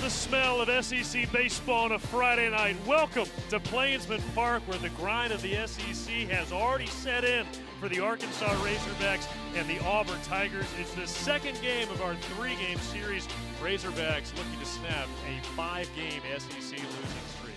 love the smell of SEC baseball on a Friday night. Welcome to Plainsman Park, where the grind of the SEC has already set in for the Arkansas Razorbacks and the Auburn Tigers. It's the second game of our three-game series. Razorbacks looking to snap a 5-game SEC losing streak.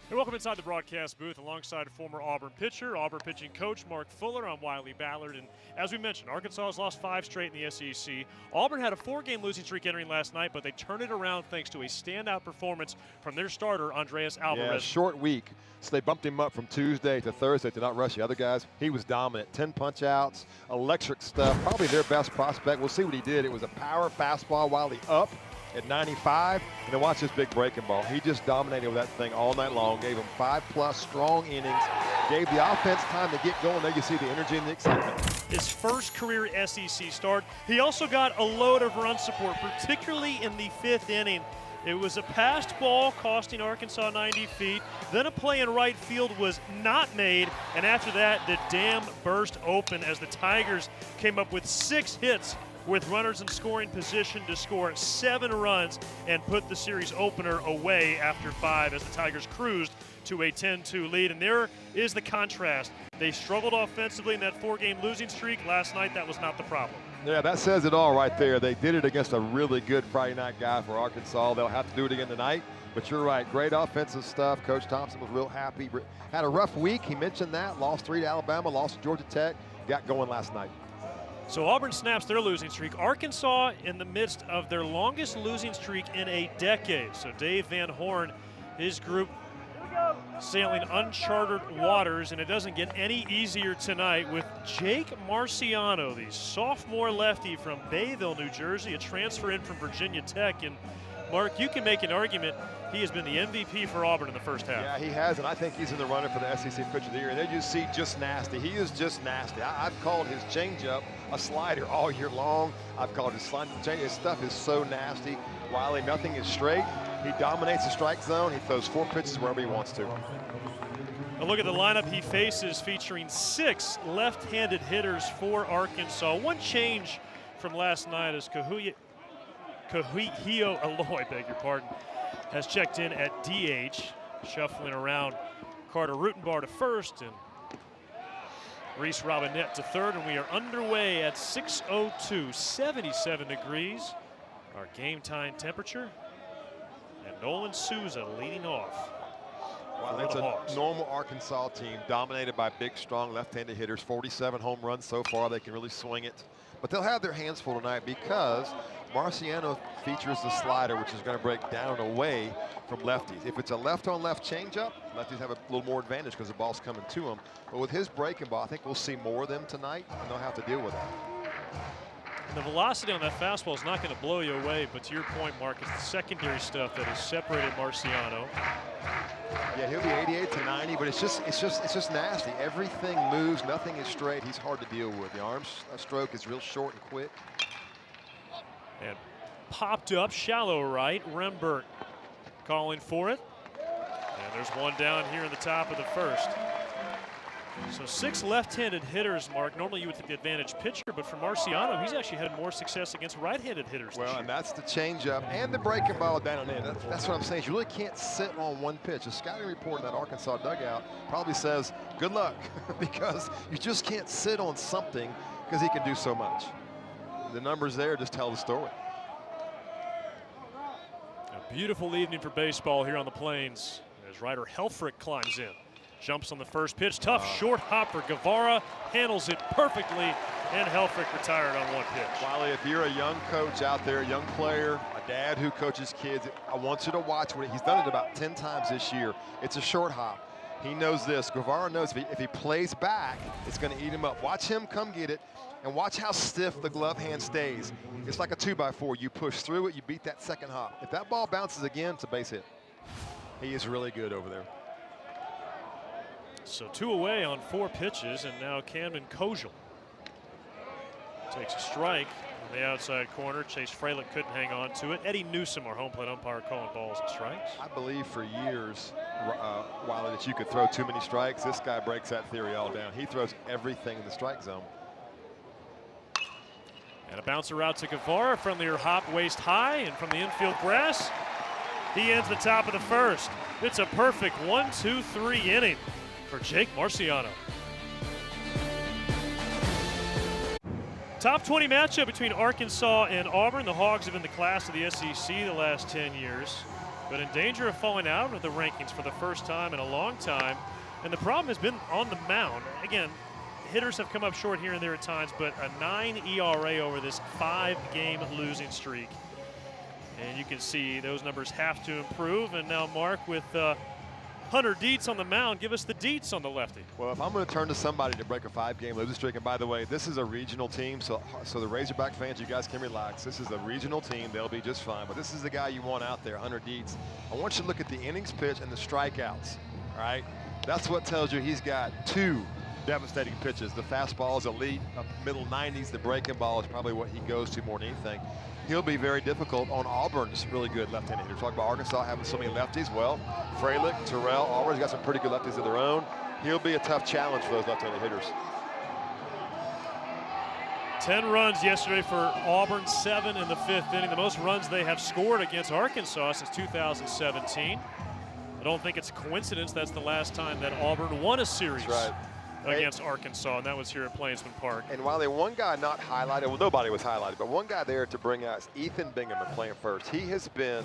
And welcome inside the broadcast booth alongside former Auburn pitcher, Auburn pitching coach Mark Fuller. I'm Wiley Ballard, and as we mentioned, Arkansas has lost 5 straight in the SEC. Auburn had a 4-game losing streak entering last night, but they turned it around thanks to a standout performance from their starter, Andreas Alvarez. Yeah, short week, so they bumped him up from Tuesday to Thursday to not rush the other guys. He was dominant, 10 punch-outs, electric stuff, probably their best prospect. We'll see what he did. It was a power fastball while he up at 95, and then watch this big breaking ball. He just dominated with that thing all night long, gave him 5+ strong innings, gave the offense time to get going. There you see the energy and the excitement. His first career SEC start. He also got a load of run support, particularly in the 5th inning. It was a passed ball costing Arkansas 90 feet. Then a play in right field was not made, and after that, the dam burst open as the Tigers came up with 6 hits with runners in scoring position to score 7 runs and put the series opener away after 5 as the Tigers cruised to a 10-2 lead. And there is the contrast. They struggled offensively in that 4-game losing streak. Last night, that was not the problem. Yeah, that says it all right there. They did it against a really good Friday night guy for Arkansas. They'll have to do it again tonight. But you're right, great offensive stuff. Coach Thompson was real happy. Had a rough week, he mentioned that. Lost 3 to Alabama, lost to Georgia Tech. Got going last night. So Auburn snaps their losing streak. Arkansas in the midst of their longest losing streak in a decade. So Dave Van Horn, his group sailing uncharted waters, and it doesn't get any easier tonight with Jake Marciano, the sophomore lefty from Bayville, New Jersey, a transfer in from Virginia Tech. And Mark, you can make an argument he has been the MVP for Auburn in the first half. Yeah, he has, and I think he's in the running for the SEC Pitcher of the Year. And there you see just nasty. He is just nasty. I've called his changeup a slider all year long. I've called his slider change. His stuff is so nasty. Wiley, nothing is straight. He dominates the strike zone. He throws 4 pitches wherever he wants to. A look at the lineup he faces, featuring 6 left-handed hitters for Arkansas. One change from last night is Kahihio Aloy, beg your pardon, has checked in at DH, shuffling around Carter Rutenbar to first and Reese Robinette to third, and we are underway at 6:02, 77 degrees, our game time temperature, and Nolan Souza leading off. Wow, that's a normal Arkansas team dominated by big, strong left-handed hitters. 47 home runs so far. They can really swing it. But they'll have their hands full tonight because Marciano features the slider, which is going to break down and away from lefties. If it's a left-on-left changeup, lefties have a little more advantage because the ball's coming to them. But with his breaking ball, I think we'll see more of them tonight, and they'll have to deal with that. The velocity on that fastball is not going to blow you away, but to your point, Mark, it's the secondary stuff that has separated Marciano. Yeah, he'll be 88 to 90, but it's just nasty. Everything moves, nothing is straight. He's hard to deal with. The arm stroke is real short and quick. And popped up, shallow right. Rembert calling for it. And there's one down here in the top of the first. So 6 left-handed hitters, Mark. Normally you would think the advantage pitcher, but for Marciano, he's actually had more success against right-handed hitters. Well, and that's the changeup and the breaking ball down and in. That's what I'm saying. You really can't sit on one pitch. The scouting report in that Arkansas dugout probably says, good luck, because you just can't sit on something because he can do so much. The numbers there just tell the story. A beautiful evening for baseball here on the Plains as Ryder Helfrich climbs in. Jumps on the first pitch. Tough short hop for Guevara. Handles it perfectly, and Helfrich retired on 1 pitch. Wiley, if you're a young coach out there, a young player, a dad who coaches kids, I want you to watch what he's done it about 10 times this year. It's a short hop. He knows this. Guevara knows if he plays back, it's going to eat him up. Watch him come get it, and watch how stiff the glove hand stays. It's like a 2x4. You push through it, you beat that second hop. If that ball bounces again, it's a base hit. He is really good over there. So 2 away on 4 pitches, and now Camden Kojal takes a strike on the outside corner. Chase Fralick couldn't hang on to it. Eddie Newsom, our home plate umpire, calling balls and strikes. I believe for years, Wiley, that you could throw too many strikes. This guy breaks that theory all down. He throws everything in the strike zone. And a bouncer out to Guevara. Friendlier hop waist high, and from the infield grass, He ends the top of the first. It's a perfect 1-2-3 inning for Jake Marciano. Top 20 matchup between Arkansas and Auburn. The Hogs have been the class of the SEC the last 10 years, but in danger of falling out of the rankings for the first time in a long time. And the problem has been on the mound. Again, hitters have come up short here and there at times, but a 9 ERA over this 5-game losing streak. And you can see those numbers have to improve. And now Mark with Hunter Dietz on the mound. Give us the Dietz on the lefty. Well, if I'm going to turn to somebody to break a 5-game losing streak, and by the way, this is a regional team, so the Razorback fans, you guys can relax. This is a regional team. They'll be just fine. But this is the guy you want out there, Hunter Dietz. I want you to look at the innings pitched and the strikeouts, all right? That's what tells you he's got 2 devastating pitches. The fastball is elite, middle 90s. The breaking ball is probably what he goes to more than anything. He'll be very difficult on Auburn's really good left-handed hitters. Talk about Arkansas having so many lefties. Well, Freilich, Terrell, Auburn's got some pretty good lefties of their own. He'll be a tough challenge for those left-handed hitters. 10 runs yesterday for Auburn, 7 in the 5th inning. The most runs they have scored against Arkansas since 2017. I don't think it's a coincidence that's the last time that Auburn won a series. That's right. Against Arkansas, and that was here at Plainsman Park. And while they one guy not highlighted, well, nobody was highlighted, but one guy there to bring out is Ethan Bingaman playing first. He has been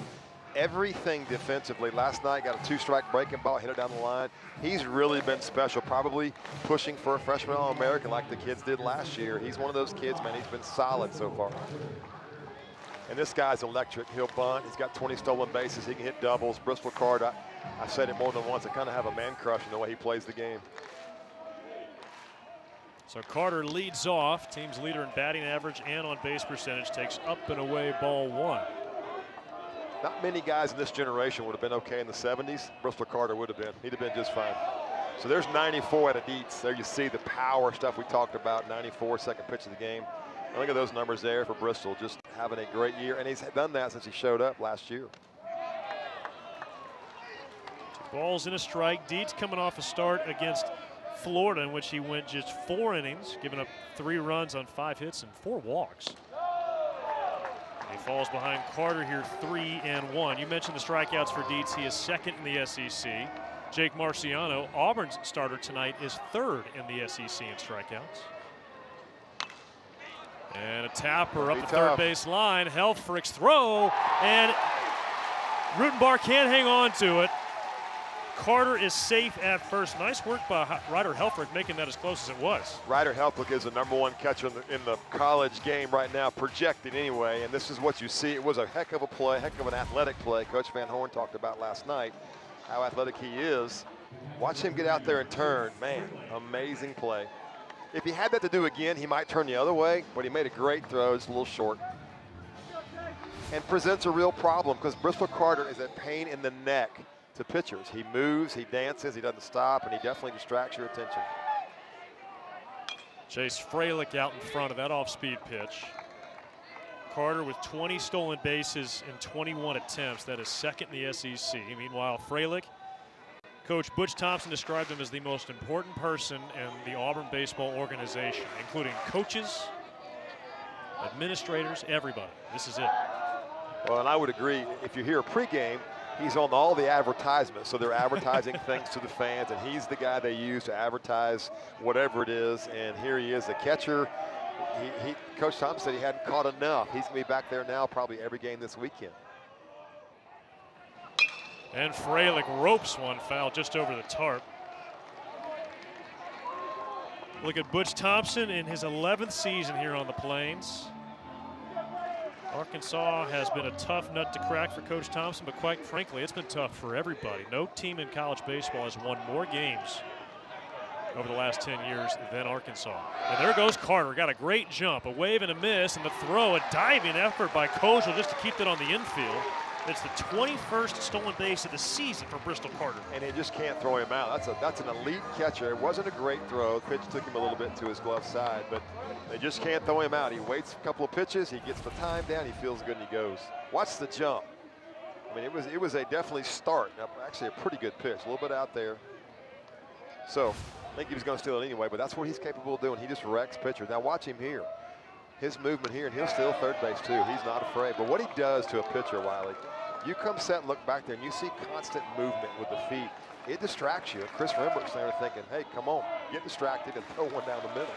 everything defensively. Last night got a 2-strike breaking ball, hit it down the line. He's really been special, probably pushing for a freshman All-American like the kids did last year. He's one of those kids, man. He's been solid so far. And this guy's electric. He'll bunt. He's got 20 stolen bases. He can hit doubles. Bristol Card, I said it more than once, I kind of have a man crush in the way he plays the game. So Carter leads off. Team's leader in batting average and on base percentage, takes up and away ball 1. Not many guys in this generation would have been okay in the 70s. Bristol Carter would have been. He'd have been just fine. So there's 94 out of Dietz. There you see the power stuff we talked about, 94, second pitch of the game. And look at those numbers there for Bristol, just having a great year. And he's done that since he showed up last year. 2 balls and a strike. Dietz coming off a start against Florida, in which he went just 4 innings, giving up 3 runs on 5 hits and 4 walks. He falls behind Carter here 3-1. You mentioned the strikeouts for Dietz. He is 2nd in the SEC. Jake Marciano, Auburn's starter tonight, is 3rd in the SEC in strikeouts. And a tapper up the third base line. Helfrich's throw, and Rutenbar can't hang on to it. Carter is safe at first. Nice work by Ryder Helfrich making that as close as it was. Ryder Helfrich is the #1 catcher in the college game right now, projected anyway, and this is what you see. It was a heck of a play, heck of an athletic play. Coach Van Horn talked about last night how athletic he is. Watch him get out there and turn. Man, amazing play. If he had that to do again, he might turn the other way, but he made a great throw. It's a little short. And presents a real problem because Bristol Carter is a pain in the neck to pitchers. He moves, he dances, he doesn't stop, and he definitely distracts your attention. Chase Freilich out in front of that off-speed pitch. Carter with 20 stolen bases in 21 attempts. That is 2nd in the SEC. Meanwhile, Freilich, Coach Butch Thompson described him as the most important person in the Auburn baseball organization, including coaches, administrators, everybody. This is it. Well, and I would agree. If you hear a pregame, he's on all the advertisements, so they're advertising things to the fans, and he's the guy they use to advertise whatever it is. And here he is, the catcher. Coach Thompson said he hadn't caught enough. He's going to be back there now probably every game this weekend. And Freilich ropes one foul just over the tarp. Look at Butch Thompson in his 11th season here on the Plains. Arkansas has been a tough nut to crack for Coach Thompson, but quite frankly, it's been tough for everybody. No team in college baseball has won more games over the last 10 years than Arkansas. And there goes Carter. Got a great jump, a wave and a miss, and the throw, a diving effort by Kozel just to keep that on the infield. It's the 21st stolen base of the season for Bristol Carter. And they just can't throw him out. That's an elite catcher. It wasn't a great throw. The pitch took him a little bit to his glove side, but they just can't throw him out. He waits a couple of pitches, he gets the time down, he feels good, and he goes. Watch the jump. I mean, it was a definitely start. Actually, a pretty good pitch, a little bit out there. So I think he was going to steal it anyway, but that's what he's capable of doing. He just wrecks pitchers. Now watch him here. His movement here, and he'll steal third base too. He's not afraid. But what he does to a pitcher, Wiley, If you come set and look back there and you see constant movement with the feet, it distracts you. And Chris Rembert's there thinking, hey, come on, get distracted and throw one down the middle.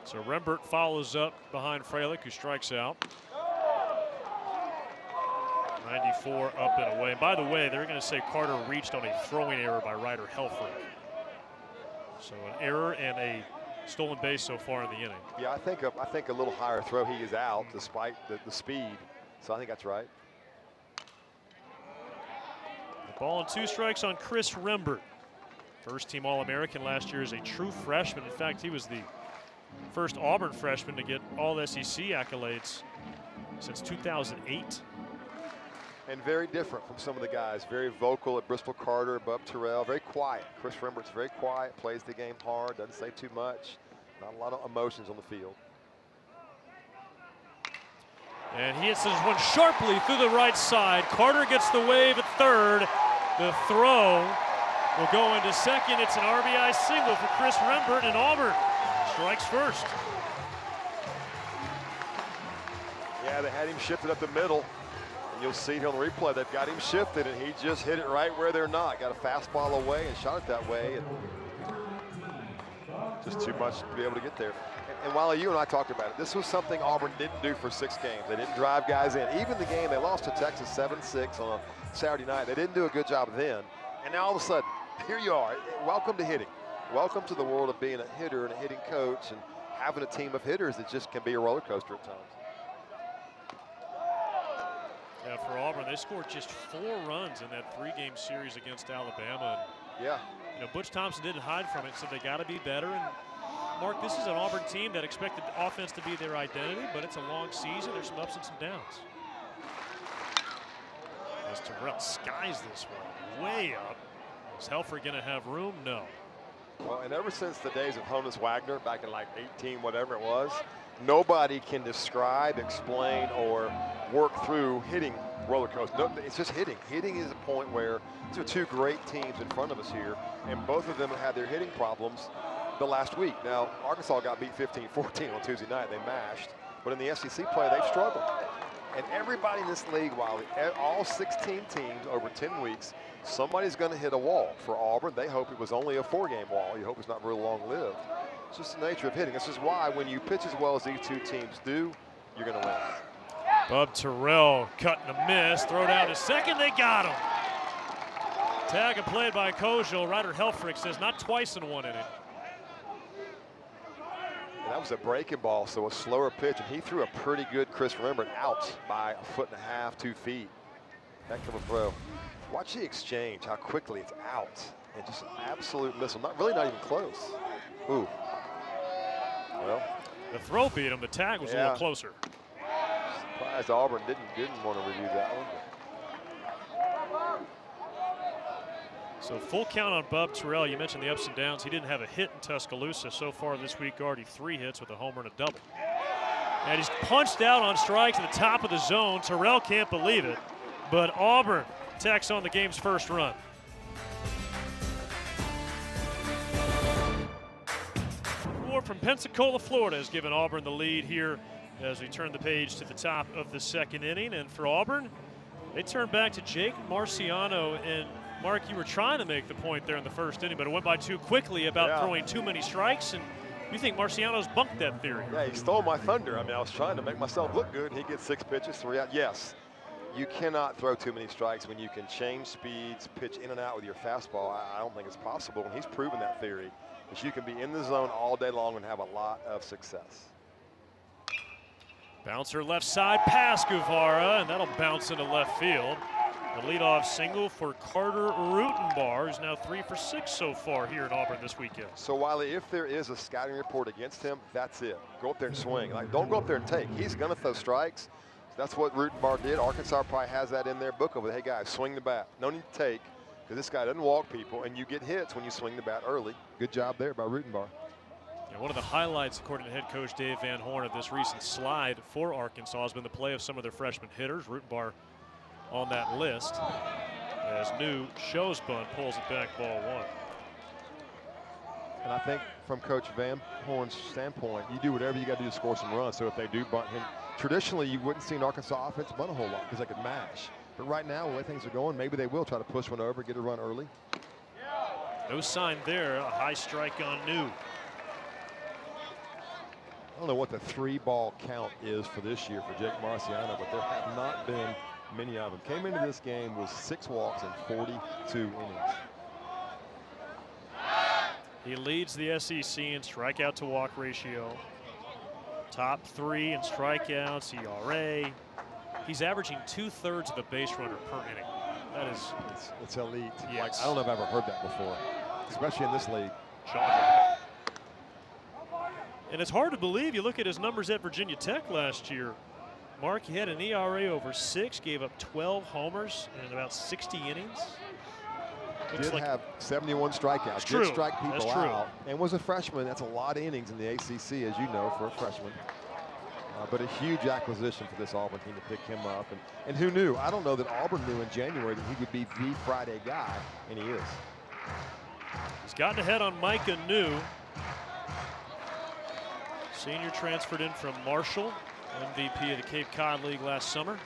So Rembert follows up behind Freilich, who strikes out. 94 up and away. And by the way, they're going to say Carter reached on a throwing error by Ryder Helfrich. So an error and a stolen base so far in the inning. Yeah, I think a little higher throw, he is out despite the speed. So I think that's right. The ball and 2 strikes on Chris Rembert. First team All-American last year as a true freshman. In fact, he was the first Auburn freshman to get all SEC accolades since 2008. And very different from some of the guys. Very vocal at Bristol Carter, Bub Terrell, very quiet. Chris Rembert's very quiet, plays the game hard, doesn't say too much. Not a lot of emotions on the field. And he hits this one sharply through the right side. Carter gets the wave at third. The throw will go into second. It's an RBI single for Chris Rembert, and Auburn strikes first. Yeah, they had him shifted up the middle. And you'll see here on the replay, they've got him shifted, and he just hit it right where they're not. Got a fastball away and shot it that way. And just too much to be able to get there. And Wiley, you and I talked about it. This was something Auburn didn't do for 6 games. They didn't drive guys in. Even the game they lost to Texas 7-6 on a Saturday night, they didn't do a good job then. And now all of a sudden, here you are. Welcome to hitting. Welcome to the world of being a hitter and a hitting coach and having a team of hitters that just can be a roller coaster at times. Yeah, for Auburn, they scored just 4 runs in that 3-game series against Alabama. And, yeah. You know, Butch Thompson didn't hide from it, so they got to be better. And Mark, this is an Auburn team that expected offense to be their identity, but it's a long season. There's some ups and some downs. As Terrell skies this one way up. Is Helfrich going to have room? No. Well, and ever since the days of Honus Wagner back in like 18, whatever it was, nobody can describe, explain, or work through hitting roller coaster. No, it's just hitting. Hitting is a point where there are 2 great teams in front of us here, and both of them have had their hitting problems the last week. Now, Arkansas got beat 15-14 on Tuesday night. They mashed. But in the SEC play, they've struggled. And everybody in this league, while all 16 teams over 10 weeks, somebody's going to hit a wall. For Auburn, they hope it was only a 4-game wall. You hope it's not very long-lived. It's just the nature of hitting. This is why when you pitch as well as these 2 teams do, you're going to win. Bub Terrell cutting a miss. Throw down to second. They got him. Tag played by Kojal. Ryder Helfrich says not twice in 1 inning. And that was a breaking ball, so a slower pitch, and he threw a pretty good Chris Rembert out by 1.5 feet, 2 feet. Heck of a throw. Watch the exchange, how quickly it's out. And just an absolute missile, not even close. Ooh. Well. The throw beat him, the tag was a little closer. Surprised Auburn didn't want to review that one. So full count on Bub Terrell. You mentioned the ups and downs. He didn't have a hit in Tuscaloosa so far this week. Already 3 hits with a homer and a double. And he's punched out on strikes at the top of the zone. Terrell can't believe it. But Auburn tacks on the game's first run. War from Pensacola, Florida has given Auburn the lead here as we turn the page to the top of the 2nd inning. And for Auburn, they turn back to Jake Marciano. And Mark, you were trying to make the point there in the 1st inning, but it went by too quickly about throwing too many strikes. And you think Marciano's bunked that theory? Yeah, he stole my thunder. I mean, I was trying to make myself look good, and he gets 6 pitches, 3 out. Yes, you cannot throw too many strikes when you can change speeds, pitch in and out with your fastball. I don't think it's possible, and he's proven that theory, that you can be in the zone all day long and have a lot of success. Bouncer left side past Guevara, and that'll bounce into left field. The leadoff single for Carter Rutenbar, who's now 3 for 6 so far here in Auburn this weekend. So Wiley, if there is a scouting report against him, that's it. Go up there and swing. Like, don't go up there and take. He's going to throw strikes. That's what Rutenbar did. Arkansas probably has that in their book of it. Hey guys, swing the bat. No need to take, because this guy doesn't walk people, and you get hits when you swing the bat early. Good job there by Rutenbar. Yeah, one of the highlights, according to head coach Dave Van Horn, of this recent slide for Arkansas has been the play of some of their freshman hitters. Rutenbar on that list as new Showsbun pulls it back, ball 1. And I think from Coach Van Horn's standpoint, you do whatever you got to do to score some runs. So if they do bunt him, traditionally you wouldn't see an Arkansas offense bunt a whole lot because they could mash. But right now, the way things are going, maybe they will try to push one over, get a run early. No sign there. A high strike on New. I don't know what the 3-ball count is for this year for Jake Marciano, but there have not been many of them. Came into this game with 6 walks and 42 innings. He leads the SEC in strikeout to walk ratio. Top 3 in strikeouts, ERA. He's averaging 2/3 of a base runner per inning. That is, it's elite. Yes. Like, I don't know if I've ever heard that before, especially in this league. And it's hard to believe. You look at his numbers at Virginia Tech last year. Mark, he had an ERA over 6, gave up 12 homers in about 60 innings. Did have 71 strikeouts. Did strike people out. And was a freshman. That's a lot of innings in the ACC, as you know, for a freshman. But a huge acquisition for this Auburn team to pick him up. And who knew? I don't know that Auburn knew in January that he would be the Friday guy, and he is. He's gotten ahead on Micah New. Senior transferred in from Marshall, MVP of the Cape Cod League last summer.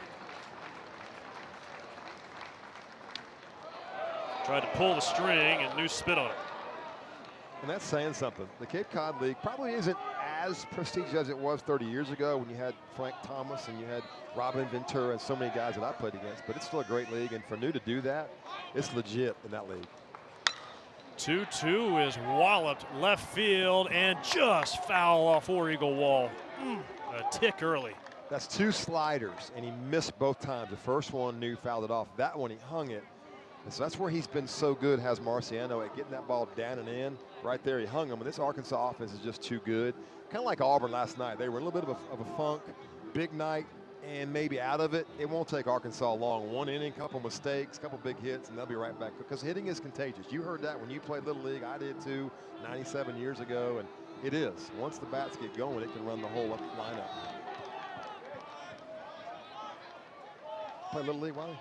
Tried to pull the string, and New spit on it. And that's saying something. The Cape Cod League probably isn't as prestigious as it was 30 years ago when you had Frank Thomas and you had Robin Ventura and so many guys that I played against. But it's still a great league, and for New to do that, it's legit in that league. 2-2 is walloped left field and just foul off War Eagle wall. A tick early. That's 2 sliders, and he missed both times. The first one, New fouled it off. That one, he hung it. And so that's where he's been so good, has Marciano, at getting that ball down and in. Right there, he hung him. And this Arkansas offense is just too good. Kind of like Auburn last night. They were in a little bit of a funk, big night, and maybe out of it. It won't take Arkansas long. 1 inning, couple mistakes, couple big hits, and they'll be right back. Because hitting is contagious. You heard that when you played Little League. I did too, 97 years ago. And it is. Once the bats get going, it can run the whole lineup. Play Little League, Wiley?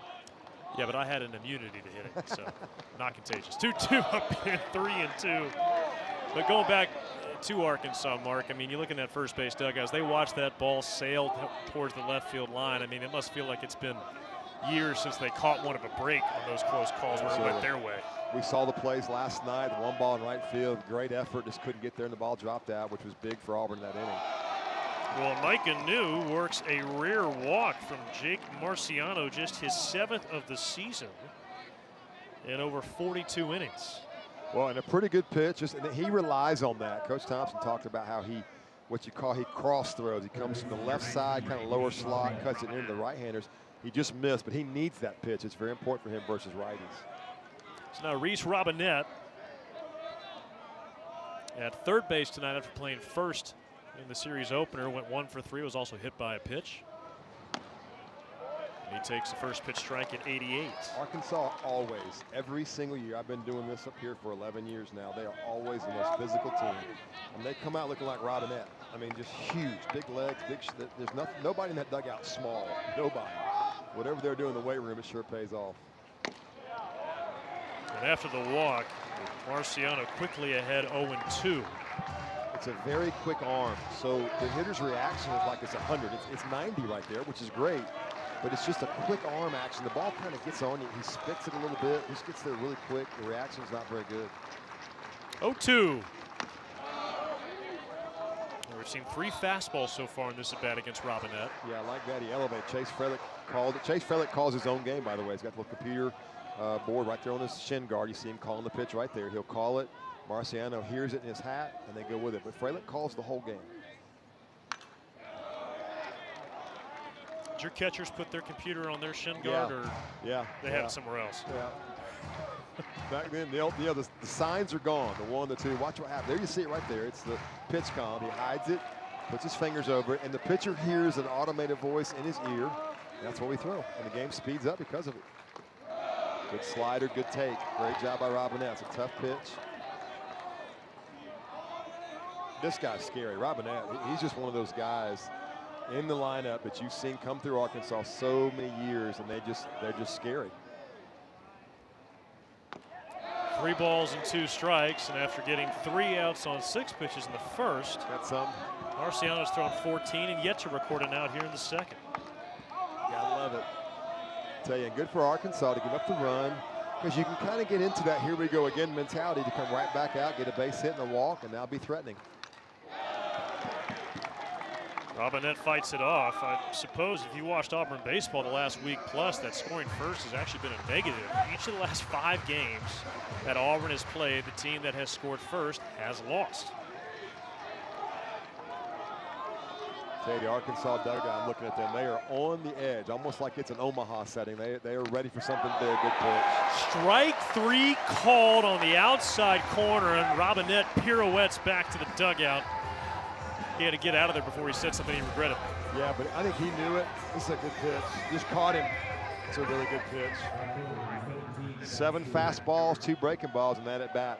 Yeah, but I had an immunity to hitting, so not contagious. 2-2 up in 3-2. But going back to Arkansas, Mark, I mean, you look in that first base dugout, they watch that ball sail towards the left field line. I mean, it must feel like it's been years since they caught one of a break on those close calls where it went their way. We saw the plays last night, the 1 ball in right field, great effort, just couldn't get there, and the ball dropped out, which was big for Auburn in that inning. Well, Micah New works a rare walk from Jake Marciano, just his 7th of the season in over 42 innings. Well, and a pretty good pitch. And he relies on that. Coach Thompson talked about how he cross throws. He comes from the left side, kind of lower slot, cuts it into the right-handers. He just missed, but he needs that pitch. It's very important for him versus righties. So now Reese Robinette at third base tonight after playing first in the series opener, went 1 for 3, was also hit by a pitch. And he takes the first pitch strike at 88. Arkansas always, every single year, I've been doing this up here for 11 years now, they are always the most physical team. And they come out looking like Robinette. I mean, just huge, big legs, there's nobody in that dugout small, nobody. Whatever they're doing in the weight room, it sure pays off. And after the walk, Marciano quickly ahead 0-2. It's a very quick arm, so the hitter's reaction is like it's 100. It's 90 right there, which is great, but it's just a quick arm action. The ball kind of gets on you. He spits it a little bit, just gets there really quick. The reaction's not very good. 0-2. We've seen 3 fastballs so far in this at bat against Robinette. Yeah, I like that. He elevated. Chase Frelick called it. Chase Frelick calls his own game, by the way. He's got the little computer board right there on his shin guard. You see him calling the pitch right there. He'll call it. Marciano hears it in his hat, and they go with it. But Frelick calls the whole game. Did your catchers put their computer on their shin guard, or they have it somewhere else? Yeah. Back then, the signs are gone. The 1, the 2. Watch what happens. There you see it right there. It's the pitch calm. He hides it, puts his fingers over it, and the pitcher hears an automated voice in his ear. That's what we throw, and the game speeds up because of it. Good slider, good take. Great job by Robinette. It's a tough pitch. This guy's scary. Robinette, he's just one of those guys in the lineup that you've seen come through Arkansas so many years, and they're just scary. 3 balls and 2 strikes, and after getting 3 outs on 6 pitches in the first, That's some. Marciano's thrown 14 and yet to record an out here in the second. Gotta love it. Tell you, good for Arkansas to give up the run, because you can kind of get into that here we go again mentality to come right back out, get a base hit and a walk, and now be threatening. Robinette fights it off. I suppose if you watched Auburn baseball the last week plus, that scoring first has actually been a negative. Each of the last 5 games that Auburn has played, the team that has scored first has lost. Tell you, the Arkansas dugout, I'm looking at them. They are on the edge, almost like it's an Omaha setting. They are ready for something big. Good pitch. Strike 3 called on the outside corner, and Robinette pirouettes back to the dugout. He had to get out of there before he said something he regretted. Yeah, but I think he knew it. This is a good pitch. Just caught him. It's a really good pitch. 7 fastballs, 2 breaking balls, and that at bat.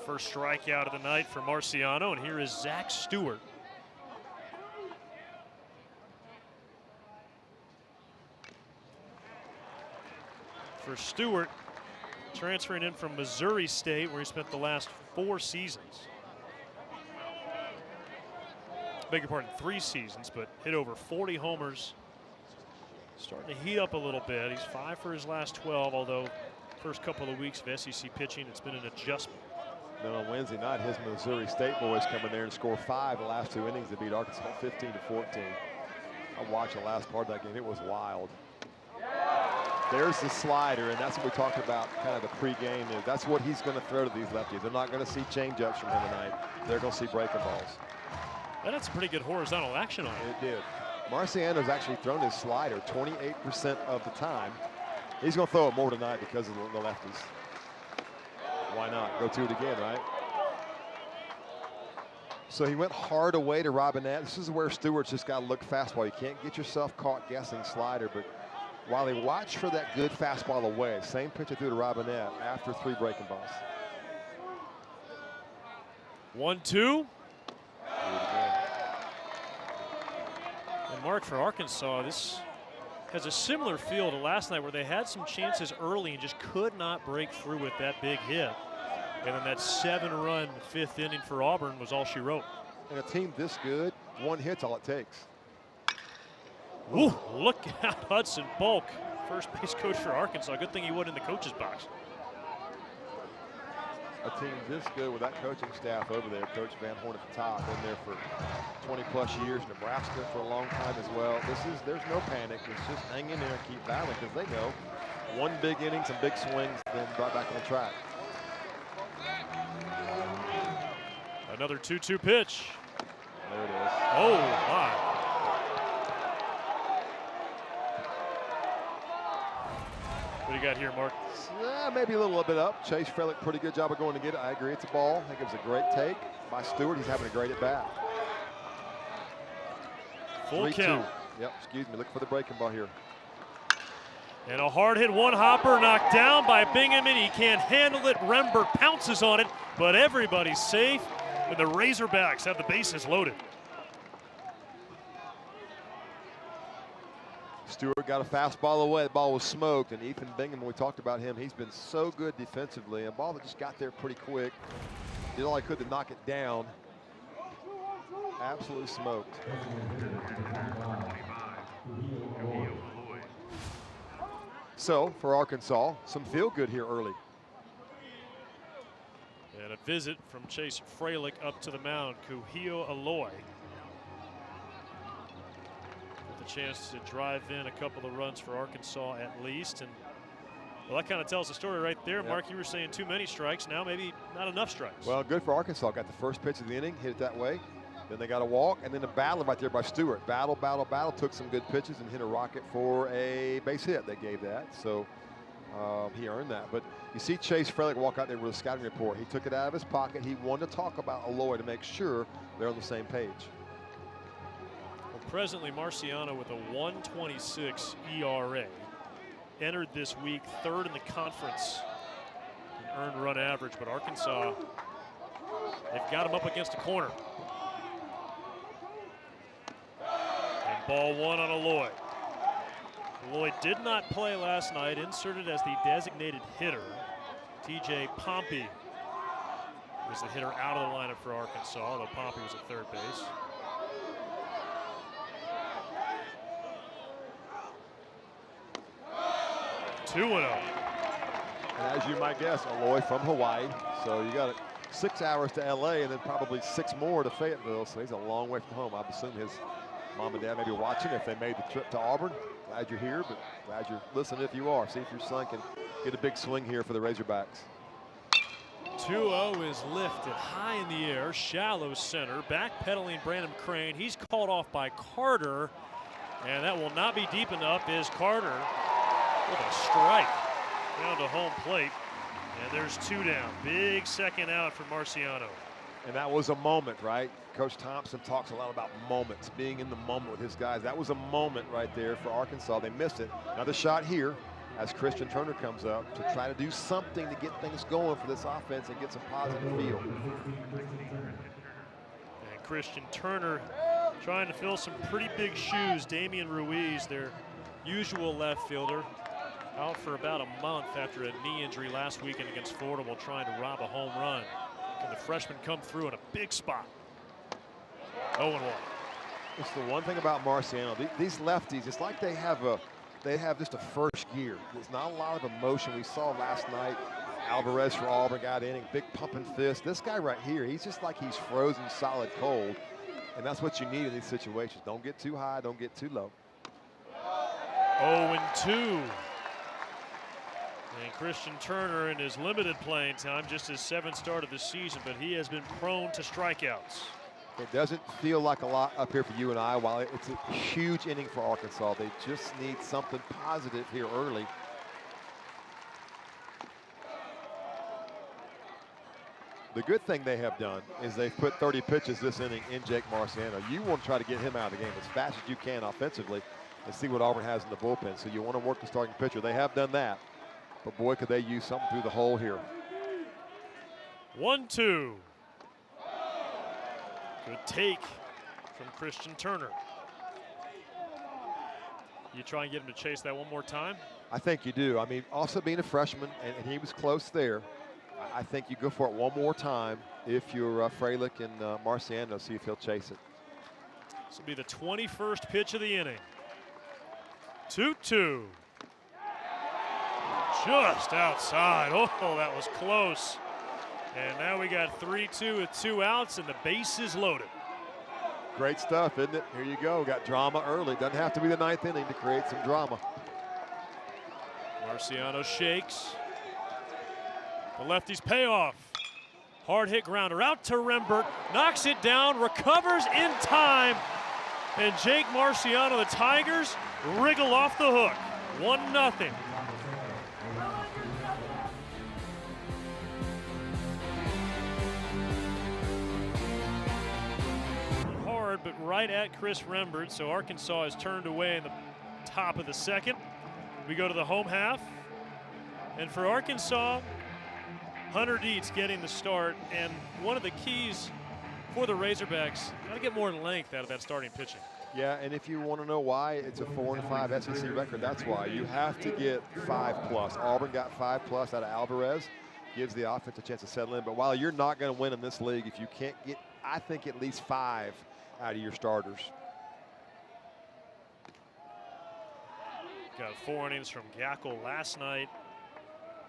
First strikeout of the night for Marciano, and here is Zach Stewart. For Stewart, transferring in from Missouri State, where he spent the last 4 seasons. Beg your pardon, 3 seasons, but hit over 40 homers. Starting to heat up a little bit. He's 5 for his last 12, although first couple of weeks of SEC pitching, it's been an adjustment. Then on Wednesday night, his Missouri State boys come in there and score 5 the last 2 innings to beat Arkansas 15-14. I watched the last part of that game. It was wild. There's the slider, and that's what we talked about kind of the pregame. That's what he's going to throw to these lefties. They're not going to see changeups from him tonight. They're going to see breaking balls. That had some pretty good horizontal action on it. It did. Marciano's actually thrown his slider 28% of the time. He's going to throw it more tonight because of the lefties. Why not? Go to it again, right? So he went hard away to Robinette. This is where Stewart's just got to look fastball. You can't get yourself caught guessing slider, but while they watch for that good fastball away, same pitch threw to Robinette after 3 breaking balls. 1-2. And Mark, for Arkansas, this has a similar feel to last night where they had some chances early and just could not break through with that big hit. And then that 7-run 5th inning for Auburn was all she wrote. And a team this good, 1 hit's all it takes. Ooh, look out, Hudson Bulk, first base coach for Arkansas. Good thing he wasn't in the coach's box. A team this good with that coaching staff over there, Coach Van Horn at the top, been there for 20+ years, Nebraska for a long time as well. There's no panic. It's just hang in there and keep battling, because they know 1 big inning, some big swings, then brought back on the track. Another 2-2 pitch. There it is. Oh, my. What do you got here, Mark? Maybe a little bit up. Chase Frelick, pretty good job of going to get it. I agree, it's a ball. I think it was a great take by Stewart. He's having a great at bat. Full count. Yep, excuse me. Look for the breaking ball here. And a hard hit one-hopper knocked down by Bingham, and he can't handle it. Rembert pounces on it, but everybody's safe, and the Razorbacks have the bases loaded. Stewart got a fastball away. The ball was smoked, and Ethan Bingham, when we talked about him, he's been so good defensively. A ball that just got there pretty quick. Did all I could to knock it down. Absolutely smoked. So, for Arkansas, some feel good here early. And a visit from Chase Frelick up to the mound, Kuhio Aloy. With a chance to drive in a couple of runs for Arkansas at least. And well, that kind of tells the story right there. Yep. Mark, you were saying too many strikes. Now maybe not enough strikes. Well, good for Arkansas. Got the first pitch of the inning, hit it that way. Then they got a walk, and then the battle right there by Stewart. Battle, took some good pitches and hit a rocket for a base hit. They gave that, so he earned that. But you see Chase Frelick walk out there with a scouting report. He took it out of his pocket. He wanted to talk about Aloy to make sure they're on the same page. Well, presently, Marciano with a 1.26 ERA. Entered this week 3rd in the conference in earned run average, but Arkansas, they've got him up against a corner. And ball 1 on Aloy. Lloyd did not play last night, inserted as the designated hitter. TJ Pompey was the hitter out of the lineup for Arkansas, although Pompey was at third base. Two and oh. And as you might guess, Aloy from Hawaii, so you got 6 hours to LA and then probably 6 more to Fayetteville, so he's a long way from home. I assume his mom and dad may be watching if they made the trip to Auburn. Glad you're here, but glad you're listening if you are. See if your son can get a big swing here for the Razorbacks. 2-0 is lifted high in the air, shallow center, backpedaling Brandon Crane. He's called off by Carter, and that will not be deep enough. Is Carter with a strike down to home plate, and there's 2 down. Big second out for Marciano. And that was a moment, right? Coach Thompson talks a lot about moments, being in the moment with his guys. That was a moment right there for Arkansas. They missed it. Another shot here as Christian Turner comes up to try to do something to get things going for this offense and get some positive feel. And Christian Turner trying to fill some pretty big shoes. Damian Ruiz, their usual left fielder, out for about a month after a knee injury last weekend against Florida while trying to rob a home run. Can the freshman come through in a big spot? 0-1. It's the one thing about Marciano. These lefties, it's like they have just a first gear. There's not a lot of emotion. We saw last night Alvarez for Auburn got in, big pumping fist. This guy right here, he's just like he's frozen solid cold, and that's what you need in these situations. Don't get too high, don't get too low. 0-2. And Christian Turner in his limited playing time, just his 7th start of the season, but he has been prone to strikeouts. It doesn't feel like a lot up here for you and I. While it's a huge inning for Arkansas, they just need something positive here early. The good thing they have done is they've put 30 pitches this inning in Jake Marciano. You want to try to get him out of the game as fast as you can offensively and see what Auburn has in the bullpen. So you want to work the starting pitcher. They have done that. But boy, could they use something through the hole here. 1-2. Good take from Christian Turner. You try and get him to chase that one more time? I think you do. I mean, also being a freshman, and he was close there, I think you go for it one more time if you're Freilich and Marciano, see if he'll chase it. This will be the 21st pitch of the inning. 2-2. Just outside. Oh, that was close. And now we got 3-2 with 2 outs and the bases loaded. Great stuff, isn't it? Here you go. Got drama early. Doesn't have to be the 9th inning to create some drama. Marciano shakes. The lefty's payoff. Hard hit grounder out to Rembert. Knocks it down, recovers in time. And Jake Marciano, the Tigers, wriggle off the hook. 1-0. But right at Chris Rembert, so Arkansas is turned away in the top of the 2nd. We go to the home half, and for Arkansas, Hunter Dietz getting the start, and one of the keys for the Razorbacks, got to get more length out of that starting pitching. Yeah, and if you want to know why, it's a 4-5 SEC record. That's why you have to get 5+. Auburn got 5+ out of Alvarez, gives the offense a chance to settle in. But while you're not going to win in this league, if you can't get, I think, at least 5 out of your starters. Got 4 innings from Gackle last night.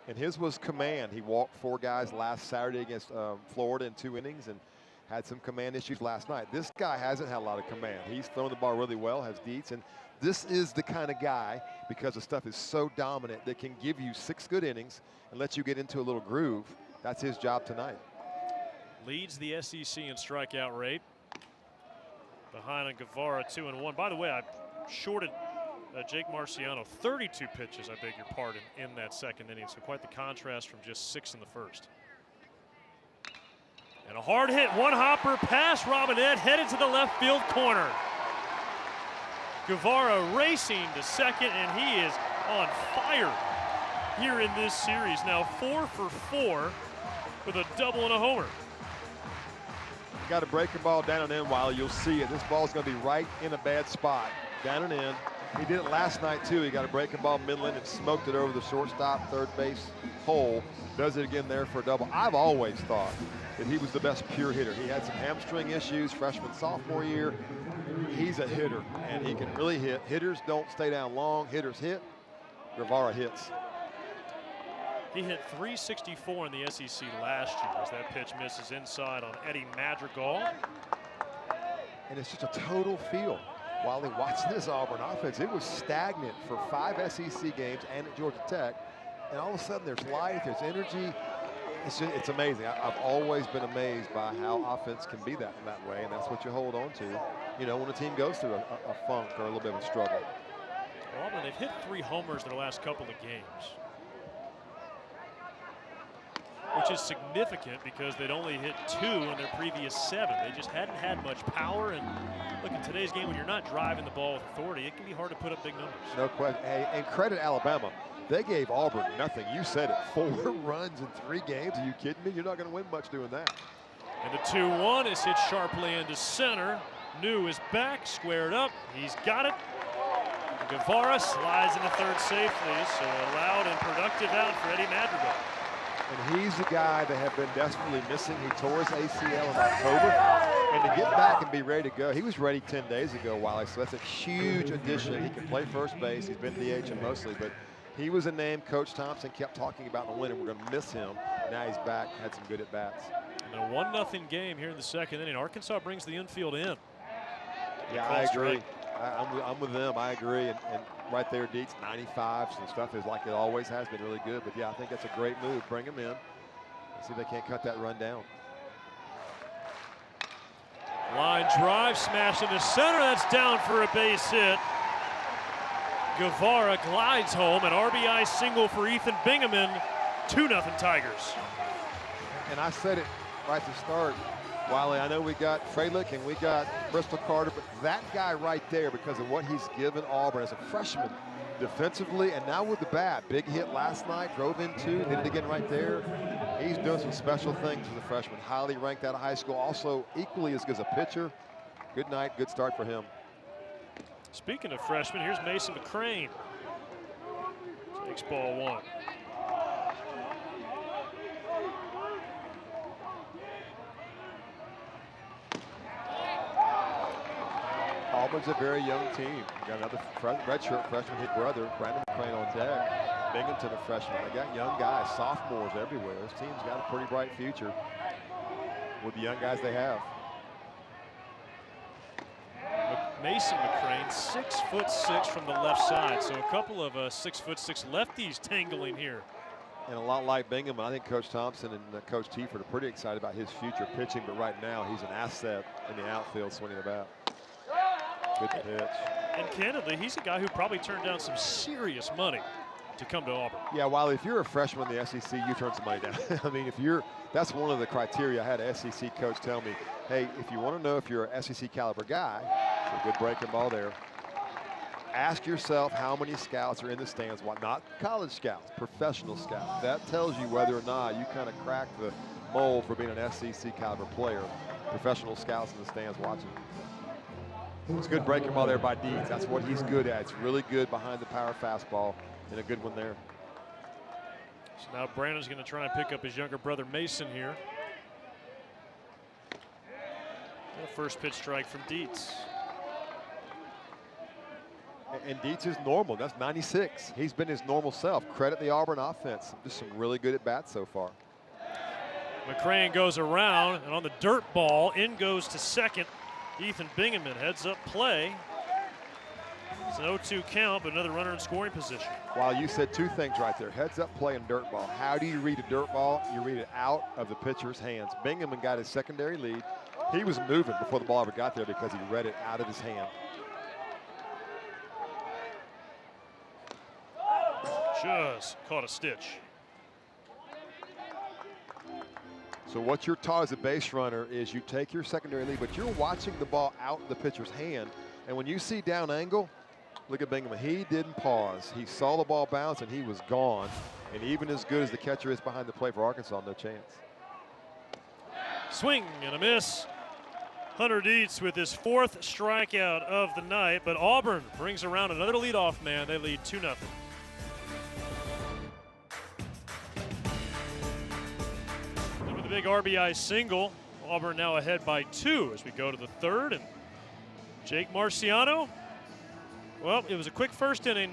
And his was command. He walked 4 guys last Saturday against Florida in 2 innings and had some command issues last night. This guy hasn't had a lot of command. He's thrown the ball really well, has Dietz, and this is the kind of guy, because the stuff is so dominant, that can give you 6 good innings and let you get into a little groove. That's his job tonight. Leads the SEC in strikeout rate. Behind on Guevara, 2-1. By the way, I shorted Jake Marciano 32 pitches, I beg your pardon, in that 2nd inning. So quite the contrast from just 6 in the 1st. And a hard hit, one-hopper past Robinette, headed to the left field corner. Guevara racing to 2nd, and he is on fire here in this series. Now 4 for 4 with a double and a homer. Got to break the ball down and in while you'll see it. This ball's going to be right in a bad spot. Down and in. He did it last night too. He got a breaking ball Midland and smoked it over the shortstop, third base hole. Does it again there for a double. I've always thought that he was the best pure hitter. He had some hamstring issues freshman, sophomore year. He's a hitter, and he can really hit. Hitters don't stay down long. Hitters hit. Guevara hits. He hit .364 in the SEC last year as that pitch misses inside on Eddie Madrigal. And it's just a total feel. While he watched this Auburn offense, it was stagnant for 5 SEC games and at Georgia Tech. And all of a sudden there's life, there's energy. It's amazing. I've always been amazed by how offense can be that way, and that's what you hold on to, you know, when a team goes through a funk or a little bit of a struggle. Auburn, they've hit 3 homers in their last couple of games, which is significant because they'd only hit 2 in their previous 7. They just hadn't had much power. And look, in today's game, when you're not driving the ball with authority, it can be hard to put up big numbers. No question. And credit Alabama. They gave Auburn nothing. You said it. 4 runs in 3 games. Are you kidding me? You're not going to win much doing that. And the 2-1 is hit sharply into center. New is back, squared up. He's got it. Guevara slides into third safely. So a loud and productive out for Eddie Madrigal. And he's the guy they have been desperately missing. He tore his ACL in October. And to get back and be ready to go, he was ready 10 days ago, Wiley. So that's a huge addition. He can play first base. He's been DHing mostly, but he was a name Coach Thompson kept talking about in the winter. We're going to miss him. Now he's back, had some good at-bats. And a 1-0 game here in the second inning. Arkansas brings the infield in. Yeah, I agree. I'm with them. I agree. And right there, Dietz, 95s and stuff is like it always has been really good. But, yeah, I think that's a great move. Bring him in. See if they can't cut that run down. Line drive, smash into center. That's down for a base hit. Guevara glides home, an RBI single for Ethan Bingaman. 2-0 Tigers. And I said it right to start, Wiley. I know we got Freilich and we got Bristol Carter, but that guy right there, because of what he's given Auburn as a freshman defensively and now with the bat. Big hit last night, drove in 2, did it again right there. He's doing some special things as a freshman. Highly ranked out of high school, also equally as good as a pitcher. Good night, good start for him. Speaking of freshmen, here's Mason McCrane. Takes ball 1. Auburn's a very young team. Got another redshirt freshman, his brother, Brandon McCrane on deck. Binghamton, a freshman. They got young guys, sophomores everywhere. This team's got a pretty bright future with the young guys they have. Mason McCrane, 6'6" from the left side. So a couple of 6'6" lefties tangling here. And a lot like Bingham, I think Coach Thompson and Coach Tiefert are pretty excited about his future pitching, but right now he's an asset in the outfield swinging the bat. Good pitch. And candidly, he's a guy who probably turned down some serious money to come to Auburn. Yeah, while if you're a freshman in the SEC, you turn some money down. I mean, that's one of the criteria. I had an SEC coach tell me, hey, if you want to know if you're an SEC caliber guy, it's a good breaking ball there. Ask yourself how many scouts are in the stands. Why not college scouts, professional scouts? That tells you whether or not you kind of crack the mold for being an SEC caliber player. Professional scouts in the stands watching. It's a good breaking ball there by Dietz. That's what he's good at. It's really good behind the power fastball, and a good one there. So now Brandon's going to try and pick up his younger brother Mason here. And a first pitch strike from Dietz. And Dietz is normal. That's 96. He's been his normal self. Credit the Auburn offense. Just some really good at bats so far. McCrane goes around, and on the dirt ball, in goes to second. Ethan Bingaman heads up play. It's an 0-2 count, but another runner in scoring position. Wow, you said 2 things right there. Heads up play and dirt ball. How do you read a dirt ball? You read it out of the pitcher's hands. Bingaman got his secondary lead. He was moving before the ball ever got there because he read it out of his hand. Just caught a stitch. So what you're taught as a base runner is you take your secondary lead, but you're watching the ball out the pitcher's hand. And when you see down angle, look at Bingaman. He didn't pause. He saw the ball bounce and he was gone. And even as good as the catcher is behind the plate for Arkansas, no chance. Swing and a miss. Hunter Dietz with his 4th strikeout of the night, but Auburn brings around another leadoff man. They lead 2-0. With a big RBI single, Auburn now ahead by 2 as we go to the 3rd. And Jake Marciano, well, it was a quick first inning.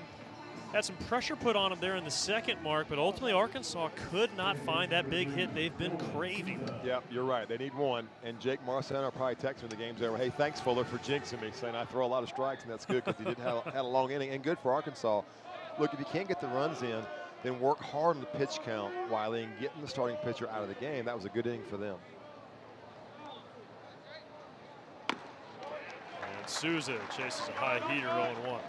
Had some pressure put on him there in the 2nd mark, but ultimately Arkansas could not find that big hit they've been craving. Yeah, you're right. They need one. And Jake Marciano probably texted me the game's over. Hey, thanks, Fuller, for jinxing me, saying I throw a lot of strikes, and that's good because he did had a long inning. And good for Arkansas. Look, if you can't get the runs in, then work hard on the pitch count, Wiley, and getting the starting pitcher out of the game. That was a good inning for them. And Souza chases a high heater 0-1.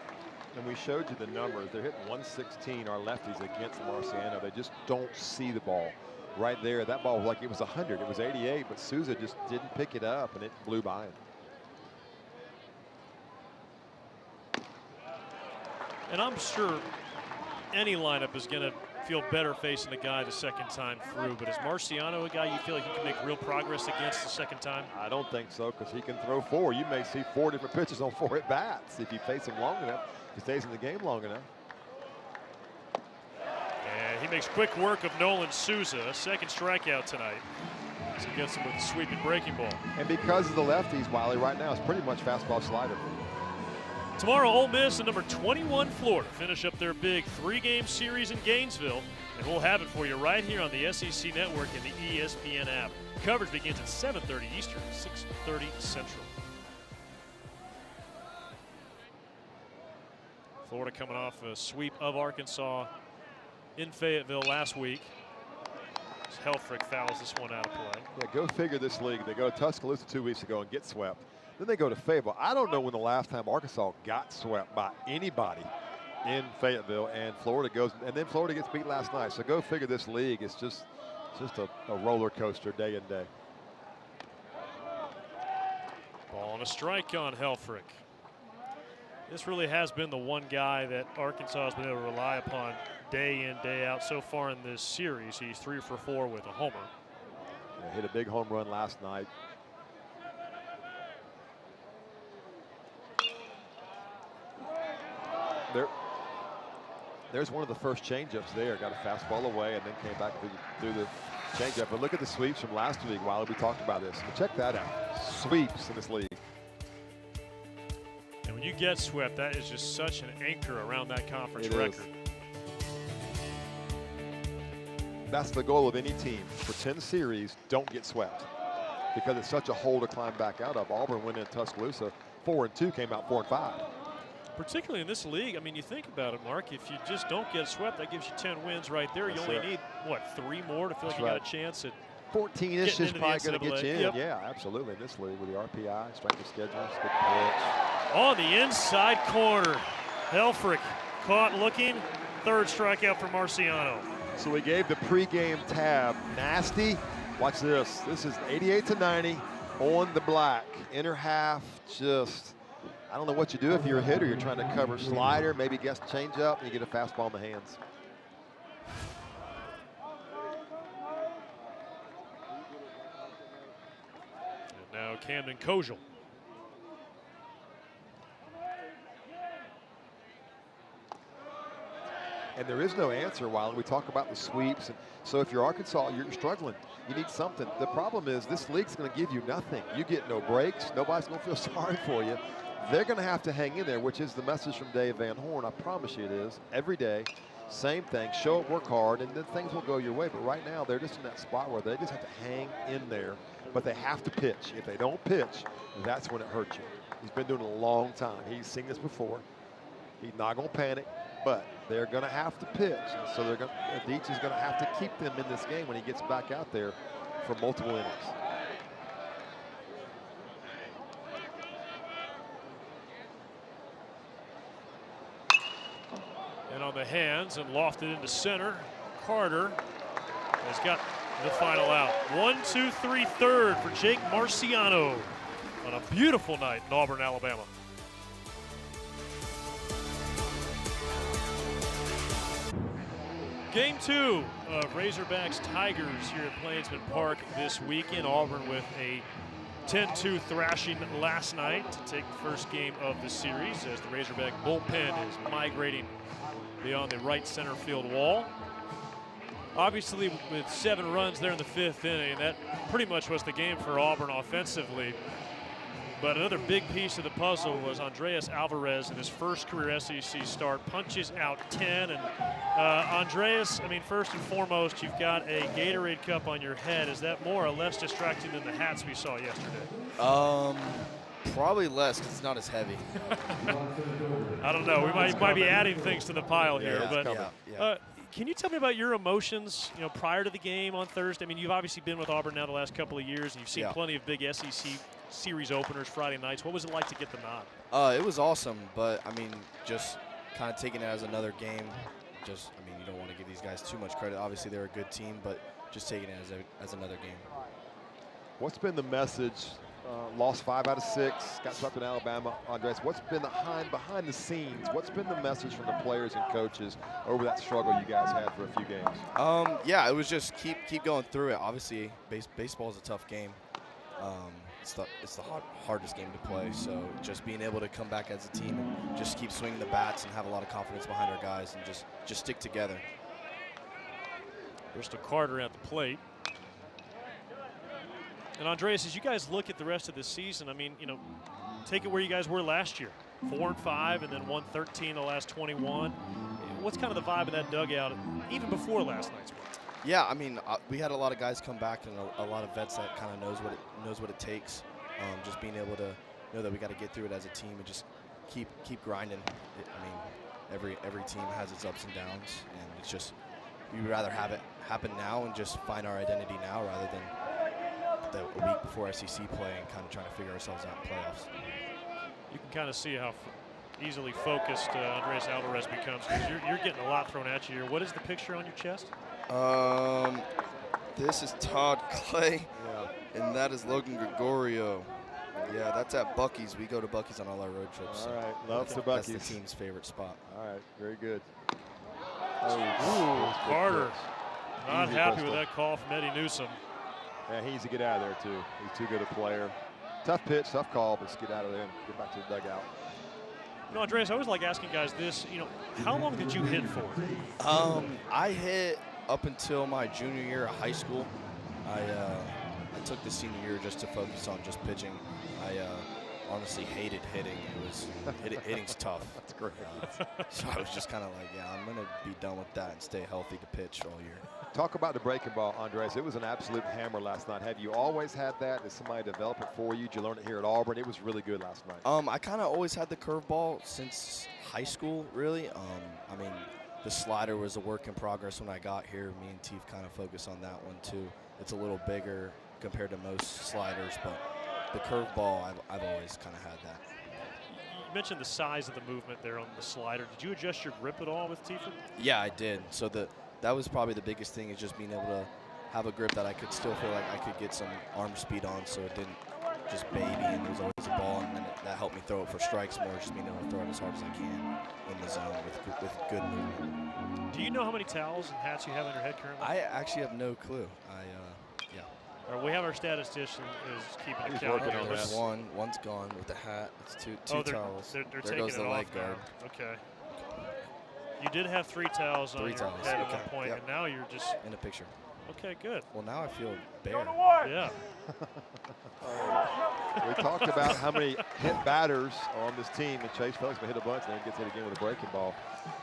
And we showed you the numbers. They're hitting 116, our lefties, against Marciano. They just don't see the ball. Right there, that ball was like it was 100. It was 88, but Souza just didn't pick it up, and it blew by him. And I'm sure any lineup is going to feel better facing the guy the 2nd time through. But is Marciano a guy you feel like he can make real progress against the 2nd time? I don't think so, because he can throw 4. You may see 4 different pitches on 4 at-bats if you face him long enough. He stays in the game long enough. And he makes quick work of Nolan Souza. 2nd strikeout tonight. So he gets him with the sweeping breaking ball. And because of the lefties, Wiley, right now, it's pretty much fastball slider. Tomorrow, Ole Miss and number 21 Florida finish up their big 3-game series in Gainesville. And we'll have it for you right here on the SEC Network and the ESPN app. Coverage begins at 7:30 Eastern, 6:30 Central. Florida coming off a sweep of Arkansas in Fayetteville last week. Helfrich fouls this one out of play. Yeah, go figure this league. They go to Tuscaloosa 2 weeks ago and get swept. Then they go to Fayetteville. I don't know when the last time Arkansas got swept by anybody in Fayetteville, and Florida goes, and then Florida gets beat last night. So go figure this league. It's just a roller coaster day in day. Ball and a strike on Helfrich. This really has been the one guy that Arkansas has been able to rely upon day in, day out. So far in this series, he's 3 for 4 with a homer. Yeah, hit a big home run last night. There's one of the first changeups there. Got a fastball away and then came back through the changeup. But look at the sweeps from last week. While we talked about this, but check that out. Sweeps in this league. And when you get swept, that is just such an anchor around that conference record. That's the goal of any team. For 10 series, don't get swept, because it's such a hole to climb back out of. Auburn went in Tuscaloosa 4-2, came out 4-5. Particularly in this league, I mean, you think about it, Mark. If you just don't get swept, that gives you 10 wins right there. You only need, what, 3 more to feel like you got a chance at 14-ish is probably going to get you in. Yep. Yeah, absolutely. In this league with the RPI, strength of schedule, good pitch. On the inside corner, Helfrich caught looking. 3rd strikeout for Marciano. So we gave the pregame tab nasty. Watch this. This is 88-90 on the black. Inner half, just, I don't know what you do if you're a hitter. You're trying to cover slider, maybe guess change up, and you get a fastball in the hands. And now Camden Kojal. And there is no answer while we talk about the sweeps. And so if you're Arkansas, you're struggling. You need something. The problem is this league's going to give you nothing. You get no breaks. Nobody's going to feel sorry for you. They're going to have to hang in there, which is the message from Dave Van Horn. I promise you it is. Every day, same thing. Show up, work hard, and then things will go your way. But right now, they're just in that spot where they just have to hang in there. But they have to pitch. If they don't pitch, that's when it hurts you. He's been doing it a long time. He's seen this before. He's not going to panic. But they're going to have to pitch, and so Dietz is going to have to keep them in this game when he gets back out there for multiple innings. And on the hands and lofted into center, Carter has got the final out. 1-2-3 third for Jake Marciano on a beautiful night in Auburn, Alabama. Game 2 of Razorbacks Tigers here at Plainsman Park this weekend. Auburn with a 10-2 thrashing last night to take the first game of the series as the Razorback bullpen is migrating beyond the right center field wall. Obviously, with 7 runs there in the 5th inning, that pretty much was the game for Auburn offensively. But another big piece of the puzzle was Andreas Alvarez in his first career SEC start, punches out 10. And Andreas, I mean, first and foremost, you've got a Gatorade cup on your head. Is that more or less distracting than the hats we saw yesterday? Probably less because it's not as heavy. I don't know. We might be adding things to the pile here. Yeah, but can you tell me about your emotions, prior to the game on Thursday? I mean, you've obviously been with Auburn now the last couple of years, and you've seen plenty of big SEC series openers Friday nights. What was it like to get the nod? It was awesome, but I mean, just kind of taking it as another game. You don't want to give these guys too much credit. Obviously, they're a good team, but just taking it as another game. What's been the message? Lost 5 out of 6, got swept in Alabama. Andres, what's been behind the scenes? What's been the message from the players and coaches over that struggle you guys had for a few games? Yeah, it was just keep going through it. Obviously, baseball is a tough game. It's the hardest game to play. So just being able to come back as a team and just keep swinging the bats and have a lot of confidence behind our guys and just stick together. Bristol Carter at the plate. And Andreas, as you guys look at the rest of the season, I mean, take it where you guys were last year, 4-5, and then 1-13 the last 21. What's kind of the vibe of that dugout, even before last night's win? Yeah, I mean, we had a lot of guys come back and a lot of vets that kind of knows what it takes. Just being able to know that we got to get through it as a team and just keep grinding. Every team has its ups and downs, and it's just we'd rather have it happen now and just find our identity now rather than a week before SEC play and kind of trying to figure ourselves out in playoffs. You can kind of see how easily focused Andreas Alvarez becomes because you're getting a lot thrown at you here. What is the picture on your chest? This is Todd Clay, and that is Logan Gregorio. Yeah, that's at Buc-ee's. We go to Buc-ee's on all our road trips. All right, loves the Buc-ee's. That's the team's favorite spot. All right, very good. Carter not Easy happy Bristol. with that call from Eddie Newsom. Yeah, he needs to get out of there, too. He's too good a player. Tough pitch, tough call, but let's get out of there and get back to the dugout. Andreas, I always like asking guys this, how long did you hit for? I hit up until my junior year of high school. I took the senior year just to focus on just pitching. I honestly hated hitting. Hitting's tough. That's great. So I was just kind of like, I'm going to be done with that and stay healthy to pitch all year. Talk about the breaking ball, Andres. It was an absolute hammer last night. Have you always had that? Did somebody develop it for you? Did you learn it here at Auburn? It was really good last night. I kind of always had the curveball since high school, really. I mean, the slider was a work in progress when I got here. Me and Teef kind of focused on that one, too. It's a little bigger compared to most sliders, but the curveball, I've always kind of had that. You mentioned the size of the movement there on the slider. Did you adjust your grip at all with Teef? Yeah, I did. So that was probably the biggest thing, is just being able to have a grip that I could still feel like I could get some arm speed on, so it didn't just baby and there was always a ball, and then that helped me throw it for strikes more, just being able to throw it as hard as I can in the zone with good movement. Do you know how many towels and hats you have on your head currently? I actually have no clue. We have our statistician is keeping a He's count. working on There's that. one's gone with the hat. It's two they're towels. They're there taking goes it the off leg now. guard. Okay. You did have 3 towels on your towels, head at okay, one point, yep. and now you're just In a picture. okay. Good. Well, now I feel bare. Yeah. We talked about how many hit batters are on this team, and Chase Felix hit a bunch, and then gets hit again with a breaking ball.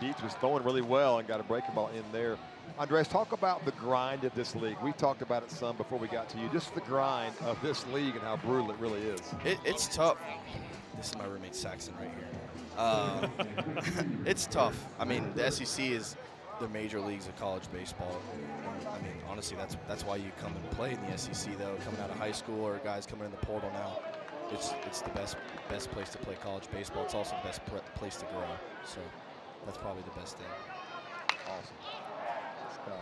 Dietz was throwing really well and got a breaking ball in there. Andres, talk about the grind of this league. We talked about it some before we got to you. Just the grind of this league and how brutal it really is. It's tough. This is my roommate Saxon right here. It's tough. I mean, the SEC is the major leagues of college baseball. I mean, honestly, that's why you come and play in the SEC, though. Coming out of high school or guys coming in the portal now, it's the best place to play college baseball. It's also the best place to grow. So that's probably the best thing. Awesome.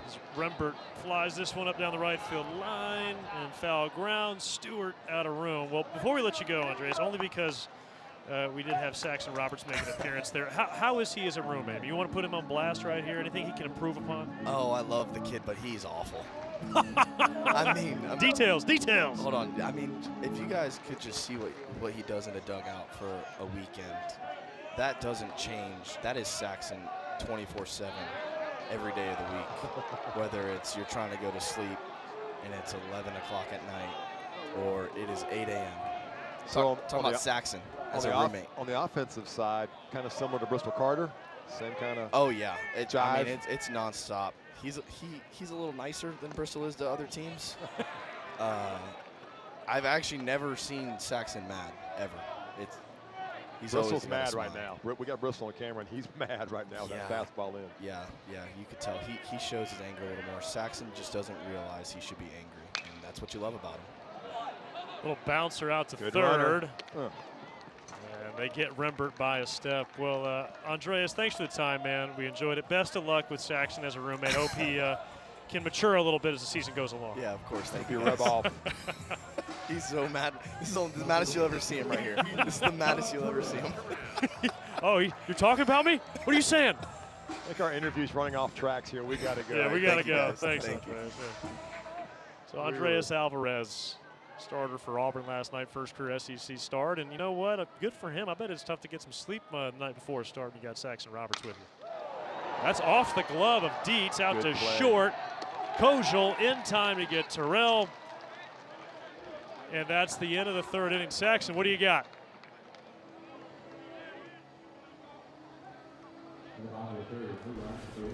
As Rembert flies this one up down the right field line and foul ground. Stewart out of room. Well, before we let you go, Andres, only because we did have Saxon Roberts make an appearance there. How is he as a roommate? You want to put him on blast right here? Anything he can improve upon? Oh, I love the kid, but he's awful. I mean, details. Hold on. I mean, if you guys could just see what he does in a dugout for a weekend, that doesn't change. That is Saxon 24/7 every day of the week. Whether it's you're trying to go to sleep and it's 11 o'clock at night, or it is 8 a.m. So talking about Saxon as a roommate. On the offensive side, kind of similar to Bristol Carter, same kind of. Oh yeah, I mean, jive. it's nonstop. He's a little nicer than Bristol is to other teams. I've actually never seen Saxon mad ever. He's Bristol's always mad right now. We got Bristol on camera, and he's mad right now with that fastball in. Yeah, you could tell. He shows his anger a little more. Saxon just doesn't realize he should be angry, and that's what you love about him. Little bouncer out to Good third. runner. And they get Rembert by a step. Well, Andreas, thanks for the time, man. We enjoyed it. Best of luck with Saxon as a roommate. Hope he can mature a little bit as the season goes along. Yeah, of course. Thank You you. rub off. He's so mad. This is the maddest you'll ever see him right here. This is the maddest you'll ever see him. Oh, you're talking about me? What are you saying? I think our interview's running off tracks here. We got to go. Yeah, we got to go. guys. Thanks, Thank you. Andreas. Yeah. So Andreas Alvarez, starter for Auburn last night, first career SEC start. And you know what? Good for him. I bet it's tough to get some sleep the night before starting. You got Saxon Roberts with you. That's off the glove of Dietz, out Good to play. short. Kojal in time to get Terrell. And that's the end of the third inning. Saxon, what do you got?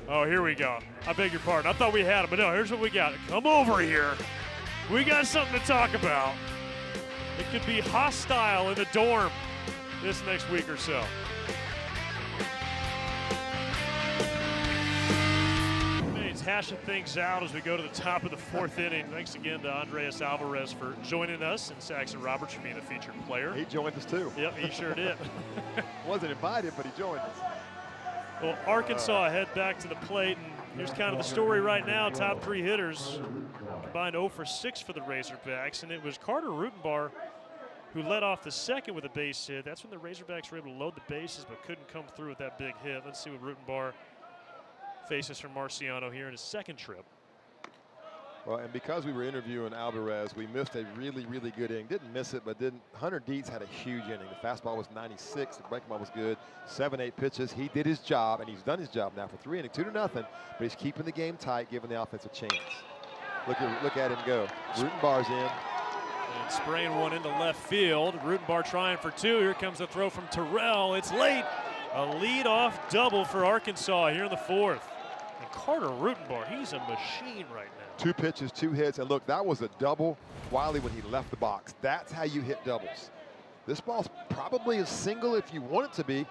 Oh, here we go. I beg your pardon. I thought we had him, but no, here's what we got. Come over here. We got something to talk about. It could be hostile in the dorm this next week or so. It's hashing things out as we go to the top of the fourth inning. Thanks again to Andreas Alvarez for joining us, and Saxon Roberts for being a featured player. He joined us too. Yep, he sure did. Wasn't invited, but he joined us. Well, Arkansas head back to the plate, and here's kind of the story right now. Top three hitters combined 0 for 6 for the Razorbacks, and it was Carter Rutenbar who led off the second with a base hit. That's when the Razorbacks were able to load the bases but couldn't come through with that big hit. Let's see what Rutenbar faces from Marciano here in his second trip. Well, and because we were interviewing Alvarez, we missed a really, really good inning. Didn't miss it, but didn't. Hunter Dietz had a huge inning. The fastball was 96. The breaking ball was good. 7-8 pitches. He did his job, and he's done his job now for 3 innings, 2-0. But he's keeping the game tight, giving the offense a chance. Look at him go. Rutenbar's in. And spraying one into left field. Rutenbar trying for 2. Here comes the throw from Terrell. It's late. A leadoff double for Arkansas here in the fourth. And Carter Rutenbar, he's a machine right now. 2 pitches, 2 hits, and look, that was a double Wiley when he left the box. That's how you hit doubles. This ball's probably a single if you want it to be,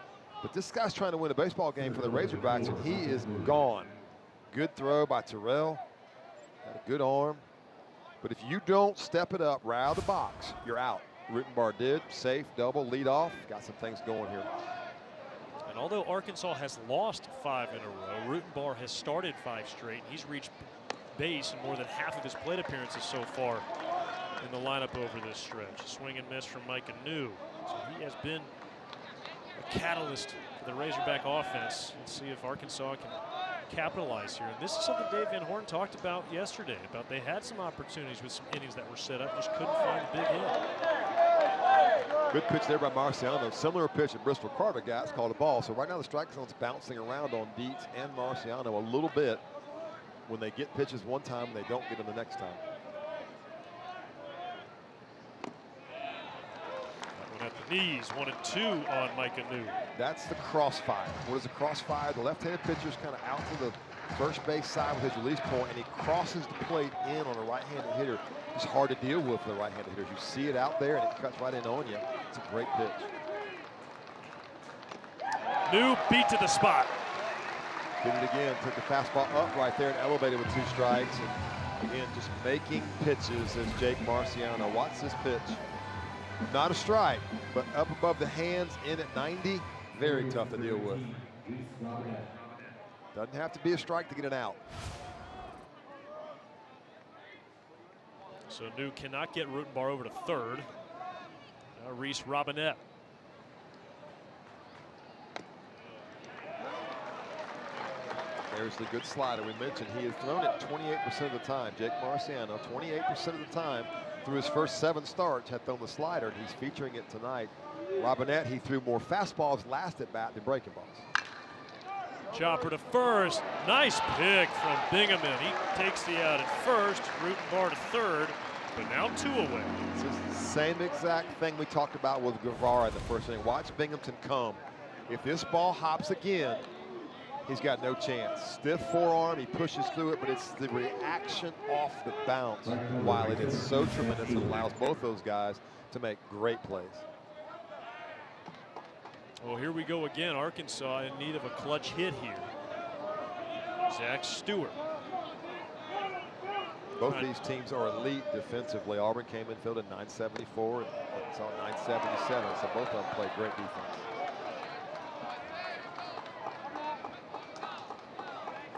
but this guy's trying to win a baseball game for the Razorbacks, and he is gone. Good throw by Terrell. Got a good arm. But if you don't step it up right out of the box, you're out. Rutenbar did. Safe, double, lead off. Got some things going here. And although Arkansas has lost 5 in a row, Rutenbar has started 5 straight. He's reached base in more than half of his plate appearances so far in the lineup over this stretch. A swing and miss from Micah New. So he has been a catalyst for the Razorback offense. Let's see if Arkansas can capitalize here. And this is something Dave Van Horn talked about yesterday, about they had some opportunities with some innings that were set up, just couldn't find a big hit. Good pitch there by Marciano. Similar pitch that Bristol Carter got. It's called a ball. So right now the strike zone's bouncing around on Dietz and Marciano a little bit. When they get pitches one time, they don't get them the next time. That one at the knees, 1 and 2 on Micah New. That's the crossfire. What is a crossfire? The left-handed pitcher's kind of out to the first base side with his release point, and he crosses the plate in on a right-handed hitter. It's hard to deal with for the right-handed hitters. You see it out there, and it cuts right in on you. It's a great pitch. New beat to the spot. Did it again, took the fastball up right there and elevated with 2 strikes. And again, just making pitches, says Jake Marciano. Watch this pitch. Not a strike, but up above the hands, in at 90. Very tough to deal with. Doesn't have to be a strike to get an out. So New cannot get Rutenbar over to third. Now Reese Robinette. There's the good slider we mentioned. He has thrown it 28% of the time. Jake Marciano, 28% of the time through his first 7 starts, had thrown the slider, and he's featuring it tonight. Robinette, he threw more fastballs last at bat than breaking balls. Chopper to first. Nice pick from Bingaman. He takes the out at first. Rutenbar to third, but now 2 away. This is the same exact thing we talked about with Guevara in the first inning. Watch Binghamton come. If this ball hops again, he's got no chance. Stiff forearm, he pushes through it, but it's the reaction off the bounce, while it is so tremendous, it allows both those guys to make great plays. Well, here we go again. Arkansas in need of a clutch hit here. Zach Stewart. Both these teams are elite defensively. Auburn came in fielded 974, and Arkansas 977, so both of them play great defense.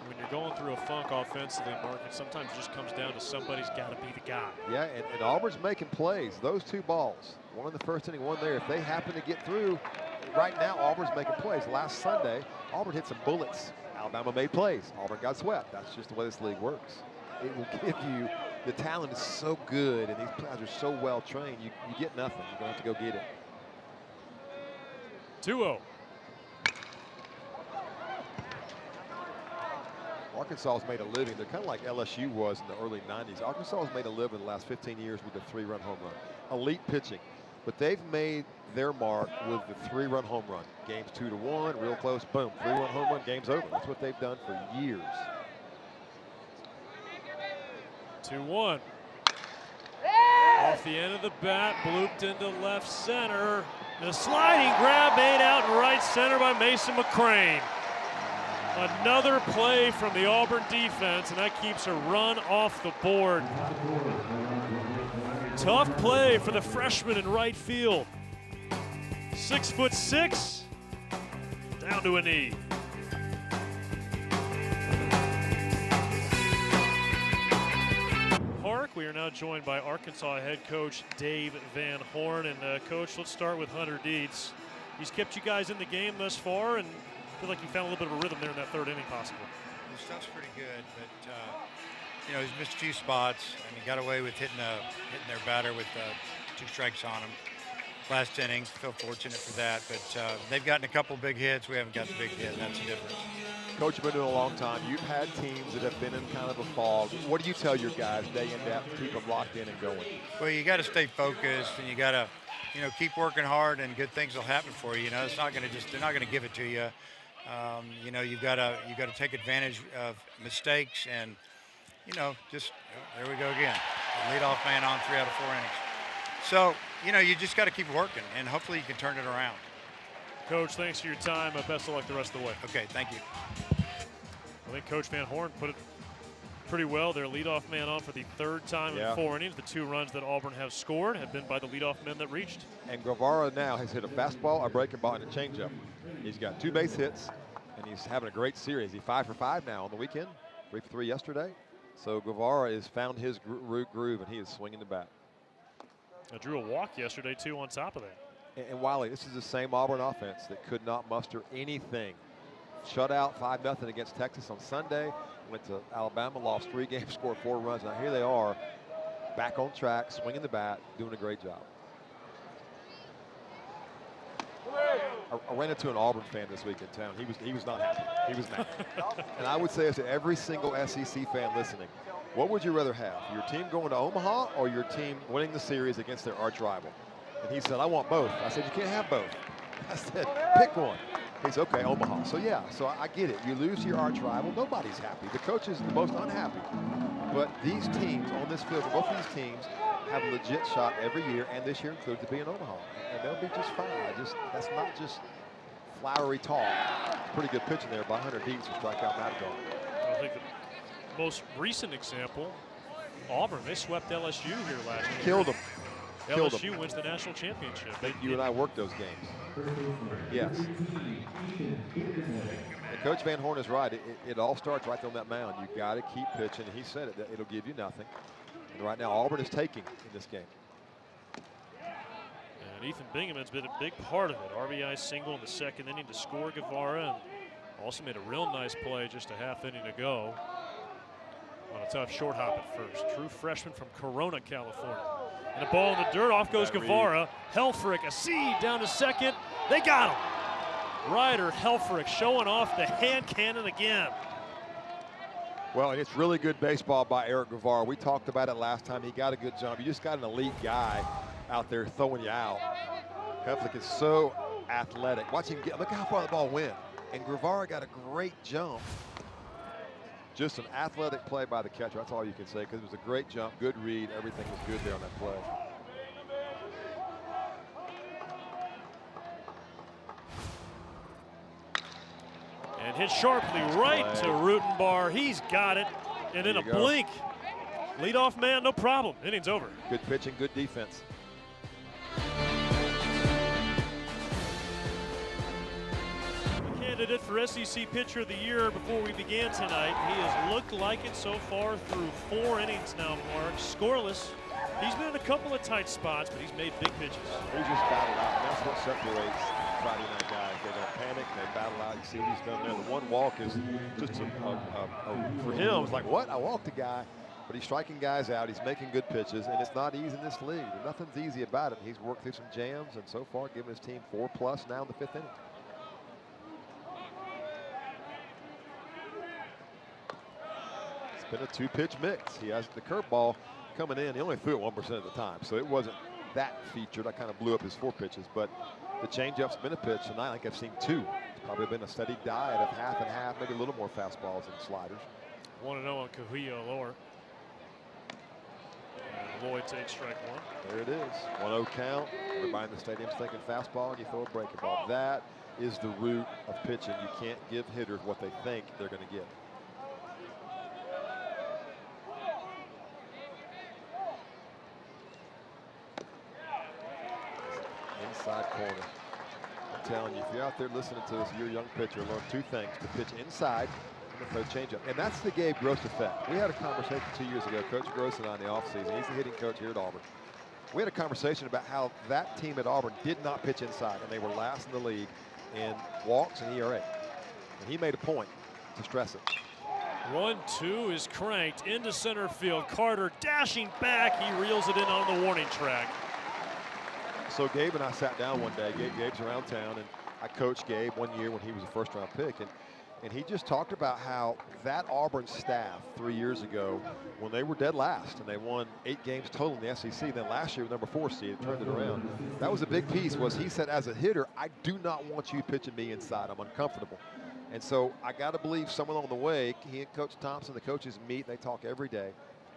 When you're going through a funk offensively, Mark, it sometimes just comes down to somebody's got to be the guy. Yeah, and Auburn's making plays. Those 2 balls, one in the first inning, one there. If they happen to get through, right now Auburn's making plays. Last Sunday, Auburn hit some bullets. Alabama made plays. Auburn got swept. That's just the way this league works. It will give you, the talent is so good, and these players are so well trained, you get nothing. You're going to have to go get it. 2-0. Arkansas has made a living. They're kind of like LSU was in the early 90s. Arkansas has made a living the last 15 years with the 3-run home run. Elite pitching. But they've made their mark with the 3-run home run. Games 2-1, real close, boom. 3-run home run, game's over. That's what they've done for years. 2-1. Off the end of the bat, blooped into left center. And a sliding grab made out in right center by Mason McCrane. Another play from the Auburn defense, and that keeps a run off the board. Tough play for the freshman in right field. 6'6", down to a knee. Park, we are now joined by Arkansas head coach Dave Van Horn. And coach, let's start with Hunter Dietz. He's kept you guys in the game thus far, and I feel like you found a little bit of a rhythm there in that 3rd inning possible. The stuff's pretty good, but you know, he's missed a few spots, and he got away with hitting their batter with 2 strikes on him last inning. Feel fortunate for that, but they've gotten a couple big hits. We haven't got the big hit, and that's the difference. Coach, you've been doing it a long time. You've had teams that have been in kind of a fog. What do you tell your guys day in, day out to keep them locked in and going? Well, you got to stay focused, and you got to, you know, keep working hard, and good things will happen for you. You know, it's not going to they're not going to give it to you. You know, you got to take advantage of mistakes, and you know, just there we go again. Leadoff man on 3 out of 4 innings. So you know, you just got to keep working, and hopefully you can turn it around. Coach, thanks for your time. Best of luck the rest of the way. Okay, thank you. I think Coach Van Horn put it pretty well. Their leadoff man on for the 3rd time in 4 innings. The 2 runs that Auburn have scored have been by the leadoff men that reached. And Guevara now has hit a fastball, a breaking ball, and a changeup. He's got 2 base hits, and he's having a great series. He's 5 for 5 now on the weekend, 3 for 3 yesterday. So Guevara has found his groove, and he is swinging the bat. I drew a walk yesterday, too, on top of that. And Wiley, this is the same Auburn offense that could not muster anything. Shut out 5-0 against Texas on Sunday. Went to Alabama, lost 3 games, scored 4 runs. Now here they are, back on track, swinging the bat, doing a great job. I ran into an Auburn fan this week in town. He was not happy. He was mad. And I would say this to every single SEC fan listening: what would you rather have, your team going to Omaha or your team winning the series against their arch rival? And he said, I want both. I said, you can't have both. I said, pick one. He said, okay, Omaha. So yeah, so I get it. You lose to your arch rival, nobody's happy. The coach is the most unhappy. But these teams on this field, both these teams have a legit shot every year, and this year included, to be in Omaha. And they'll be just fine. That's not just flowery talk. Pretty good pitching there by Hunter Dietz to strike out Matador. I think the most recent example, Auburn, they swept LSU here last year. Killed them. LSU wins the national championship. You and I worked those games. Yes. And Coach Van Horn is right. It all starts right there on that mound. You got to keep pitching. And he said it. It'll give you nothing. And right now, Auburn is taking in this game. And Ethan Bingaman's been a big part of it. RBI single in the 2nd inning to score Guevara. And Also made a real nice play just a half inning ago on a tough short hop at first. True freshman from Corona, California. And a ball in the dirt. Off goes Guevara. Helfrich, a seed down to second. They got him. Ryder Helfrich showing off the hand cannon again. Well, and it's really good baseball by Eric Guevara. We talked about it last time. He got a good jump. You just got an elite guy out there throwing you out. Helfrich is so athletic. Watch him get, look how far the ball went. And Guevara got a great jump. Just an athletic play by the catcher. That's all you can say, because it was a great jump, good read. Everything was good there on that play. And hit sharply right to Rutenbar. He's got it. And in a blink, leadoff man, no problem. Inning's over. Good pitching, good defense. Candidate for SEC Pitcher of the Year before we began tonight. He has looked like it so far through 4 innings now, Mark. Scoreless. He's been in a couple of tight spots, but he's made big pitches. He just battled out. That's what separates Friday night guys. They don't panic. They battle out. You see what he's done there. The one walk is just for him. It's like, what? I walked a guy. But he's striking guys out. He's making good pitches, and it's not easy in this league. Nothing's easy about it. He's worked through some jams, and so far given his team 4+ now in the 5th inning. It's been a 2-pitch mix. He has the curveball coming in. He only threw it 1% of the time, so it wasn't that featured. I kind of blew up his 4 pitches, but the changeup's been a pitch tonight. I think I've seen 2. It's probably been a steady diet of half and half, maybe a little more fastballs and sliders. 1-0 on Cahuilla lower. And Lloyd takes strike 1. There it is. 1-0 count. Everybody in the stadium's thinking fastball, and you throw a breaking ball. That is the root of pitching. You can't give hitters what they think they're going to get. Inside corner. I'm telling you, if you're out there listening to us, you're a young pitcher, learn 2 things: to pitch inside and to throw changeup. And that's the Gabe Gross effect. We had a conversation 2 years ago, Coach Gross and I, in the offseason. He's the hitting coach here at Auburn. We had a conversation about how that team at Auburn did not pitch inside, and they were last in the league in walks and ERA. And he made a point to stress it. 1-2 is cranked into center field. Carter dashing back. He reels it in on the warning track. So Gabe and I sat down one day. Gabe's around town, and I coached Gabe 1 year when he was a first-round pick. And he just talked about how that Auburn staff 3 years ago, when they were dead last, and they won 8 games total in the SEC, then last year, number 4 seed, turned it around. That was a big piece, was he said, as a hitter, I do not want you pitching me inside. I'm uncomfortable. And so I got to believe somewhere along the way, he and Coach Thompson, the coaches meet, they talk every day.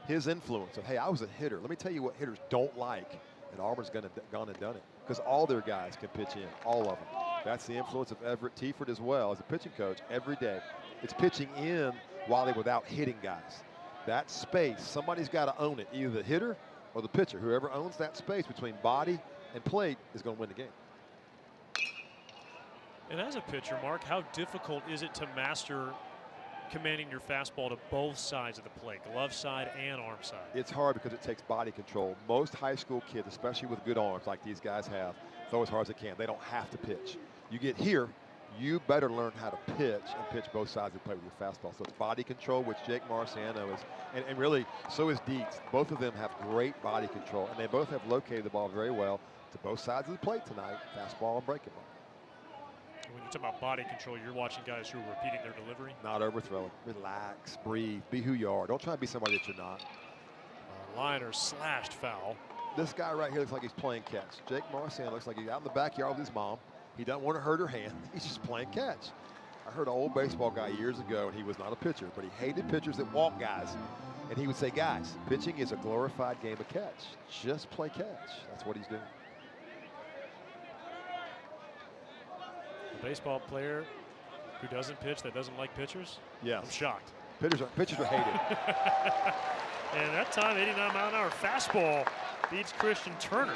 His influence of, hey, I was a hitter. Let me tell you what hitters don't like. And Auburn's gone and done it, because all their guys can pitch in, all of them. That's the influence of Everett Tiefert as well as a pitching coach every day. It's pitching in while they're without hitting guys. That space, somebody's got to own it, either the hitter or the pitcher. Whoever owns that space between body and plate is going to win the game. And as a pitcher, Mark, how difficult is it to master commanding your fastball to both sides of the plate, glove side and arm side? It's hard because it takes body control. Most high school kids, especially with good arms like these guys have, throw as hard as they can. They don't have to pitch. You get here, you better learn how to pitch and pitch both sides of the plate with your fastball. So it's body control, which Jake Marciano is, and really so is Dietz. Both of them have great body control, and they both have located the ball very well to both sides of the plate tonight, fastball and breaking ball. When you talk about body control, you're watching guys who are repeating their delivery. Not overthrowing. Relax, breathe, be who you are. Don't try to be somebody that you're not. Liner slashed foul. This guy right here looks like he's playing catch. Jake Marciano looks like he's out in the backyard with his mom. He doesn't want to hurt her hand. He's just playing catch. I heard an old baseball guy years ago, and he was not a pitcher, but he hated pitchers that walk guys. And he would say, guys, pitching is a glorified game of catch. Just play catch. That's what he's doing. A baseball player who doesn't pitch, that doesn't like pitchers? Yes. I'm shocked. Pitchers are hated. And that time, 89-mile-an-hour fastball beats Christian Turner.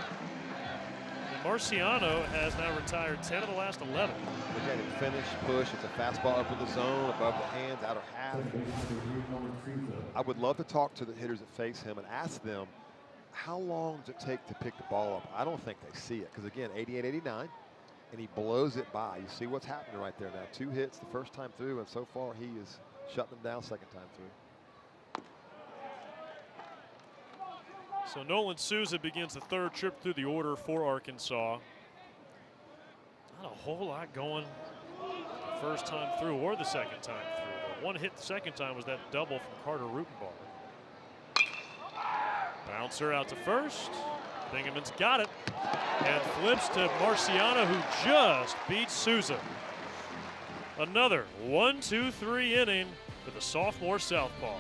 And Marciano has now retired 10 of the last 11. Look at him finish, push. It's a fastball up in the zone, above the hands, outer half. I would love to talk to the hitters that face him and ask them, how long does it take to pick the ball up? I don't think they see it, because again, 88, 89. and he blows it by. You see what's happening right there now. 2 hits the first time through, and so far he is shutting them down second time through. So Nolan Souza begins the 3rd trip through the order for Arkansas. Not a whole lot going the first time through or the second time through. The 1 hit the second time was that double from Carter Rutenbar. Bouncer out to first. Bingham's got it and flips to Marciano, who just beats Souza. Another 1-2-3 inning for the sophomore southpaw.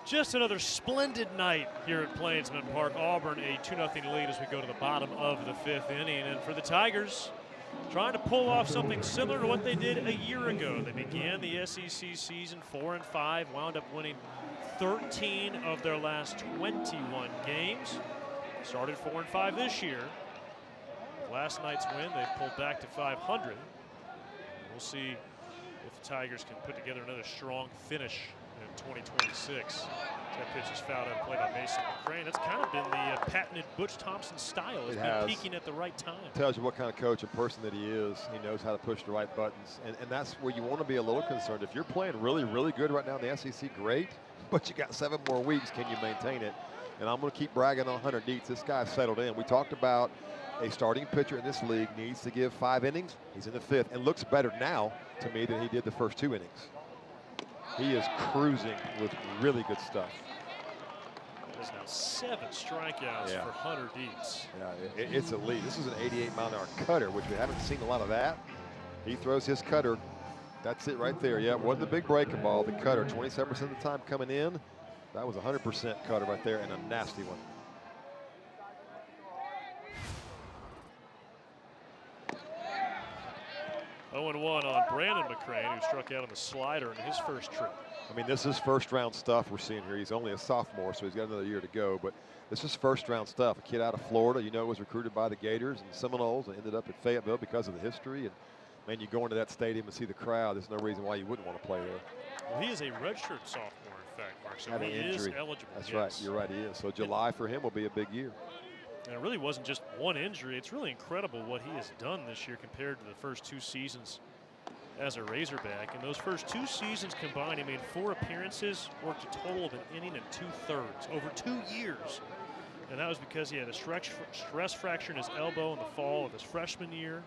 Just another splendid night here at Plainsman Park. Auburn a 2-0 lead as we go to the bottom of the 5th inning. And for the Tigers, trying to pull off something similar to what they did a year ago. They began the SEC season 4-5, wound up winning 13 of their last 21 games. Started 4-5 this year. Last night's win, they pulled back to 500. We'll see if the Tigers can put together another strong finish in 2026. That pitch is fouled out and played by Mason McCrane. That's kind of been the patented Butch Thompson style. He's been peaking at the right time. Tells you what kind of coach and person that he is. He knows how to push the right buttons. And that's where you want to be a little concerned. If you're playing really, really good right now in the SEC, great. But you got 7 more weeks. Can you maintain it? And I'm going to keep bragging on Hunter Dietz. This guy's settled in. We talked about a starting pitcher in this league needs to give 5 innings. He's in the 5th and looks better now to me than he did the first 2 innings. He is cruising with really good stuff. There's now 7 strikeouts for Hunter Dietz. Yeah, it's elite. This is an 88-mile-an-hour cutter, which we haven't seen a lot of that. He throws his cutter. That's it right there. Yeah, it wasn't the big breaking ball. The cutter, 27% of the time coming in. That was 100% cutter right there and a nasty one. Oh-1 on Brandon McCrane, who struck out on the slider in his first trip. I mean, this is first-round stuff we're seeing here. He's only a sophomore, so he's got another year to go. But this is first-round stuff. A kid out of Florida, you know, was recruited by the Gators and Seminoles and ended up at Fayetteville because of the history. And, man, you go into that stadium and see the crowd. There's no reason why you wouldn't want to play there. Well, he is a redshirt sophomore, in fact, Mark. So he is eligible. That's right. You're right, he is. So July for him will be a big year. And it really wasn't just one injury. It's really incredible what he has done this year compared to the first 2 seasons as a Razorback. In those first 2 seasons combined, he made 4 appearances, worked a total of an inning and 2/3 over 2 years. And that was because he had a stress fracture in his elbow in the fall of his freshman year.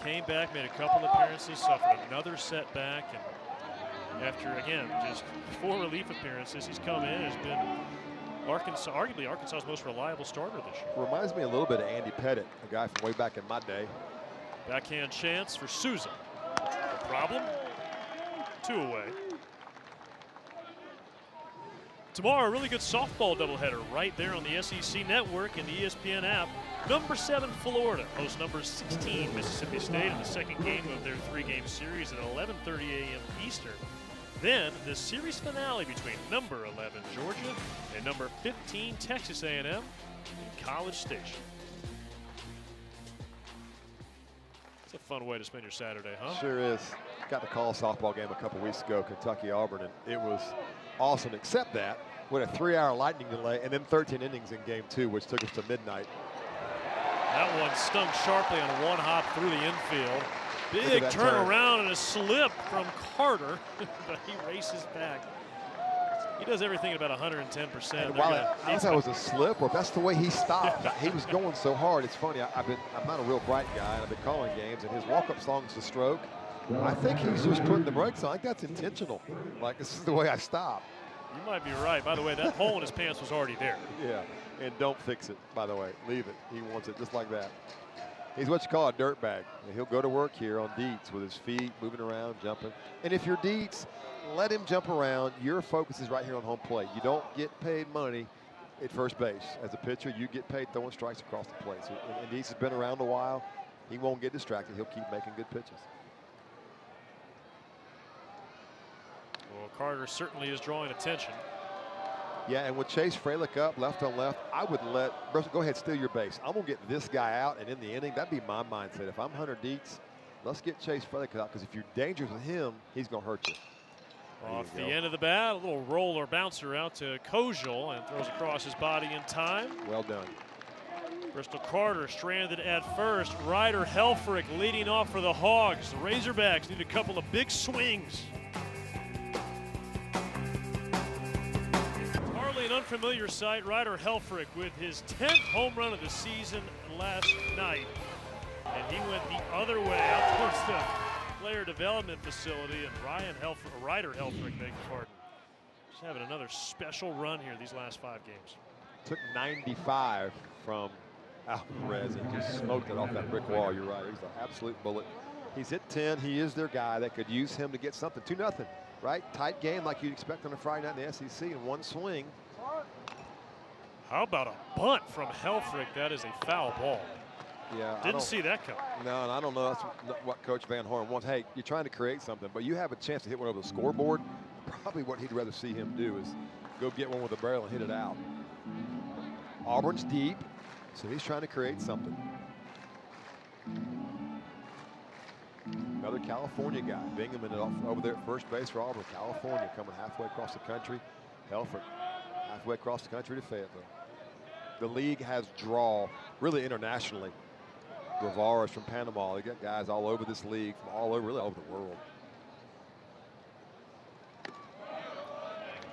Came back, made a couple appearances, suffered another setback, and after, again, just 4 relief appearances, he's come in and has been arguably Arkansas's most reliable starter this year. Reminds me a little bit of Andy Pettit, a guy from way back in my day. Backhand chance for Souza. No problem. 2 away. Tomorrow, a really good softball doubleheader right there on the SEC Network and the ESPN app. Number 7 Florida hosts number 16 Mississippi State in the second game of their 3-game series at 11:30 a.m. Eastern. Then the series finale between number 11 Georgia and number 15 Texas A&M in College Station. It's a fun way to spend your Saturday, huh? Sure is. Got to call a softball game a couple weeks ago, Kentucky-Auburn, and it was awesome, except that with a 3-hour lightning delay and then 13 innings in game 2, which took us to midnight. That one stung sharply on 1 hop through the infield. Big turnaround and a slip from Carter, but he races back. He does everything at about 110%. While I thought that was a slip, or if that's the way he stopped. He was going so hard. It's funny. I'm not a real bright guy, and I've been calling games, and his walk-up song is The Stroke. I think he's just putting the brakes on. I think that's intentional. Like, this is the way I stop. You might be right. By the way, that hole in his pants was already there. Yeah, and don't fix it, by the way. Leave it. He wants it just like that. He's what you call a dirt bag. He'll go to work here on Dietz with his feet moving around, jumping. And if you're Dietz, let him jump around. Your focus is right here on home plate. You don't get paid money at first base. As a pitcher, you get paid throwing strikes across the plate. So, and Dietz has been around a while. He won't get distracted. He'll keep making good pitches. Well, Carter certainly is drawing attention. Yeah, and with Chase Fralick up, left on left, I would let Russell go ahead, steal your base. I'm going to get this guy out and in the inning. That'd be my mindset. If I'm Hunter Dietz, let's get Chase Fralick out, because if you're dangerous with him, he's going to hurt you. Off the end of the bat, a little roller bouncer out to Kojal and throws across his body in time. Well done. Bristol Carter stranded at first. Ryder Helfrich leading off for the Hogs. The Razorbacks need a couple of big swings. Hardly an unfamiliar sight. Ryder Helfrich with his 10th home run of the season last night. And he went the other way out towards the player development facility, and Ryder Helfrich, beg your pardon, just having another special run here these last 5 games. Took 95 from Alvarez and just smoked it off that brick wall. You're right. He's an absolute bullet. He's hit 10. He is their guy that could use him to get something. 2-0, right? Tight game like you'd expect on a Friday night in the SEC in one swing. How about a bunt from Helfrich? That is a foul ball. Yeah, Didn't see that coming. No, and I don't know that's what Coach Van Horn wants. Hey, you're trying to create something, but you have a chance to hit one over the scoreboard. Probably what he'd rather see him do is go get one with a barrel and hit it out. Auburn's deep, so he's trying to create something. Another California guy, Bingham over there at first base for Auburn. California coming halfway across the country. Helfrich halfway across the country to Fayetteville. The league has draw really internationally. Guevara's from Panama. They got guys all over this league, from all over, really all over the world.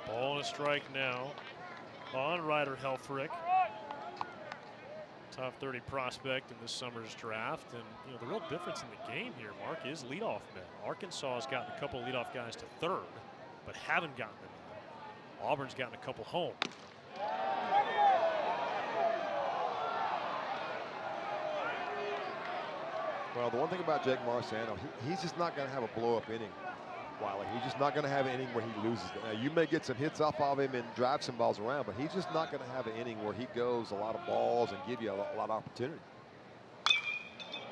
Ball and a strike now on Ryder Helfrich. Top 30 prospect in this summer's draft. And you know the real difference in the game here, Mark, is leadoff men. Arkansas has gotten a couple of leadoff guys to third, but haven't gotten them. Auburn's gotten a couple home. Well, the one thing about Jake Marciano, he's just not going to have a blow-up inning, Wiley. He's just not going to have an inning where he loses. Now, you may get some hits off of him and drive some balls around, but he's just not going to have an inning where he goes a lot of balls and give you a lot of opportunity.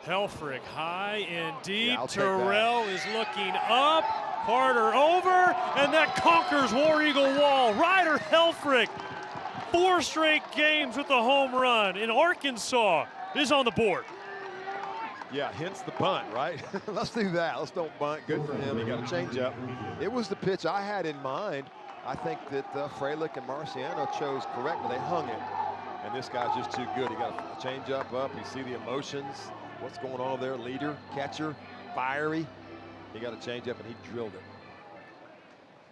Helfrich high and deep. Yeah, Terrell is looking up. Carter over, and that conquers War Eagle wall. Ryder Helfrich, 4 straight games with a home run in Arkansas, is on the board. Yeah, hence the bunt, right? Let's do that. Let's don't bunt. Good for him. He got a changeup. It was the pitch I had in mind. I think that Freilich and Marciano chose correctly. They hung it, and this guy's just too good. He got a changeup up. You see the emotions. What's going on there? Leader, catcher, fiery. He got a changeup, and he drilled it.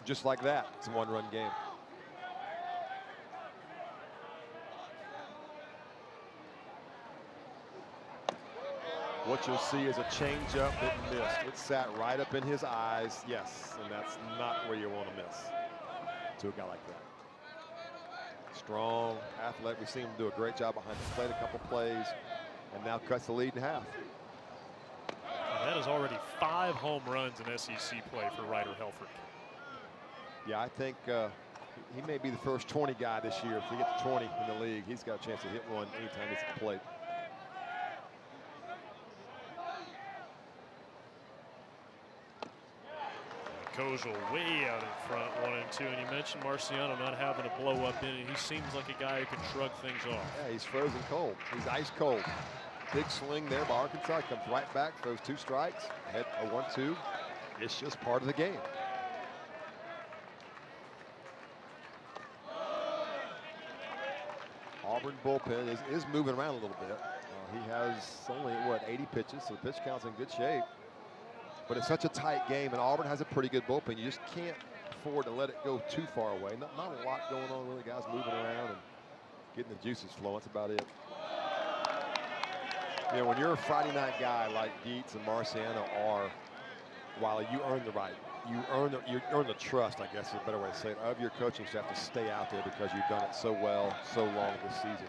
Just like that. It's a one-run game. What you'll see is a changeup that missed. It sat right up in his eyes. Yes, and that's not where you want to miss to a guy like that. Strong, athletic. We've seen him do a great job behind the plate a couple plays, and now cuts the lead in half. And that is already 5 home runs in SEC play for Ryder Helfrich. Yeah, I think he may be the first 20 guy this year. If he gets to 20 in the league, he's got a chance to hit one anytime he's at the plate. Kojal way out in front, 1-2, and you mentioned Marciano not having a blow-up inning. He seems like a guy who can shrug things off. Yeah, he's frozen cold. He's ice cold. Big swing there by Arkansas. Comes right back, throws 2 strikes. Head a 1-2. It's just part of the game. Auburn bullpen is moving around a little bit. He has only, 80 pitches, so the pitch count's in good shape. But it's such a tight game, and Auburn has a pretty good bullpen. You just can't afford to let it go too far away. Not a lot going on, really. Guys moving around and getting the juices flowing. That's about it. You know, when you're a Friday night guy like Dietz and Marciano are, Wiley, you earn the right. You earn the trust, I guess is a better way to say it, of your coaching staff to stay out there because you've done it so well, so long this season.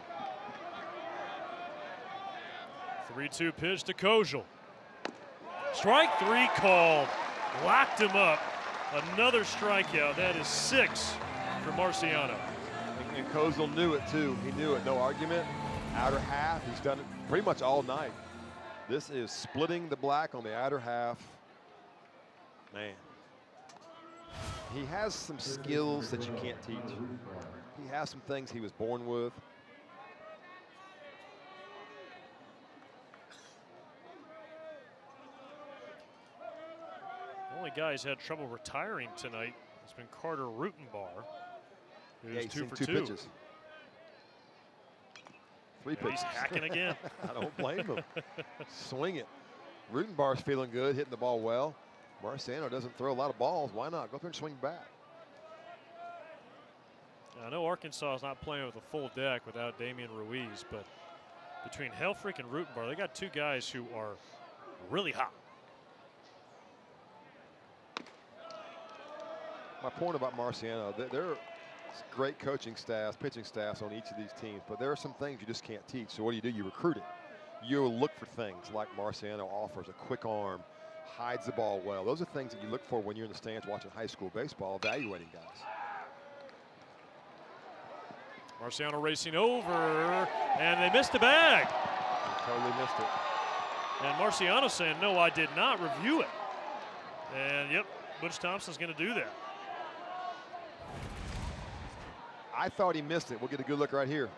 3-2 pitch to Kojal. Strike 3 called. Locked him up. Another strikeout. That is 6 for Marciano. And Kojal knew it too. He knew it. No argument. Outer half. He's done it pretty much all night. This is splitting the black on the outer half. Man. He has some skills that you can't teach. He has some things he was born with. only guy who's had trouble retiring tonight has been Carter Rutenbar, who's Yeah, he's 2 seen for 2 2. pitches. 3 But pitches. he's hacking again. I don't blame him. Swing it. Rutenbar's feeling good, hitting the ball well. Marciano doesn't throw a lot of balls. Why not? Go up there and swing back. I know Arkansas is not playing with a full deck without Damian Ruiz, but between Helfrich and Rutenbar, they got 2 guys who are really hot. My point about Marciano, there are great coaching staffs, pitching staffs on each of these teams, but there are some things you just can't teach. So what do? You recruit it. You look for things like Marciano offers, a quick arm, hides the ball well. Those are things that you look for when you're in the stands watching high school baseball, evaluating guys. Marciano racing over, and they missed the bag. They totally missed it. And Marciano saying, no, I did not review it. And yep, Butch Thompson's going to do that. I thought he missed it. We'll get a good look right here.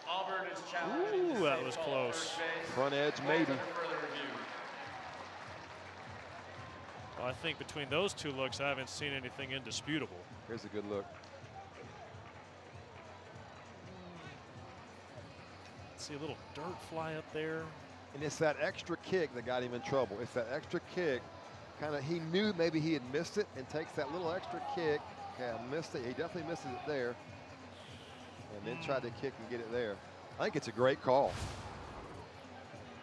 Auburn is challenging. Ooh, that was close. Front edge, maybe. Well, I think between those 2 looks, I haven't seen anything indisputable. Here's a good look. See a little dirt fly up there. And it's that extra kick that got him in trouble. It's that extra kick. Kind of, he knew maybe he had missed it and takes that little extra kick. Okay, I missed it. He definitely misses it there. And then tried to kick and get it there. I think it's a great call.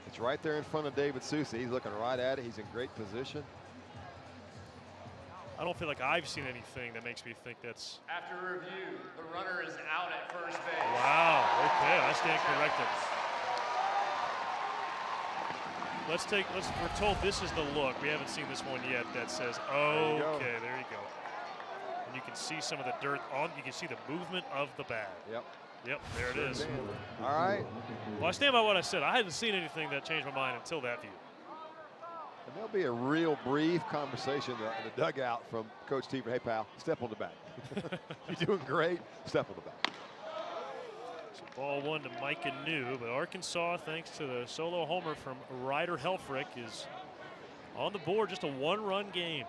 It's right there in front of David Sousa. He's looking right at it. He's in great position. I don't feel like I've seen anything that makes me think that's. After review, the runner is out at first base. Wow, okay, I stand corrected. We're told this is the look. We haven't seen this one yet that says, okay, there you go. And you can see some of the dirt you can see the movement of the bag. Yep, there it is. All right. Well, I stand by what I said. I hadn't seen anything that changed my mind until that view. And there'll be a real brief conversation in the dugout from Coach T. Hey, pal, step on the back. You're doing great. Step on the back. So ball 1 to Micah New, but Arkansas, thanks to the solo homer from Ryder Helfrich, is on the board. Just a 1-run game.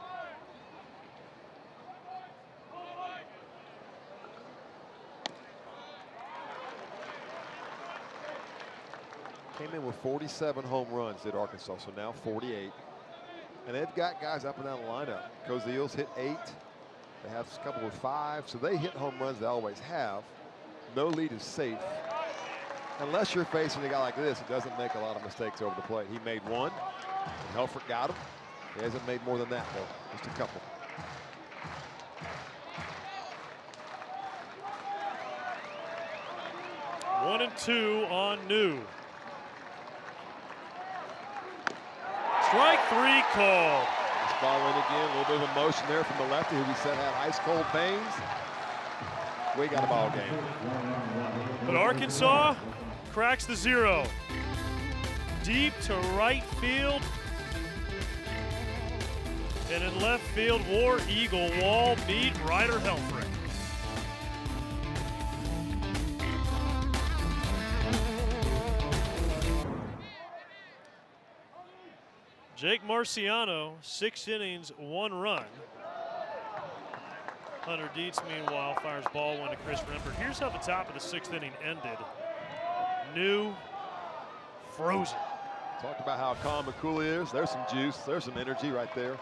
Came in with 47 home runs, did Arkansas, so now 48. And they've got guys up and down the lineup. Koziel's hit 8. They have a couple with 5, so they hit home runs they always have. No lead is safe. Unless you're facing a guy like this, it doesn't make a lot of mistakes over the plate. He made 1, and Helfrich got him. He hasn't made more than that, though, just a couple. One and 2 on New. Strike 3 called. This ball in again, a little bit of emotion there from the lefty who we said had ice cold veins. We got a ball game. But Arkansas cracks the 0. Deep to right field. And in left field, War Eagle Wall beat Ryder Helfrich. Jake Marciano, 6 innings, 1 run. Hunter Dietz, meanwhile, fires ball 1 to Chris Rempert. Here's how the top of the 6th inning ended. New, frozen. Talked about how calm and cool he is. There's some juice. There's some energy right there.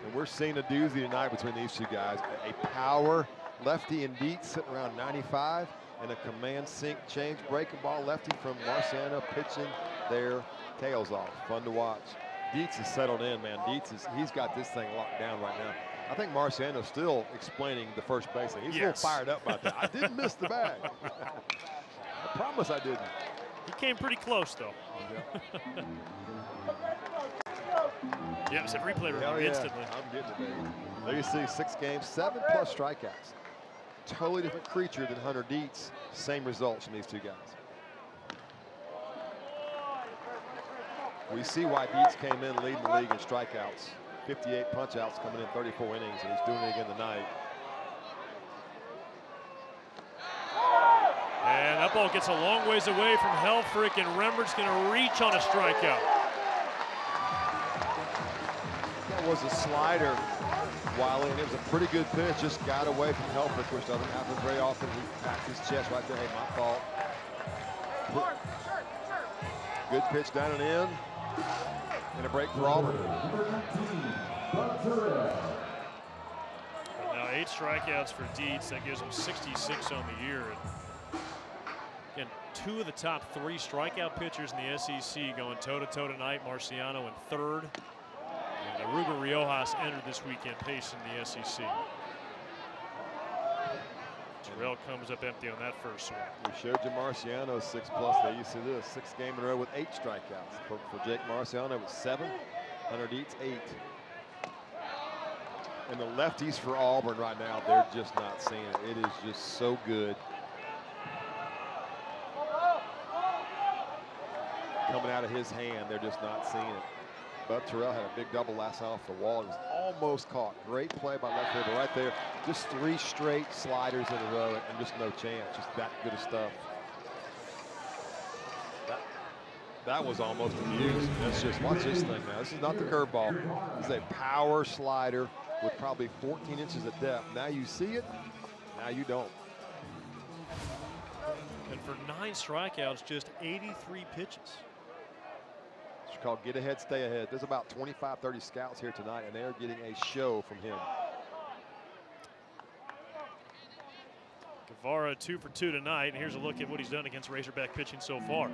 And we're seeing a doozy tonight between these 2 guys. A power lefty in Dietz sitting around 95, and a command sink change breaking ball lefty from Marciano pitching their tails off. Fun to watch. Dietz is settled in, man. He's got this thing locked down right now. I think Marciano's still explaining the first base thing. He's a little fired up about that. I didn't miss the bag. I promise I didn't. He came pretty close, though. Yeah, it's a replay review instantly. I'm getting it, baby. There you see 6 games, 7+ strikeouts. Totally different creature than Hunter Dietz. Same results from these 2 guys. We see why Dietz came in leading the league in strikeouts. 58 punch-outs coming in 34 innings, and he's doing it again tonight. And that ball gets a long ways away from Helfrich, and Rembert's going to reach on a strikeout. That was a slider, Wiley, and it was a pretty good pitch. Just got away from Helfrich, which doesn't happen very often. He pats his chest right there. Hey, my fault. Good pitch down and in. And a break for Auburn. Now 8 strikeouts for Dietz. That gives him 66 on the year. And 2 of the top 3 strikeout pitchers in the SEC going toe-to-toe tonight. Marciano in 3rd. And Aruba Riojas entered this weekend pacing the SEC. Terrell comes up empty on that first swing. We showed you Marciano 6+. They used to do this 6 game in a row with 8 strikeouts. For Jake Marciano, it was 7. Hunter Dietz, 8. And the lefties for Auburn right now, they're just not seeing it. It is just so good. Coming out of his hand, they're just not seeing it. Bud Terrell had a big double last night off the wall. It was almost caught. Great play by left fielder right there. Just 3 straight sliders in a row and just no chance. Just that good of stuff. That was almost abused. Let's just watch this thing now. This is not the curveball. This is a power slider with probably 14 inches of depth. Now you see it, now you don't. And for 9 strikeouts, just 83 pitches. It's called get ahead, stay ahead. There's about 25, 30 scouts here tonight, and they're getting a show from him. Guevara 2 for 2 tonight. And here's a look at what he's done against Razorback pitching so far.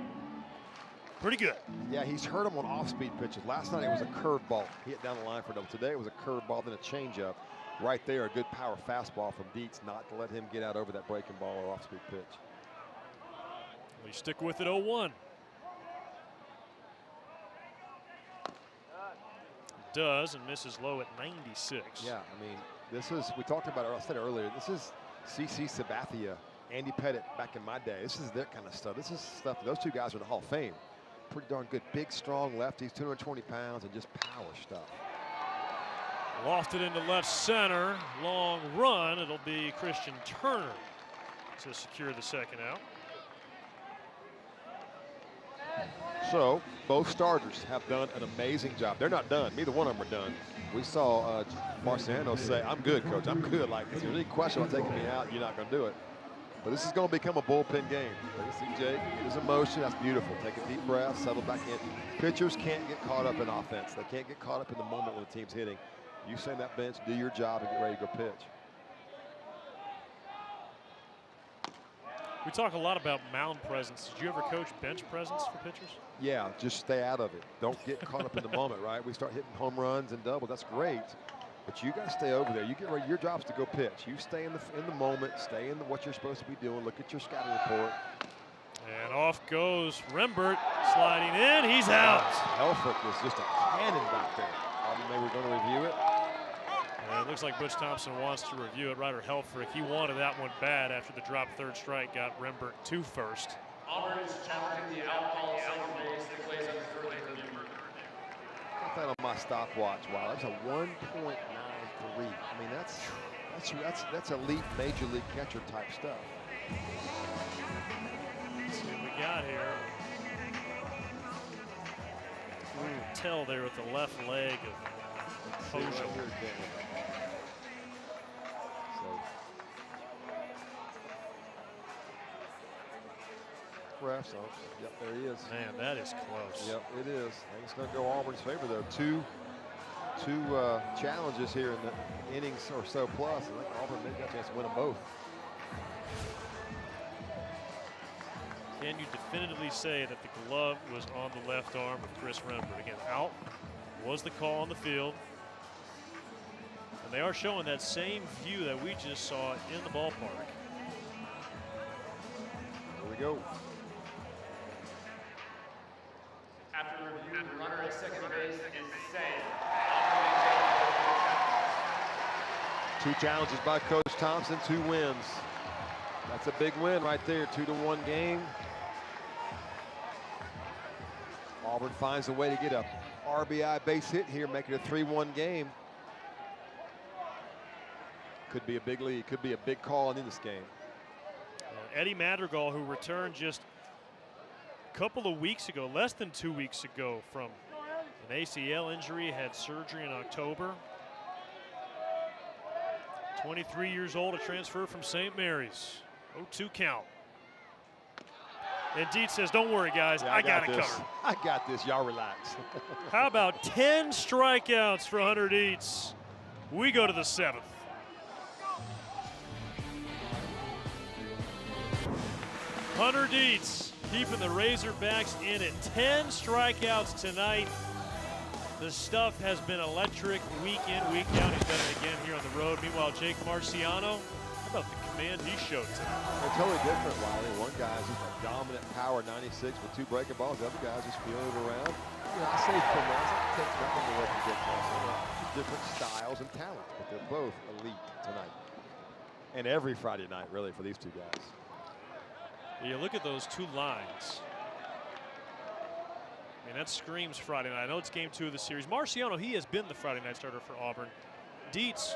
Pretty good. Yeah, he's hurt him on off-speed pitches. Last night it was a curveball. He hit down the line for double. Today it was a curveball, then a changeup. Right there, a good power fastball from Dietz, not to let him get out over that breaking ball or off-speed pitch. We stick with it 0-1. Does and misses low at 96. Yeah, I mean, this is, we talked about it, I said it earlier, this is CC Sabathia, Andy Pettit back in my day. This is their kind of stuff. This is stuff, those 2 guys are in the Hall of Fame. Pretty darn good, big, strong lefties, 220 pounds, and just power stuff. Lofted into left center, long run. It'll be Christian Turner to secure the second out. So both starters have done an amazing job. They're not done. Neither one of them are done. We saw Marciano say, "I'm good, coach. I'm good." Like, if there's any question about taking me out, you're not going to do it. But this is going to become a bullpen game. You see Jake, his emotion, that's beautiful. Take a deep breath, settle back in. Pitchers can't get caught up in offense. They can't get caught up in the moment when the team's hitting. You stay on that bench, do your job, and get ready to go pitch. We talk a lot about mound presence. Did you ever coach bench presence for pitchers? Yeah, just stay out of it. Don't get caught up in the moment, right? We start hitting home runs and doubles. That's great. But you got to stay over there. You get ready. Your job's to go pitch. You stay in the moment. Stay in what you're supposed to be doing. Look at your scouting report. And off goes Rembert, sliding in. He's out. Helfrich was just a cannon back there. They were going to review it. And it looks like Butch Thompson wants to review it. Ryder Helfrich, he wanted that one bad after the drop 3rd strike, got Rembert to first. Auburn is challenging the outlaw second base that plays under 30 for the Got that on my stopwatch. Wow, that's a 1.93. I mean, that's elite major league catcher type stuff. Let's see what we got here. Tell there with the left leg of Hojo. So, refs, yep, there he is. Man, that is close. Yep, it is. I think it's going to go Auburn's favor, though. Two challenges here in the innings or so plus. I think Auburn may have a chance to win them both. Can you definitively say that the glove was on the left arm of Chris Rembert? Again, out was the call on the field. And they are showing that same view that we just saw in the ballpark. Here we go. After review, the runner at second base is safe. 2 challenges by Coach Thompson, 2 wins. That's a big win right there, 2-1 game. Auburn finds a way to get a RBI base hit here, make it a 3-1 game. Could be a big lead, could be a big call in this game. Eddie Madrigal, who returned just a couple of weeks ago, less than 2 weeks ago from An ACL injury, had surgery in October. 23 years old, a transfer from St. Mary's. 0-2 count. And Dietz says, don't worry, guys, Yeah, I got it this. covered. I got this. Y'all relax. How about 10 strikeouts for Hunter Dietz? We go to the 7th. Hunter Dietz keeping the Razorbacks in it. 10 strikeouts tonight. The stuff has been electric week in, week out. He's done it again here on the road. Meanwhile, Jake Marciano, how about the command he showed tonight? They're totally different, Wiley. One guy's just a dominant power 96 with 2 breaking balls. The other guy's just feeling it around. You know, I say finesse. I take nothing away from Jake Marciano. Different styles and talent, but they're both elite tonight. And every Friday night, really, for these 2 guys. You look at those 2 lines. I mean, that screams Friday night. I know it's game 2 of the series. Marciano, he has been the Friday night starter for Auburn. Dietz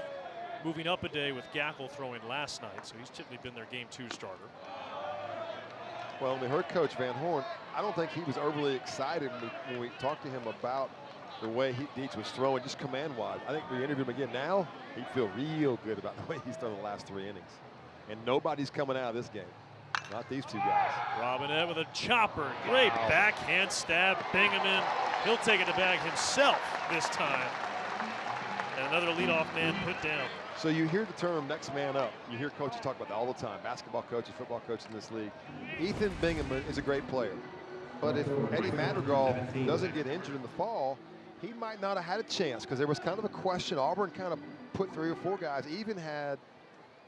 moving up a day with Gackle throwing last night, so he's typically been their game 2 starter. Well, we heard Coach Van Horn. I don't think he was overly excited when we talked to him about the way Dietz was throwing, just command-wise. I think we interviewed him again now. He'd feel real good about the way he's thrown the last 3 innings. And nobody's coming out of this game. Not these 2 guys. Robinette with a chopper. Great backhand stab. Bingaman. He'll take it to bag himself this time. And another leadoff man put down. So you hear the term next man up. You hear coaches talk about that all the time. Basketball coaches, football coaches in this league. Ethan Bingaman is a great player. But if Eddie Madrigal doesn't get injured in the fall, he might not have had a chance because there was kind of a question. Auburn kind of put 3 or 4 guys, even had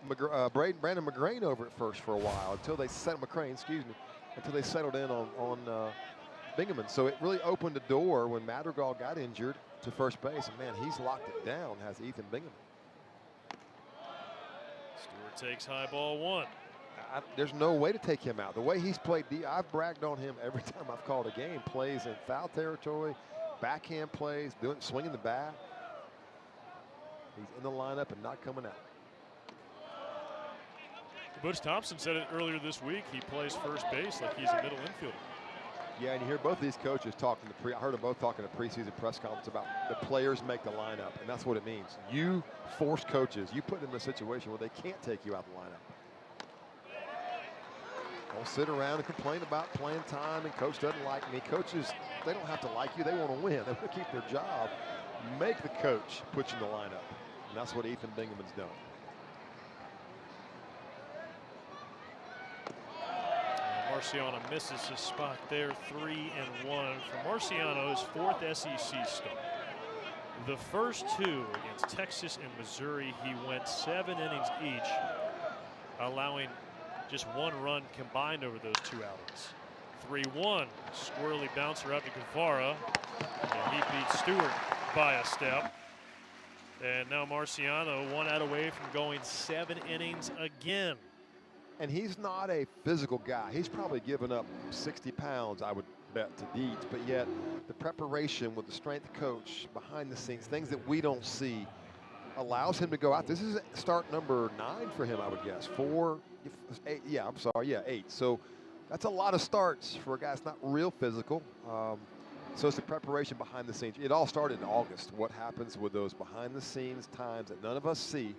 Brandon McGrain over at first for a while until they settled until they settled in on Bingaman. So it really opened the door when Madrigal got injured to first base. And man, he's locked it down, has Ethan Bingaman. Stewart takes high ball 1. There's no way to take him out. The way he's played, I've bragged on him every time I've called a game. Plays in foul territory, backhand plays, swinging the bat. He's in the lineup and not coming out. Butch Thompson said it earlier this week. He plays first base like he's a middle infielder. Yeah, and you hear both of these coaches talking I heard them both talking to preseason press conference about the players make the lineup, and that's what it means. You force coaches, you put them in a situation where they can't take you out of the lineup. Don't sit around and complain about playing time and coach doesn't like me. Coaches, they don't have to like you. They want to win. They want to keep their job. Make the coach put you in the lineup. And that's what Ethan Bingaman's done. Marciano misses his spot there. 3-1 for Marciano, his 4th SEC start. The first 2 against Texas and Missouri, he went 7 innings each, allowing just 1 run combined over those 2 outings. 3-1, squirrely bouncer out to Guevara, and he beats Stewart by a step. And now Marciano 1 out away from going 7 innings again. And he's not a physical guy. He's probably given up 60 pounds, I would bet, to Dietz. But yet, the preparation with the strength coach behind the scenes, things that we don't see, allows him to go out. This is start number 9 for him, I would guess. 8. Yeah, I'm sorry. Yeah, 8. So that's a lot of starts for a guy that's not real physical. So it's the preparation behind the scenes. It all started in August. What happens with those behind the scenes times that none of us see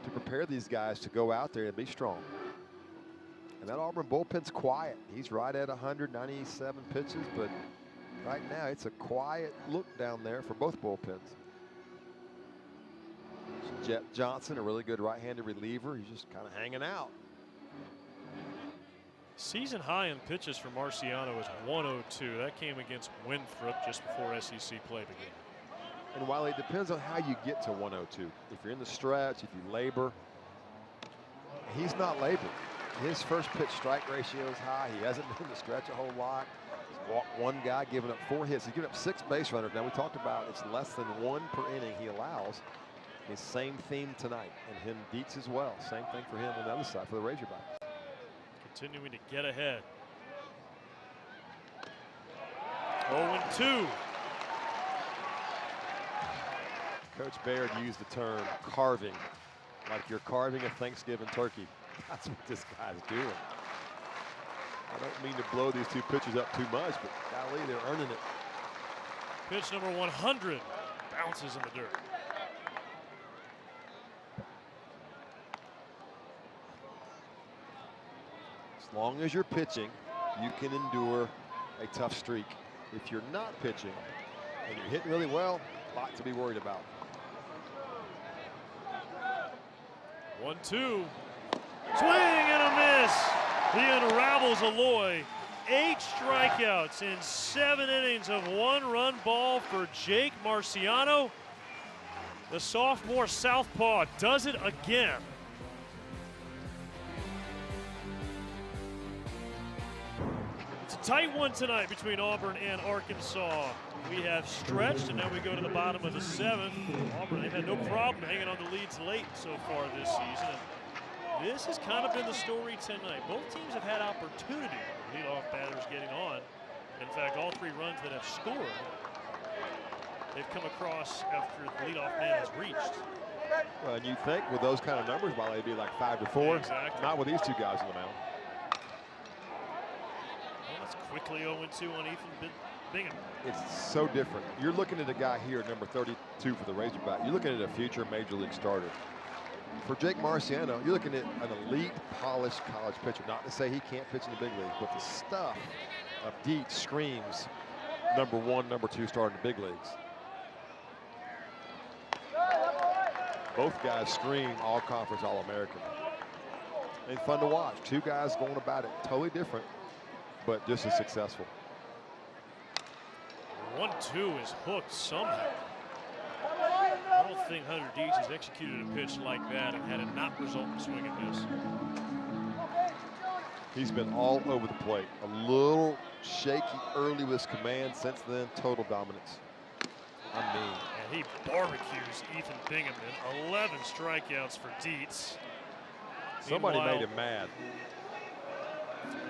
to prepare these guys to go out there and be strong. And that Auburn bullpen's quiet. He's right at 197 pitches, but right now it's a quiet look down there for both bullpens. Jet Johnson, a really good right-handed reliever. He's just kind of hanging out. Season high in pitches for Marciano is 102. That came against Winthrop just before SEC play began. And while it depends on how you get to 102, if you're in the stretch, if you labor, he's not laboring. His first pitch strike ratio is high. He hasn't been in the stretch a whole lot. He's walked 1 guy, given up 4 hits. He's given up 6 base runners. Now we talked about it's less than 1 per inning he allows. His same theme tonight, and him Dietz as well. Same thing for him on the other side for the Razorbacks. Continuing to get ahead. 0-2. Coach Baird used the term carving, like you're carving a Thanksgiving turkey. That's what this guy's doing. I don't mean to blow these 2 pitchers up too much, but golly, they're earning it. Pitch number 100 bounces in the dirt. As long as you're pitching, you can endure a tough streak. If you're not pitching and you're hitting really well, a lot to be worried about. 1-2. Swing and a miss. He unravels Aloy. 8 strikeouts in 7 innings of 1-run ball for Jake Marciano. The sophomore southpaw does it again. It's a tight one tonight between Auburn and Arkansas. We have stretched, and now we go to the bottom of the 7th. Auburn, they've had no problem hanging on to leads late so far this season. And this has kind of been the story tonight. Both teams have had opportunity. Leadoff batters getting on. In fact, all 3 runs that have scored, they've come across after the leadoff man has reached. Well, and you think with those kind of numbers, why they'd be like 5-4? Exactly. Not with these 2 guys on the mound. Well, that's quickly 0-2 on Ethan Bingham. It's so different. You're looking at a guy here, number 32 for the Razorback. You're looking at a future major league starter. For Jake Marciano, you're looking at an elite, polished college pitcher. Not to say he can't pitch in the big leagues, but the stuff of Dietz screams number 1, number 2 starter in the big leagues. Both guys scream all-conference, all-American. And fun to watch. 2 guys going about it totally different, but just as successful. 1-2 is hooked somehow. I don't think Hunter Dietz has executed a pitch like that and had it not result in swing and miss. He's been all over the plate. A little shaky early with his command. Since then, total dominance. I mean. And he barbecues Ethan Bingham. 11 strikeouts for Dietz. Somebody made him mad.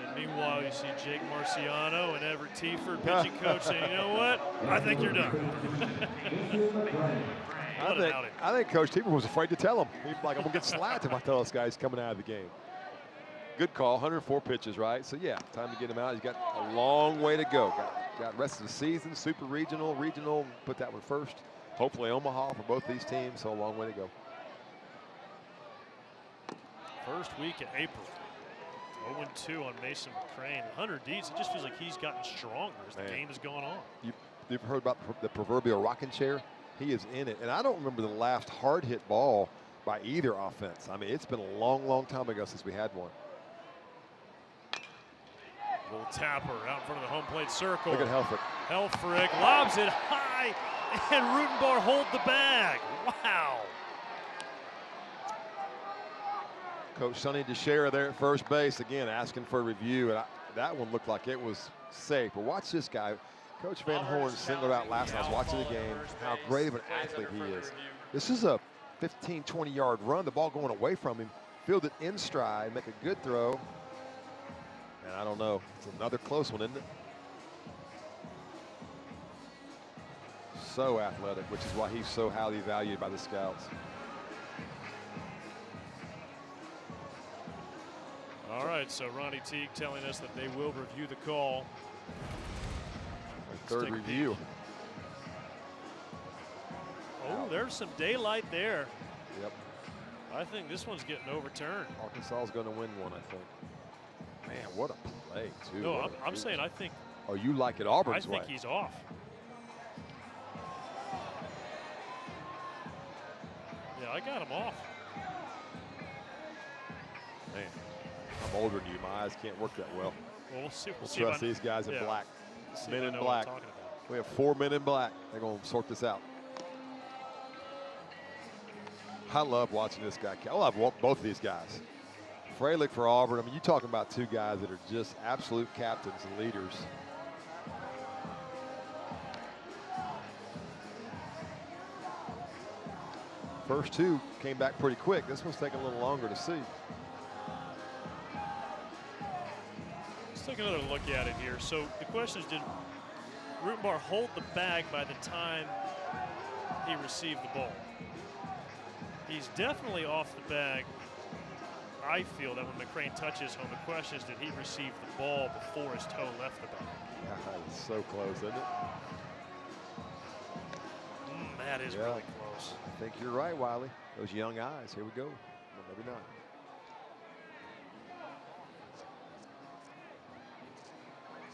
And meanwhile, you see Jake Marciano and Everett Tieford, pitching coach, saying, you know what? I think you're done. I think Coach Tieford was afraid to tell him. He's like, I'm going to get slapped if I tell this guy's coming out of the game. Good call, 104 pitches, right? So, yeah, time to get him out. He's got a long way to go. Got rest of the season, super regional, put that one first. Hopefully Omaha for both these teams, so a long way to go. First week in April. 0-2 on Mason McCrane. Hunter Dietz, it just feels like he's gotten stronger as the game has gone on. You've heard about the proverbial rocking chair? He is in it. And I don't remember the last hard hit ball by either offense. I mean, it's been a long, long time ago since we had one. Little tapper out in front of the home plate circle. Look at Helfrich. Helfrich lobs it high, and Rutenbar hold the bag. Wow. Coach Sonny DeShera there at first base, again, asking for a review. And that one looked like it was safe. But watch this guy. Coach Van Horn singled out last night. I was watching the game, how great of an athlete he is. This is a 15, 20-yard run. The ball going away from him. Fielded in stride, make a good throw. And I don't know. It's another close one, isn't it? So athletic, which is why he's so highly valued by the scouts. All right, so Ronnie Teague telling us that they will review the call. Third review. Oh, there's some daylight there. Yep. I think this one's getting overturned. Arkansas is going to win one, I think. Man, what a play, too. No, I'm saying I think. Oh, you like it Auburn's way. I think he's off. Yeah, I got him off. Man, I'm older than you. My eyes can't work that well. Well, we'll see. We'll trust these guys in black. Men in black. We have 4 men in black. They're going to sort this out. I love watching this guy. I love both of these guys. Freilich for Auburn. I mean, you're talking about 2 guys that are just absolute captains and leaders. First 2 came back pretty quick. This one's taking a little longer to see. Let's take another look at it here. So the question is, did Rutenbar hold the bag by the time he received the ball? He's definitely off the bag. I feel that when McCrane touches home, the question is, did he receive the ball before his toe left the bag? God, it's so close, isn't it? That is Yeah. really close. I think you're right, Wiley. Those young eyes. Here we go. Well, maybe not.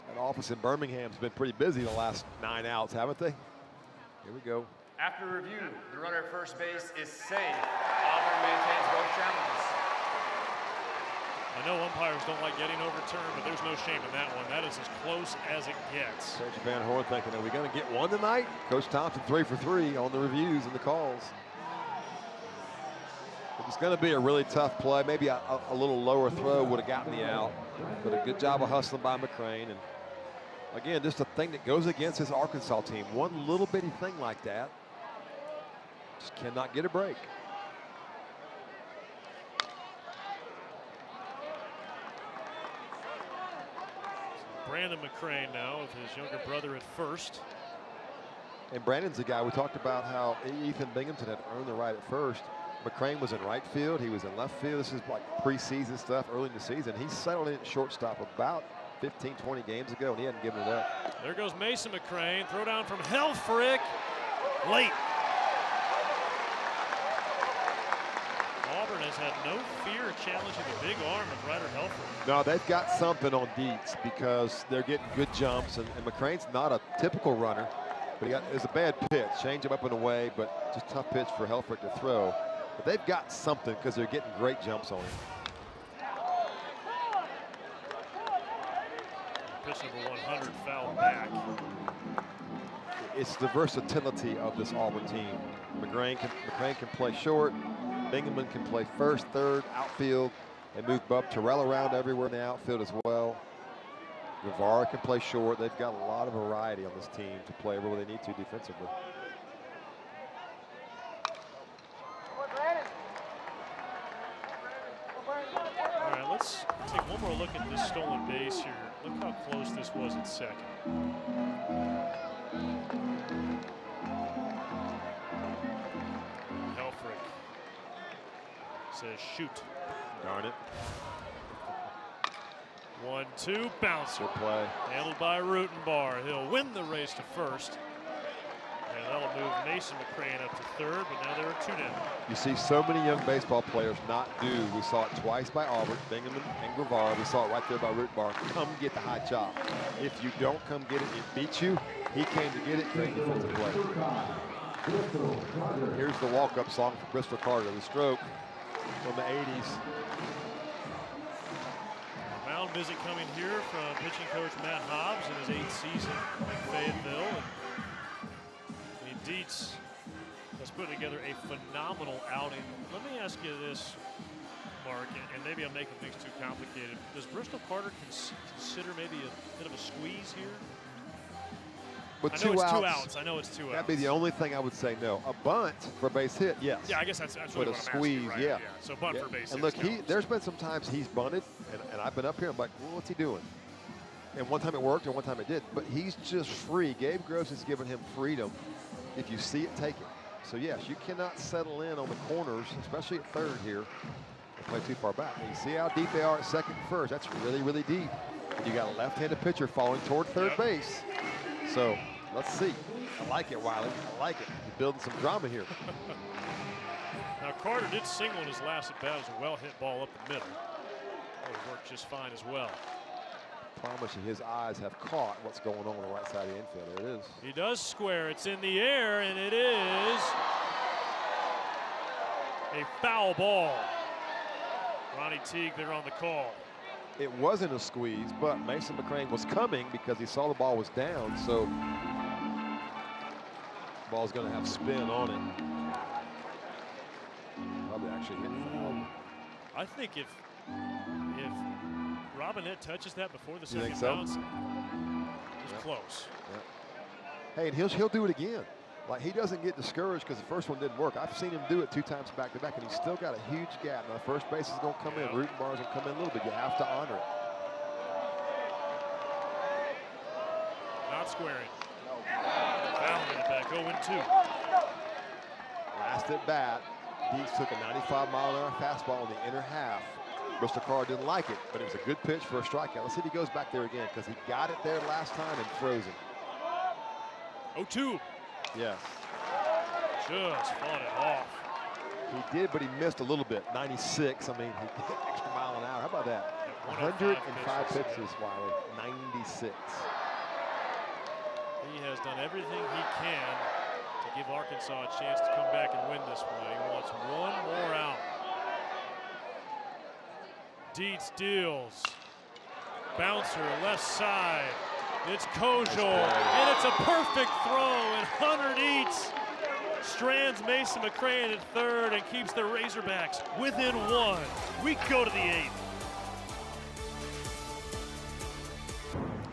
That office in Birmingham's been pretty busy the last 9 outs, haven't they? Here we go. After review, the runner at first base is safe. Auburn maintains both challenges. I know umpires don't like getting overturned, but there's no shame in that one. That is as close as it gets. Coach Van Horn thinking, are we going to get one tonight? Coach Thompson 3 for 3 on the reviews and the calls. It was going to be a really tough play. Maybe a little lower throw would have gotten the out, but a good job of hustling by McCrane. And again, just a thing that goes against this Arkansas team. One little bitty thing like that, just cannot get a break. Brandon McCrane now with his younger brother at first. And Brandon's the guy we talked about how Ethan Binghamton had earned the right at first. McCrane was in right field. He was in left field. This is like preseason stuff early in the season. He settled in at shortstop about 15, 20 games ago, and he hadn't given it up. There goes Mason McCrane. Throw down from Helfrich. Late. Auburn has had no fear challenging the big arm of Ryder Helfrich. No, they've got something on Dietz because they're getting good jumps, and McCrane's not a typical runner, but it was a bad pitch. Change him up and away, but just tough pitch for Helfrich to throw. But they've got something because they're getting great jumps on him. Pitch number 100 foul back. It's the versatility of this Auburn team. McCrane can play short. Bingaman can play first, third, outfield. They move Bub Terrell around everywhere in the outfield as well. Guevara can play short. They've got a lot of variety on this team to play where they need to defensively. All right, let's take one more look at this stolen base here. Look how close this was at second. Helfrich says shoot. Darn it. 1-2 bouncer. Good play. Handled by Rutenbar. He'll win the race to first. And that'll move Mason McCrane up to third, but now there are 2 down. You see so many young baseball players not do. We saw it twice by Auburn, Bingaman and Guevara. We saw it right there by Rutenbar. Come get the high chop. If you don't come get it, it beats you. He came to get it. Great defensive play. Here's the walk-up song for Bristol Carter, the stroke from the 80s. Mound visit coming here from pitching coach Matt Hobbs in his 8th season in Fayetteville. And Dietz has put together a phenomenal outing. Let me ask you this, Mark, and maybe I'm making things too complicated. Does Bristol Carter consider maybe a bit of a squeeze here? With I know 2 it's outs, 2 outs. I know it's 2 outs. that'd be the only thing I would say no. A bunt for a base hit, yes. Yeah, I guess that's really But a what I'm asking, squeeze, right? yeah. So bunt Yeah. for base And hits look, counts. there's been some times he's bunted, and I've been up here, I'm like, well, what's he doing? And one time it worked, and one time it didn't. But he's just free. Gabe Gross has given him freedom. If you see it, take it. So, yes, you cannot settle in on the corners, especially at third here, and play too far back. And you see how deep they are at second and first. That's really, really deep. And you got a left-handed pitcher falling toward third base. So, let's see. I like it, Wiley. I like it. You're building some drama here. Now, Carter did single in his last at bat as a well-hit ball up the middle. That would work just fine as well. Promise you, his eyes have caught what's going on the right side of the infield. There it is. He does square. It's in the air, and it is a foul ball. Ronnie Teague there on the call. It wasn't a squeeze, but Mason McCrane was coming because he saw the ball was down, so the ball's going to have spin on it. Probably actually hit foul. I think if Robinette touches that before the You second think so? bounce, it's Yep. close. Hey, and he'll do it again. Like, he doesn't get discouraged because the first one didn't work. I've seen him do it 2 times back-to-back, and he's still got a huge gap. Now, first base is going to come in. Rutenbar's going to come in a little bit. You have to honor it. Not squaring. Fouling it back, 0-2. Last at bat, Dietz took a 95-mile-an-hour fastball in the inner half. Bristol Carter didn't like it, but it was a good pitch for a strikeout. Let's see if he goes back there again, because he got it there last time and froze it. 0-2. Yes. just fought it off. He did, but he missed a little bit. 96. I mean, he hit extra mile an hour. How about that? 105 pitches, Wiley. 96. He has done everything he can to give Arkansas a chance to come back and win this one. He wants one more out. Dietz deals. Bouncer, left side. It's Kojal, and it's a perfect throw, and Hunter Dietz strands Mason McCray at third and keeps the Razorbacks within one. We go to the 8th.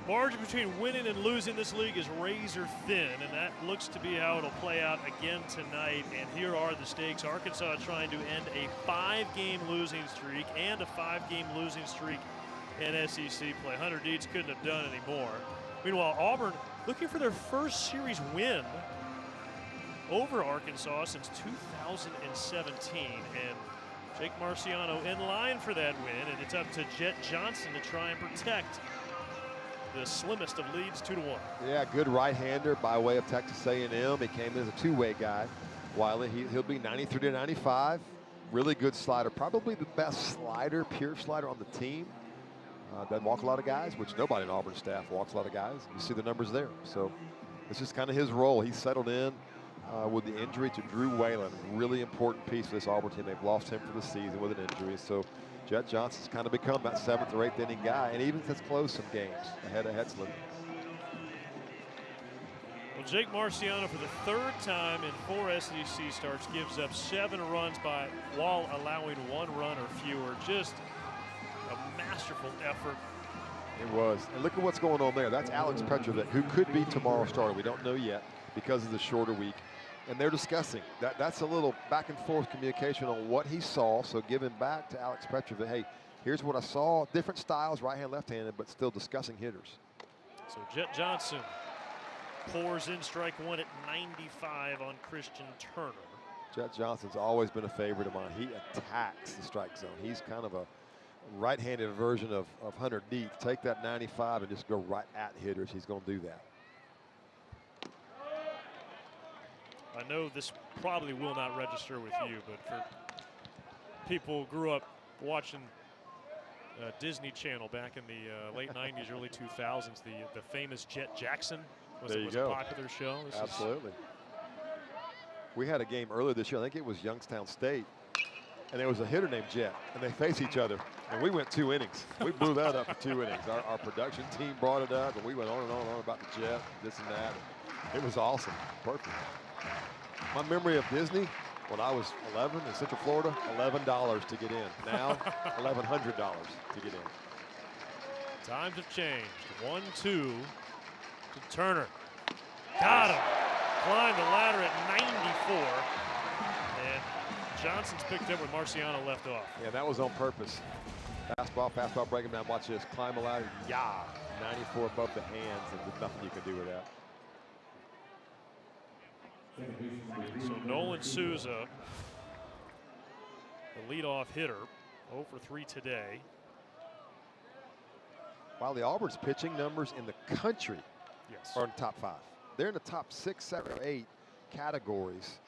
Margin between winning and losing this league is razor thin, and that looks to be how it'll play out again tonight. And here are the stakes. Arkansas trying to end a 5-game losing streak and a 5-game losing streak in SEC play. Hunter Dietz couldn't have done any more. Meanwhile, Auburn looking for their first series win over Arkansas since 2017. And Jake Marciano in line for that win, and it's up to Jet Johnson to try and protect the slimmest of leads, 2-1. Yeah, good right-hander by way of Texas A&M. He came in as a two-way guy. Wiley, he'll be 93 to 95. Really good slider, probably the best slider, pure slider on the team. Doesn't walk a lot of guys, which nobody in Auburn staff walks a lot of guys. You see the numbers there. So it's just kind of his role. He settled in with the injury to Drew Whalen. Really important piece of this Auburn team. They've lost him for the season with an injury. So Jet Johnson's kind of become that 7th or 8th inning guy, and even since closed some games ahead of Hetzler. Well, Jake Marciano, for the 3rd time in 4 SEC starts, gives up 7 runs while allowing 1 run or fewer. Just a masterful effort. It was. And look at what's going on there. That's Alex Petrovic, who could be tomorrow's starter. We don't know yet because of the shorter week. And they're discussing that's a little back and forth communication on what he saw. So giving back to Alex Petrovic, hey, here's what I saw. Different styles, right-hand, left-handed, but still discussing hitters. So Jet Johnson pours in strike 1 at 95 on Christian Turner. Jet Johnson's always been a favorite of mine. He attacks the strike zone. He's kind of a right-handed version of Hunter Dietz. Take that 95 and just go right at hitters. He's going to do that. I know this probably will not register with you, but for people who grew up watching Disney Channel back in the late 90s, early 2000s, the famous Jet Jackson was a popular show. Absolutely. We had a game earlier this year. I think it was Youngstown State, and there was a hitter named Jet, and they face each other. And we went 2 innings. We blew that up for 2 innings. Our production team brought it up, and we went on and on and on about the Jet, this and that. It was awesome. Perfect. My memory of Disney, when I was 11 in Central Florida, $11 to get in. Now, $1,100 to get in. Times have changed. 1-2 to Turner. Got him. Climbed the ladder at 94. And Johnson's picked up where Marciano left off. Yeah, that was on purpose. Fastball, break him down. Watch this. Climb the ladder. Yeah. 94 above the hands, and there's nothing you can do with that. So Nolan Souza, the leadoff hitter, 0 for 3 today. While the Auburn's pitching numbers in the country are in the top 5. They're in the top 6, 7, or 8 categories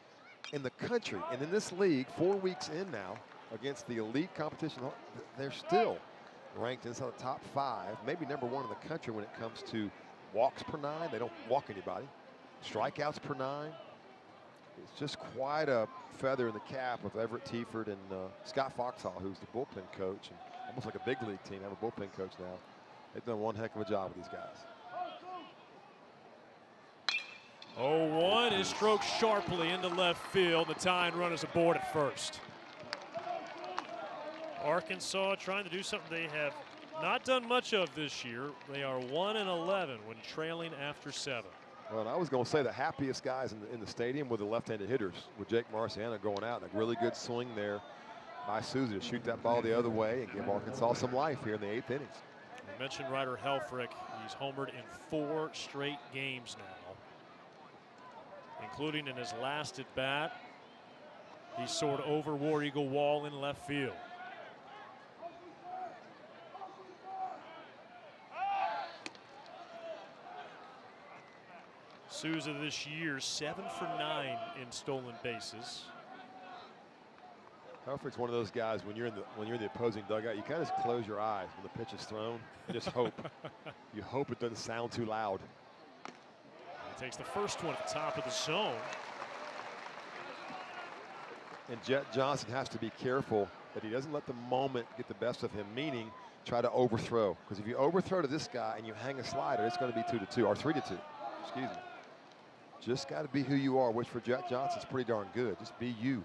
in the country. And in this league, 4 weeks in now, against the elite competition, they're still ranked inside the top 5, maybe number 1 in the country when it comes to walks per 9. They don't walk anybody. Strikeouts per 9. It's just quite a feather in the cap of Everett Tiefert and Scott Foxhall, who's the bullpen coach, and almost like a big league team. They have a bullpen coach now. They've done one heck of a job with these guys. 0-1 is stroked sharply into left field. The tying run is aboard at first. Arkansas trying to do something they have not done much of this year. They are 1-11 when trailing after 7. Well, I was going to say the happiest guys in the stadium were the left-handed hitters, with Jake Marciano going out. A really good swing there by Souza to shoot that ball the other way and give Arkansas some life here in the 8th innings. I mentioned Ryder Helfrich. He's homered in 4 straight games now, including in his last at bat. He soared over War Eagle wall in left field. Souza this year 7 for 9 in stolen bases. Helfrich's one of those guys when you're in the opposing dugout, you kind of just close your eyes when the pitch is thrown and just hope. You hope it doesn't sound too loud. He takes the first one at the top of the zone. And Jet Johnson has to be careful that he doesn't let the moment get the best of him, meaning try to overthrow. Because if you overthrow to this guy and you hang a slider, it's going to be 2-2 or 3-2. Excuse me. Just got to be who you are, which for Jet Johnson's pretty darn good. Just be you.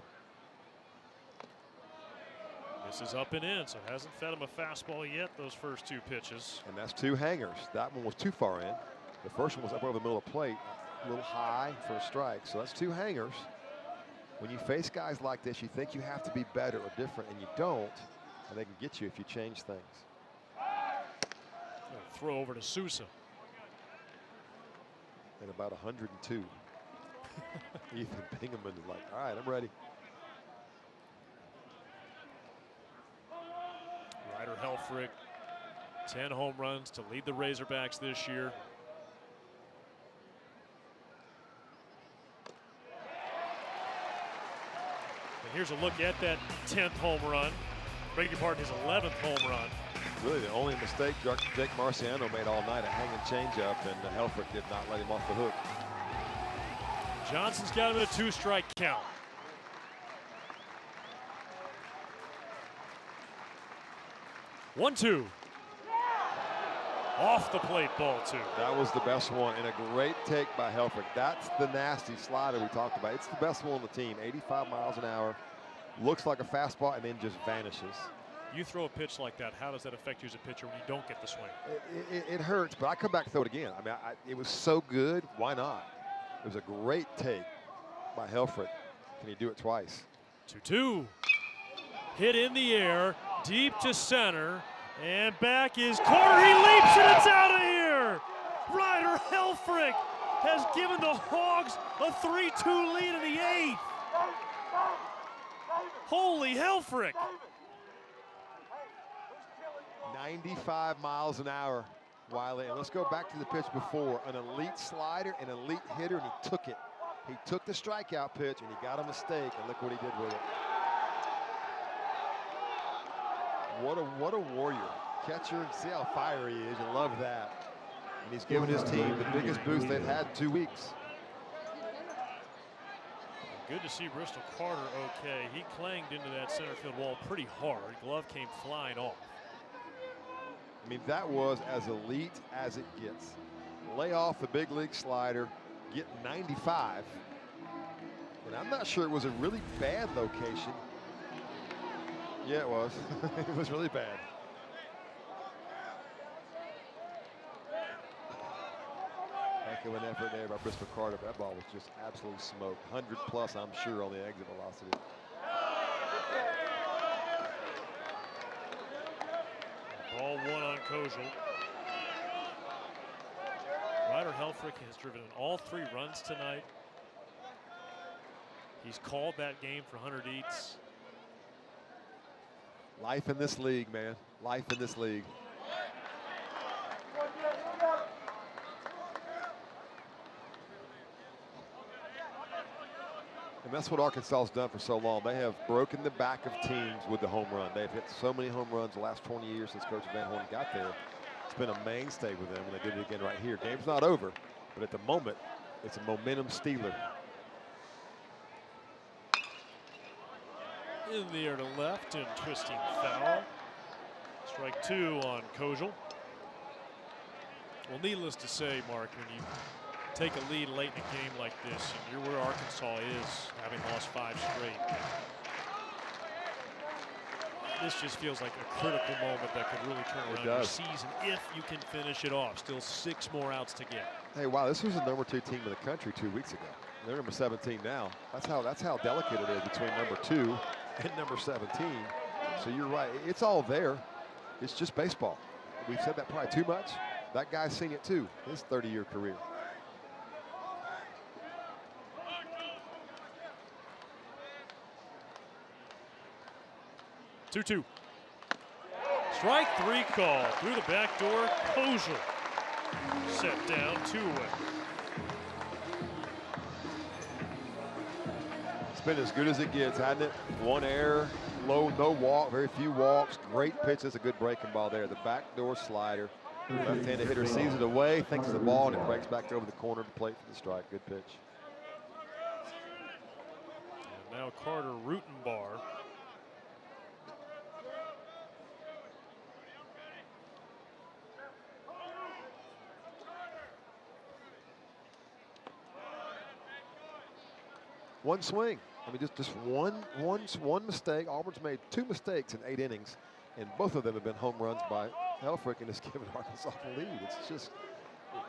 This is up and in, so hasn't fed him a fastball yet, those first 2 pitches. And that's 2 hangers. That one was too far in. The first one was up over the middle of the plate, a little high for a strike. So that's 2 hangers. When you face guys like this, you think you have to be better or different, and you don't. And they can get you if you change things. Throw over to Souza. At about 102. Ethan Bingaman is like, all right, I'm ready. Ryder Helfrich, 10 home runs to lead the Razorbacks this year. And here's a look at that 10th home run. Beg your pardon, his 11th home run. Really the only mistake Jake Marciano made all night, a hanging changeup, and Helfrich did not let him off the hook. Johnson's got him at a 2-strike count. One, 2. Off the plate, ball 2. That was the best one, and a great take by Helfrich. That's the nasty slider we talked about. It's the best one on the team, 85 miles an hour. Looks like a fastball and then just vanishes. You throw a pitch like that, how does that affect you as a pitcher when you don't get the swing? It hurts, but I come back and throw it again. I mean, it was so good, why not? It was a great take by Helfrich. Can he do it twice? 2-2. Hit in the air, deep to center, and back is Carter. He leaps and it's out of here. Ryder Helfrich has given the Hogs a 3-2 lead in the 8th. Holy Helfrich. 95 miles an hour, Wiley. And let's go back to the pitch before. An elite slider, an elite hitter, and he took it. He took the strikeout pitch, and he got a mistake, and look what he did with it. What a warrior. Catcher, see how fiery he is. You love that. And he's given his team the biggest boost they've had in 2 weeks. Good to see Bristol Carter okay. He clanged into that center field wall pretty hard. Glove came flying off. I mean, that was as elite as it gets. Lay off the big league slider, get 95. And I'm not sure it was a really bad location. Yeah, it was. It was really bad. Heck of an effort there by Bristol Carter. That ball was just absolutely smoked. 100 plus, I'm sure, on the exit velocity. Ball 1 on Kojal. Ryder Helfrich has driven in all 3 runs tonight. He's called that game for 100 eats. Life in this league, man. Life in this league. And that's what Arkansas has done for so long. They have broken the back of teams with the home run. They've hit so many home runs the last 20 years since Coach Van Horn got there. It's been a mainstay with them, and they did it again right here. Game's not over, but at the moment, it's a momentum stealer. In the air to left and twisting foul. Strike 2 on Kojal. Well, needless to say, Mark, when you take a lead late in a game like this, and you're where Arkansas is, having lost 5 straight, this just feels like a critical moment that could really turn around your season if you can finish it off. Still 6 more outs to get. Hey, wow, this was the #2 team in the country 2 weeks ago. They're number 17 now. That's how delicate it is between number 2 and number 17. So you're right. It's all there. It's just baseball. We've said that probably too much. That guy's seen it too. His 30-year career. Two. Strike 3 call through the back door. Kojal set down, 2 away. It's been as good as it gets, hasn't it? One error, low, no walk, very few walks. Great pitch. That's a good breaking ball there. The backdoor slider. Left-handed hitter sees it away, thinks it's a ball, and it breaks back over the corner to the plate for the strike. Good pitch. And now Carter Rutenbar. One swing. I mean, just one mistake. Auburn's made 2 mistakes in 8 innings, and both of them have been home runs by Helfrich, and it's given Arkansas the lead.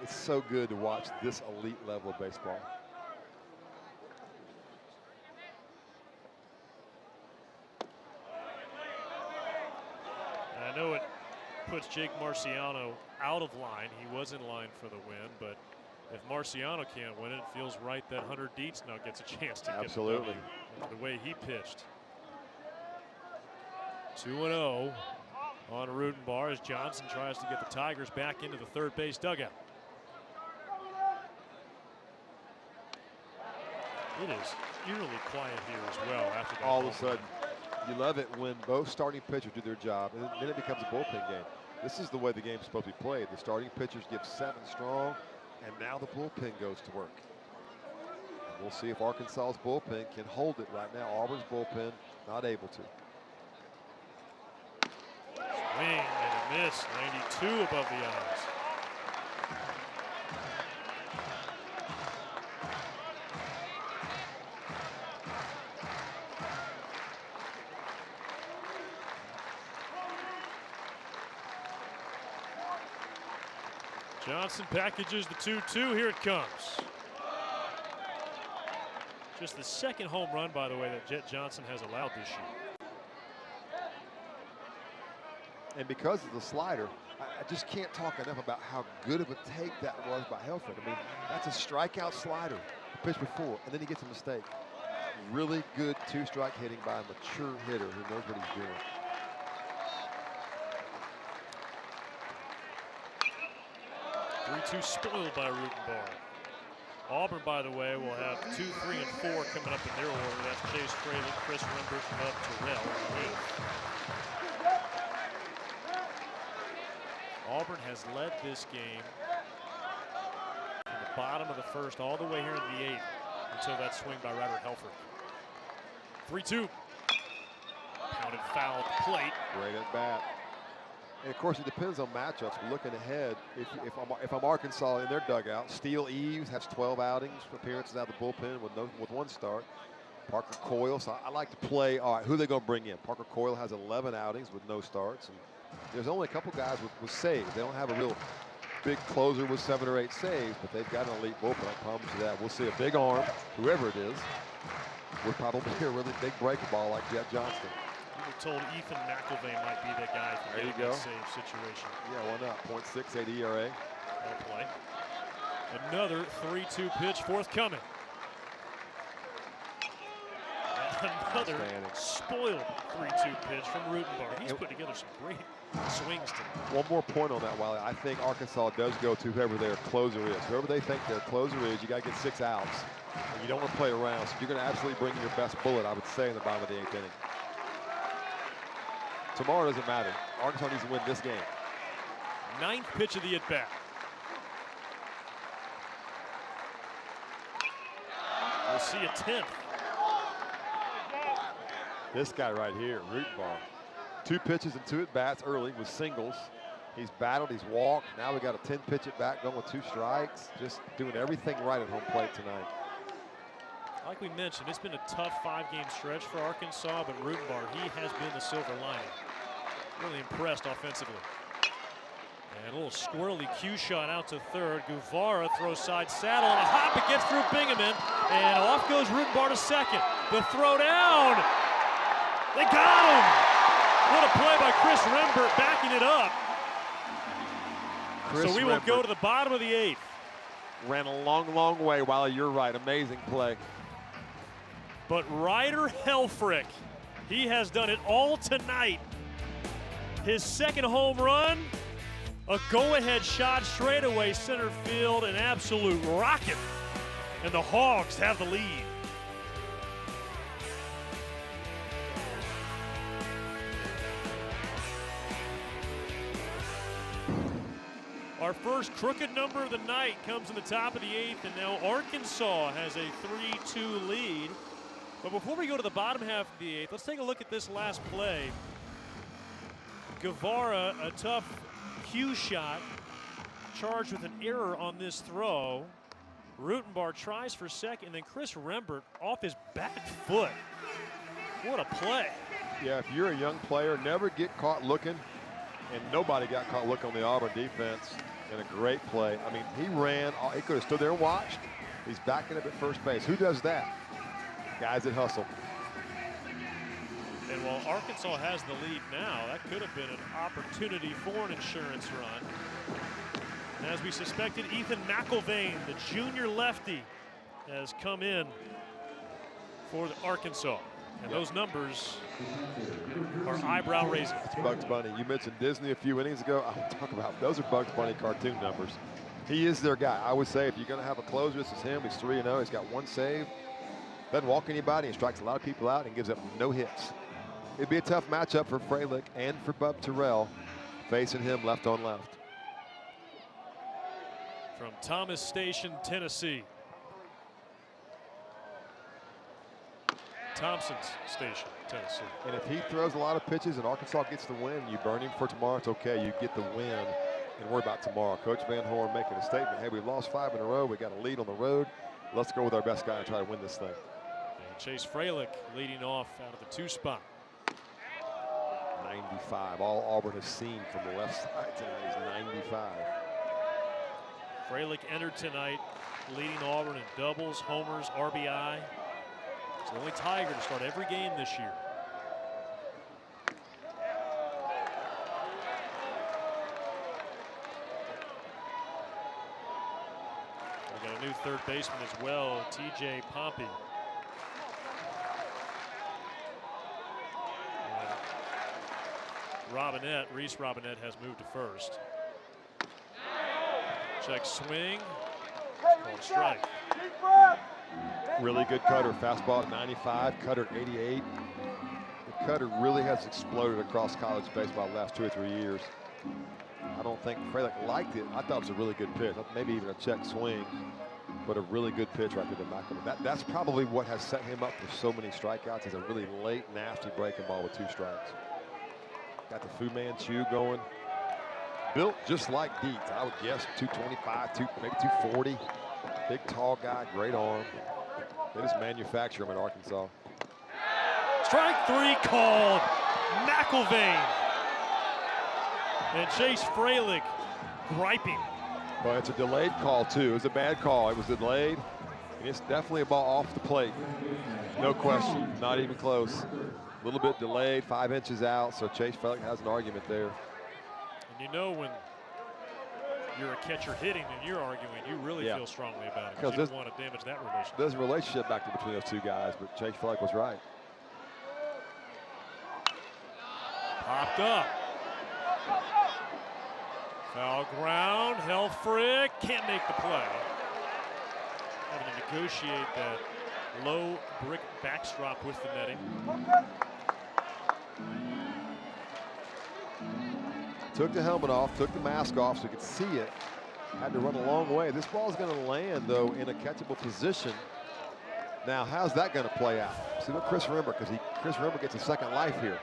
It's so good to watch this elite level of baseball. I know it puts Jake Marciano out of line. He was in line for the win, but if Marciano can't win it, it feels right that Hunter Dietz now gets a chance to Absolutely. get the way he pitched. 2-0 on Rutenbar as Johnson tries to get the Tigers back into the third base dugout. It is eerily quiet here as well after that. All of a sudden, you love it when both starting pitchers do their job, and then it becomes a bullpen game. This is the way the game's supposed to be played. The starting pitchers give 7 strong, and now the bullpen goes to work. And we'll see if Arkansas's bullpen can hold it right now. Auburn's bullpen not able to. Swing and a miss, 92 above the eyes. Johnson packages the 2-2. Here it comes. Just the second home run, by the way, that Jet Johnson has allowed this year. And because of the slider, I just can't talk enough about how good of a take that was by Helfrich. I mean, that's a strikeout slider, the pitch before, and then he gets a mistake. Really good 2-strike hitting by a mature hitter who knows what he's doing. Three-two spoiled by Rutenbar. Auburn, by the way, will have 2, 3, and 4 coming up in their order. That's Chase Fraley, Chris Rembert, and Bub Terrell in the eighth. Auburn has led this game from the bottom of the first all the way here in the eighth until that swing by Ryder Helfrich. 3-2. Pounded foul at the plate. Great at bat. And of course, it depends on matchups. But looking ahead, if I'm Arkansas in their dugout, Steele Eves has 12 outings, appearances out of the bullpen with 1 start. Parker Coyle, so I like to play. All right, who are they going to bring in? Parker Coyle has 11 outings with no starts, and there's only a couple guys with saves. They don't have a real big closer with 7 or 8 saves, but they've got an elite bullpen. I promise you that. We'll see a big arm, whoever it is. We're probably a really big breaking ball like Jet Johnston. We were told Ethan McIlvain might be that guy for getting that save situation. Yeah, why not? .68 ERA. Well play. Another 3-2 pitch forthcoming. And another spoiled 3-2 pitch from Rutenbar. He's put together some great swings tonight. One more point on that, Wiley. I think Arkansas does go to whoever their closer is. Whoever they think their closer is, you got to get 6 outs. And you don't want to play around, so you're going to absolutely bring in your best bullet, I would say, in the bottom of the 8th inning. Tomorrow doesn't matter. Arkansas needs to win this game. 9th pitch of the at-bat. We'll see a 10th. This guy right here, Rutenbar. 2 pitches and 2 at-bats early with singles. He's battled, he's walked. Now we got a 10-pitch at-bat going with 2 strikes. Just doing everything right at home plate tonight. Like we mentioned, it's been a tough 5-game stretch for Arkansas, but Rutenbar, he has been the silver lining. Really impressed offensively. And a little squirrely cue shot out to third. Guevara throws side saddle, and a hop, it gets through Bingaman, and off goes Rutenbar to second. The throw down. They got him. What a play by Chris Rembert, backing it up. So we will go to the bottom of the 8th. Ran a long, long way, Wiley. You're right. Amazing play. But Ryder Helfrich, he has done it all tonight. His second home run, a go-ahead shot straightaway center field, an absolute rocket. And the Hogs have the lead. Our first crooked number of the night comes in the top of the 8th, and now Arkansas has a 3-2 lead. But before we go to the bottom half of the 8th, let's take a look at this last play. Guevara, a tough cue shot, charged with an error on this throw. Rutenbar tries for second, and then Chris Rembert off his back foot. What a play. Yeah, if you're a young player, never get caught looking, and nobody got caught looking on the Auburn defense. And a great play. I mean, he ran, he could have stood there and watched. He's backing up at first base. Who does that? Guys that hustle. And while Arkansas has the lead now, that could have been an opportunity for an insurance run. And as we suspected, Ethan McIlvain, the junior lefty, has come in for the Arkansas. And those numbers are eyebrow raising. It's Bugs Bunny. You mentioned Disney a few innings ago. I will talk about those are Bugs Bunny cartoon numbers. He is their guy. I would say if you're going to have a closer, this is him. He's 3-0. He's got 1 save. Doesn't walk anybody and strikes a lot of people out and gives up no hits. It'd be a tough matchup for Freilich and for Bub Terrell facing him left on left. From Thomas Station, Tennessee. Thompson's Station, Tennessee. And if he throws a lot of pitches and Arkansas gets the win, you burn him for tomorrow, it's okay. You get the win and worry about tomorrow. Coach Van Horn making a statement, hey, we've lost 5 in a row. We got a lead on the road. Let's go with our best guy and try to win this thing. And Chase Freilich leading off out of the 2 spot. 95. All Auburn has seen from the left side tonight is 95. Freilich entered tonight leading Auburn in doubles, homers, RBI. He's the only Tiger to start every game this year. We got a new third baseman as well, TJ Pompey. Reese Robinette has moved to first. Check swing, called strike. Really good cutter, fastball at 95, cutter at 88. The cutter really has exploded across college baseball the last 2 or 3 years. I don't think Freilich liked it. I thought it was a really good pitch, maybe even a check swing, but a really good pitch right to the back of it. That's probably what has set him up for so many strikeouts. Is a really late, nasty breaking ball with 2 strikes. Got the Fu Manchu going. Built just like Dietz. I would guess 225, maybe 240. Big, tall guy, great arm. They just manufacture him in Arkansas. Strike 3 called. McIlvain. And Chase Freilich griping. Well, it's a delayed call, too. It was a bad call. It was delayed, and it's definitely a ball off the plate. No question, not even close. A little bit delayed, 5 inches out, so Chase Freilich has an argument there. And you know when you're a catcher hitting and you're arguing, you really feel strongly about it because you don't want to damage that relationship. There's a relationship back between those 2 guys, but Chase Freilich was right. Popped up. Foul ground, Helfrich can't make the play. Having to negotiate that low brick backstop with the netting. Took the helmet off, took the mask off so you could see it. Had to run a long way. This ball's going to land, though, in a catchable position. Now, how's that going to play out? See what Chris Rembert, because Chris Rembert gets a second life here.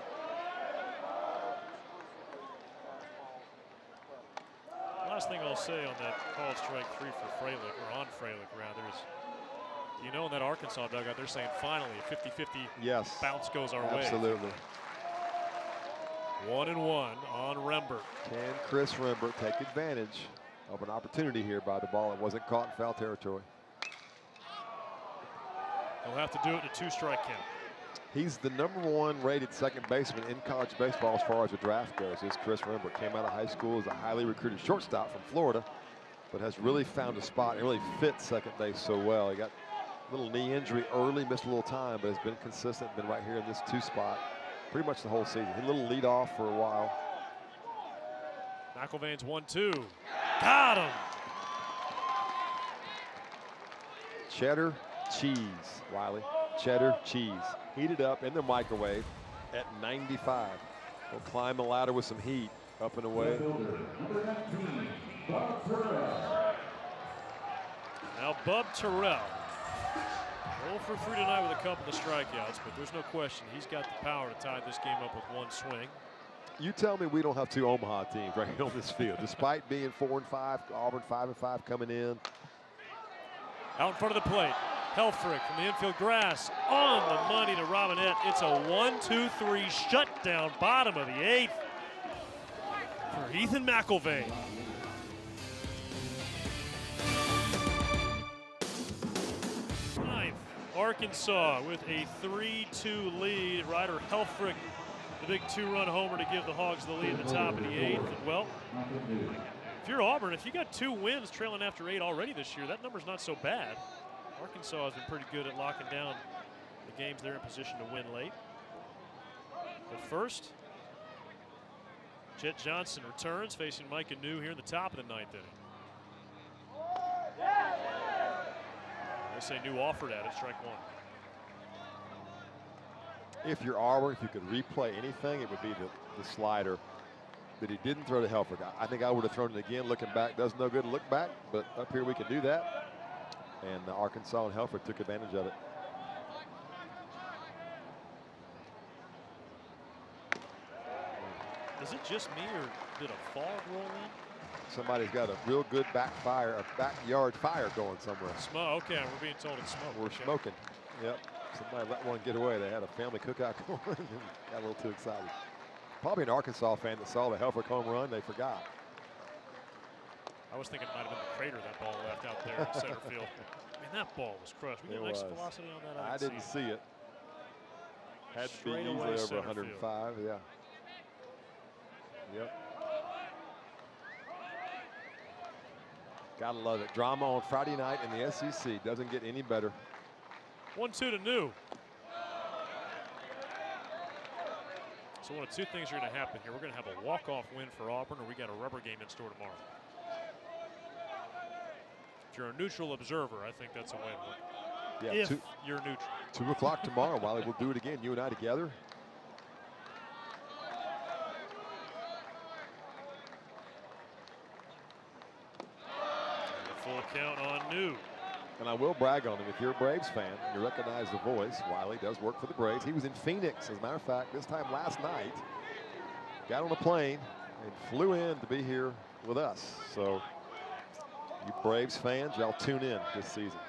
Last thing I'll say on that called strike 3 for Freilich, or on Freilich rather, is you know in that Arkansas dugout they're saying finally a 50-50 bounce goes our way. Absolutely. 1-1 on Rembert. Can Chris Rembert take advantage of an opportunity here by the ball that wasn't caught in foul territory? He'll have to do it in a 2-strike count. He's the #1 rated second baseman in college baseball as far as the draft goes. Is Chris Rembert. Came out of high school as a highly recruited shortstop from Florida, but has really found a spot and really fits second base so well. He got a little knee injury early, missed a little time, but has been consistent, been right here in this 2 spot pretty much the whole season. He a little lead off for a while. McIlvain's 1-2. Got him. Cheddar cheese, Wiley. Cheddar cheese. Heated up in the microwave at 95. We'll climb the ladder with some heat up and away. Bub Terrell. 0 for 3 tonight with a couple of strikeouts, but there's no question he's got the power to tie this game up with one swing. You tell me we don't have 2 Omaha teams right here on this field, despite being 4-5, Auburn 5-5 coming in. Out in front of the plate, Helfrich from the infield grass, on the money to Robinette. It's a 1-2-3 shutdown, bottom of the 8th for Ethan McIlvaine. Ninth, Arkansas with a 3-2 lead. Ryder Helfrich, the big 2-run homer to give the Hogs the lead at the top of the 8th. And well, if you're Auburn, if you got 2 wins trailing after 8 already this year, that number's not so bad. Arkansas has been pretty good at locking down the games they're in position to win late. But first, Jet Johnson returns, facing Micah New here in the top of the 9th inning. They say New offered at it, strike 1. If you're Auburn, if you could replay anything, it would be the slider that he didn't throw to Helfrich. I think I would have thrown it again. Looking back does no good to look back, but up here we can do that. And Arkansas and Helfrich took advantage of it. Is it just me, or did a fog roll in? Somebody's got a real good backyard fire going somewhere. Smoke. Okay, we're being told it's smoke. We're smoking. Yep. Somebody let one get away. They had a family cookout going and got a little too excited. Probably an Arkansas fan that saw the Helfrich home run. They forgot. I was thinking it might have been the crater that ball left out there in center field. I mean, that ball was crushed. We got nice velocity on that. I didn't see it. Had to be easily over 105. Yeah. Yep. Gotta love it. Drama on Friday night in the SEC. Doesn't get any better. 1-2 to New. So one of 2 things are going to happen here. We're going to have a walk-off win for Auburn, or we got a rubber game in store tomorrow. If you're a neutral observer, I think that's a win-win. Yeah, if you're neutral. 2 o'clock tomorrow, Wiley. We'll do it again, you and I together. And a full count on New. And I will brag on him. If you're a Braves fan, you recognize the voice. Wiley does work for the Braves. He was in Phoenix, as a matter of fact, this time last night. Got on a plane and flew in to be here with us. So, you Braves fans, y'all tune in this season.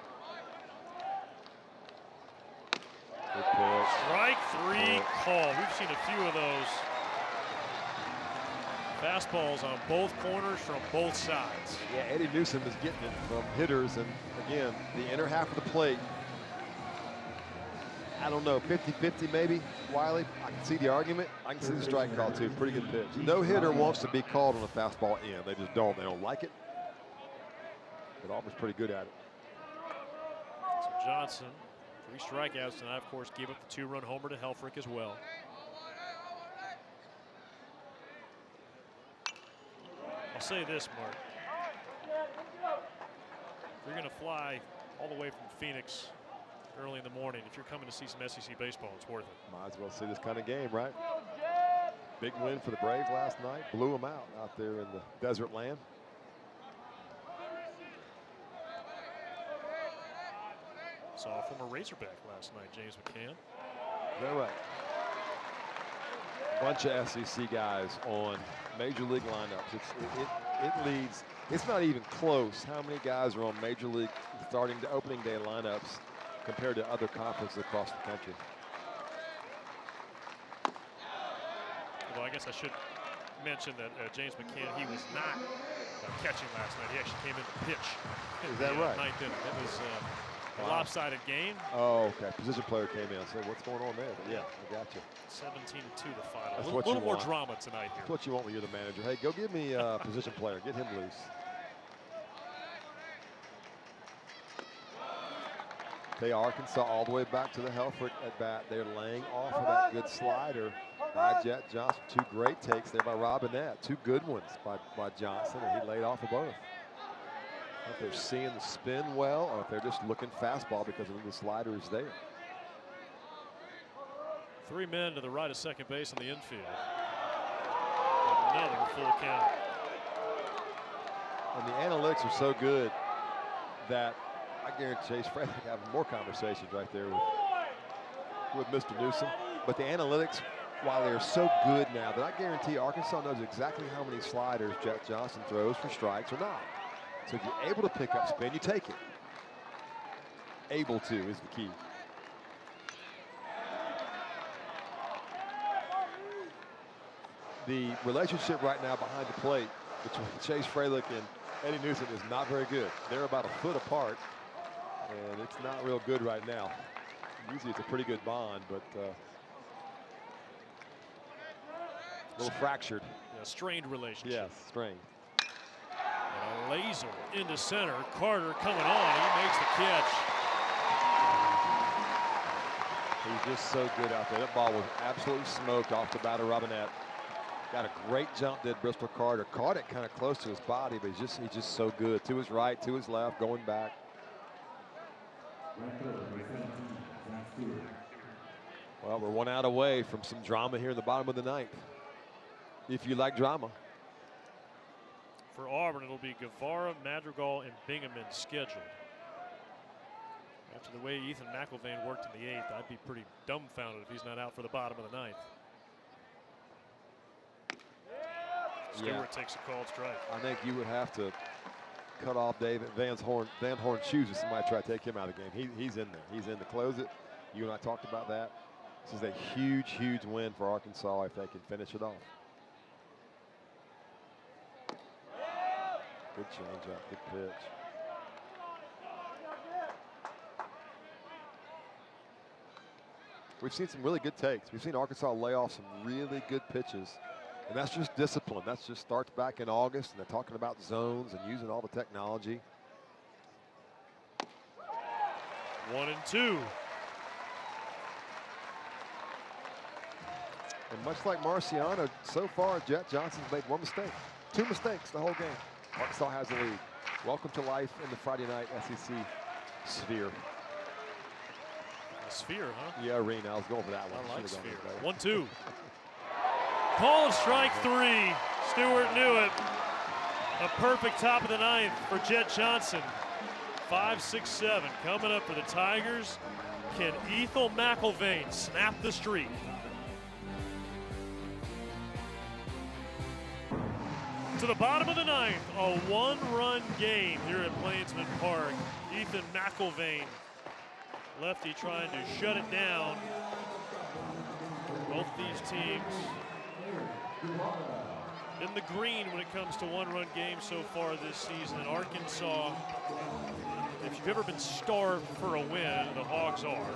Good pitch. Strike 3 call. We've seen a few of those. Fastballs on both corners from both sides. Yeah, Eddie Newsom is getting it from hitters, and again, the inner half of the plate. I don't know, 50-50 maybe, Wiley. I can see the argument. I can see the strike call too. Pretty good pitch. No hitter wants to be called on a fastball in. They just don't. They don't like it. But Auburn's pretty good at it. So Johnson, 3 strikeouts tonight. Of course, gave up the 2-run homer to Helfrich as well. I'll say this, Mark. If you're going to fly all the way from Phoenix early in the morning, if you're coming to see some SEC baseball, it's worth it. Might as well see this kind of game, right? Big win for the Braves last night. Blew them out there in the desert land. Saw a former Razorback last night, James McCann. Is that right? Bunch of SEC guys on major league lineups. It leads. It's not even close how many guys are on major league starting to opening day lineups compared to other conferences across the country. Well, I guess I should mention that James McCann, he was not catching last night. He actually came in to pitch. Is that right? 9th inning. It was a lopsided game. Oh, okay. Position player came in. So what's going on there? But yeah, I got you. 17-2 the final. That's A what little you more want. drama tonight here. That's what you want when you're the manager. Hey, go give me a position player. Get him loose. Okay, Arkansas all the way back to the Helfrich at bat. They're laying off of that good slider by Jet Johnson. 2 great takes there by Robinette. 2 good ones by Johnson, and he laid off of both. I don't know if they're seeing the spin well, or if they're just looking fastball because the slider is there. 3 men to the right of second base on the infield. Another full count. And the analytics are so good that I guarantee Chase Frederick having more conversations right there with Mr. Newsom. But the analytics, while they're so good now, that I guarantee Arkansas knows exactly how many sliders Jet Johnson throws for strikes or not. So if you're able to pick up spin, you take it. Able to is the key. The relationship right now behind the plate between Chase Freilich and Eddie Newsom is not very good. They're about a foot apart, and it's not real good right now. Usually it's a pretty good bond, but a little fractured. A strained relationship. Yes, strained. And a laser into center. Carter coming on. He makes the catch. He's just so good out there. That ball was absolutely smoked off the bat of Robinette. Got a great jump, did Bristol Carter. Caught it kind of close to his body, but he's just so good. To his right, to his left, going back. Well, we're 1 out away from some drama here in the bottom of the 9th. If you like drama. For Auburn, it'll be Guevara, Madrigal, and Bingaman scheduled. After the way Ethan McIlvain worked in the 8th, I'd be pretty dumbfounded if he's not out for the bottom of the 9th. Stewart takes a called strike. I think you would have to cut off David Van Horn's shoes if somebody tried to take him out of the game. He's in there. He's in to close it. You and I talked about that. This is a huge, huge win for Arkansas if they can finish it off. Good changeup, good pitch. We've seen some really good takes. We've seen Arkansas lay off some really good pitches. And that's just discipline. That's just starts back in August, and they're talking about zones and using all the technology. 1-2. And much like Marciano, so far Jet Johnson's made one mistake. 2 mistakes the whole game. Arkansas has the lead. Welcome to life in the Friday night SEC sphere. A sphere, huh? Yeah, arena. I was going for that one. I like sphere. 1-2. Call of strike 3. Stewart knew it. A perfect top of the 9th for Jet Johnson. 5, 6, 7 coming up for the Tigers. Can Ethel McIlvain snap the streak? To the bottom of the 9th, a 1-run game here at Plainsman Park. Ethan McIlvain, lefty, trying to shut it down. Both these teams in the green when it comes to 1-run games so far this season. In Arkansas, if you've ever been starved for a win, the Hogs are.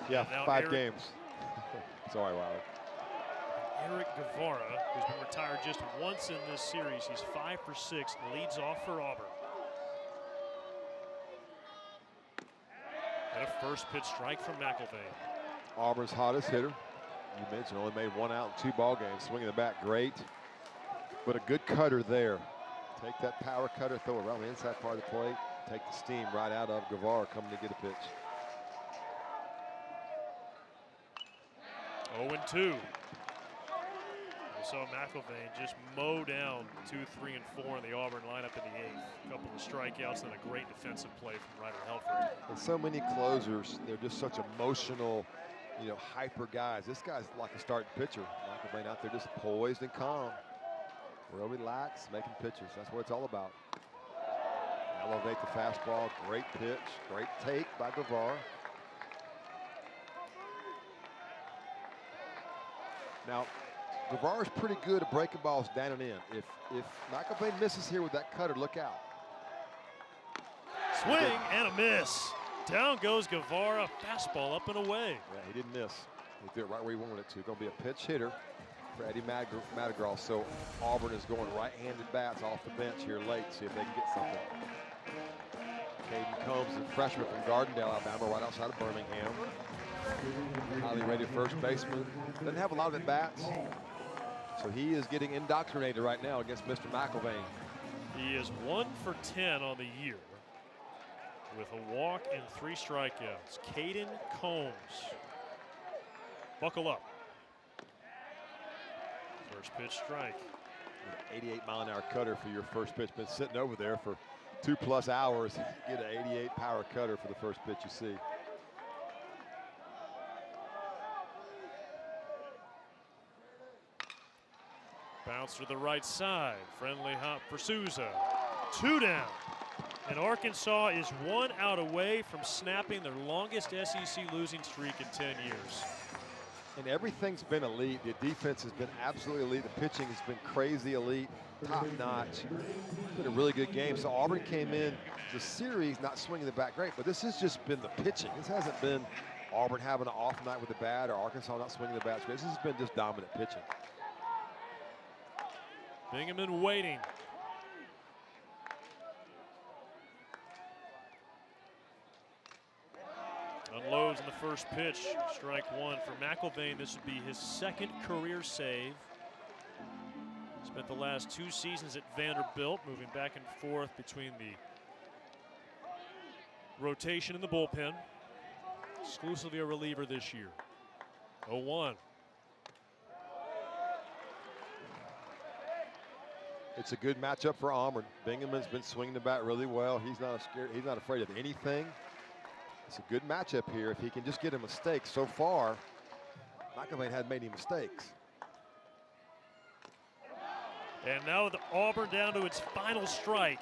Yeah, now 5 games. Sorry, Wiley. Eric Guevara, who's been retired just once in this series. He's 5 for 6, leads off for Auburn. And a first pitch strike from McIlvain. Auburn's hottest hitter. You mentioned only made 1 out in 2 ball games. Swinging the bat, great. But a good cutter there. Take that power cutter, throw it around the inside part of the plate. Take the steam right out of Guevara coming to get a pitch. 0-2. We saw McIlvain just mow down 2, 3, and 4 in the Auburn lineup in the 8th. A couple of strikeouts and a great defensive play from Ryder Helfrich. And so many closers, they're just such emotional, you know, hyper guys. This guy's like a starting pitcher. McIlvain out there just poised and calm. Real relaxed, making pitches. That's what it's all about. Elevate the fastball. Great pitch. Great take by Guevara. Now, Guevara's pretty good at breaking balls down and in. If McIlvain misses here with that cutter, look out. Swing and a miss. Down goes Guevara. Fastball up and away. Yeah, he didn't miss. He threw it right where he wanted it to. Going to be a pitch hitter for Eddie Madrigal. So Auburn is going right-handed bats off the bench here late. See if they can get something. Caden Combs, a freshman from Gardendale, Alabama, right outside of Birmingham. Highly rated first baseman. Doesn't have a lot of at-bats. So he is getting indoctrinated right now against Mr. McIlvain. He is 1 for 10 on the year with a walk and 3 strikeouts. Caden Combs. Buckle up. First pitch strike. An 88-mile-an-hour cutter for your first pitch. Been sitting over there for 2+ hours, get an 88 power cutter for the first pitch you see. Bounce to the right side. Friendly hop for Souza. 2 down. And Arkansas is 1 out away from snapping their longest SEC losing streak in 10 years. And everything's been elite. The defense has been absolutely elite. The pitching has been crazy elite, top notch. It's been a really good game. So Auburn came in the series not swinging the bat great, but this has just been the pitching. This hasn't been Auburn having an off night with the bat or Arkansas not swinging the bat great. This has been just dominant pitching. Bingaman waiting. Unloads in the first pitch. Strike 1 for McIlvain. This would be his 2nd career save. Spent the last 2 seasons at Vanderbilt, moving back and forth between the rotation and the bullpen. Exclusively a reliever this year. 0-1. It's a good matchup for Auburn. Bingaman's been swinging the bat really well. He's not scared. He's not afraid of anything. It's a good matchup here. If he can just get a mistake. So far, McIlvain hadn't made any mistakes. And now the Auburn down to its final strike.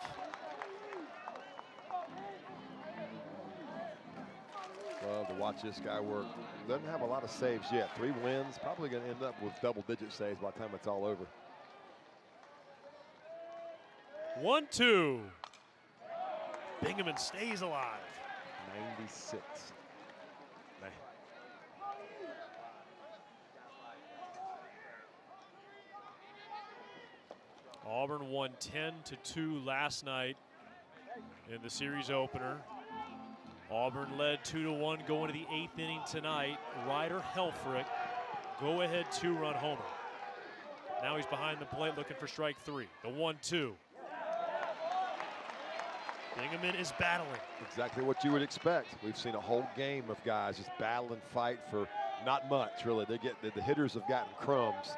Love to watch this guy work. Doesn't have a lot of saves yet. 3 wins. Probably going to end up with double-digit saves by the time it's all over. 1-2. Bingaman stays alive. 96. Auburn won 10-2 last night in the series opener. Auburn led 2-1 going to the 8th inning tonight. Ryder Helfrich, go-ahead 2-run homer. Now he's behind the plate looking for strike 3. The 1-2. Bingaman is battling. Exactly what you would expect. We've seen a whole game of guys just battle and fight for not much, really. The hitters have gotten crumbs,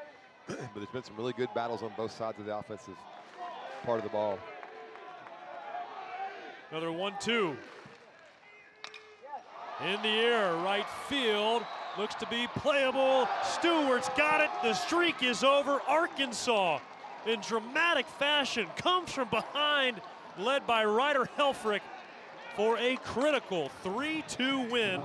but there's been some really good battles on both sides of the offensive part of the ball. Another 1-2. In the air, right field. Looks to be playable. Stewart's got it. The streak is over. Arkansas, in dramatic fashion, comes from behind, led by Ryder Helfrich, for a critical 3-2 win.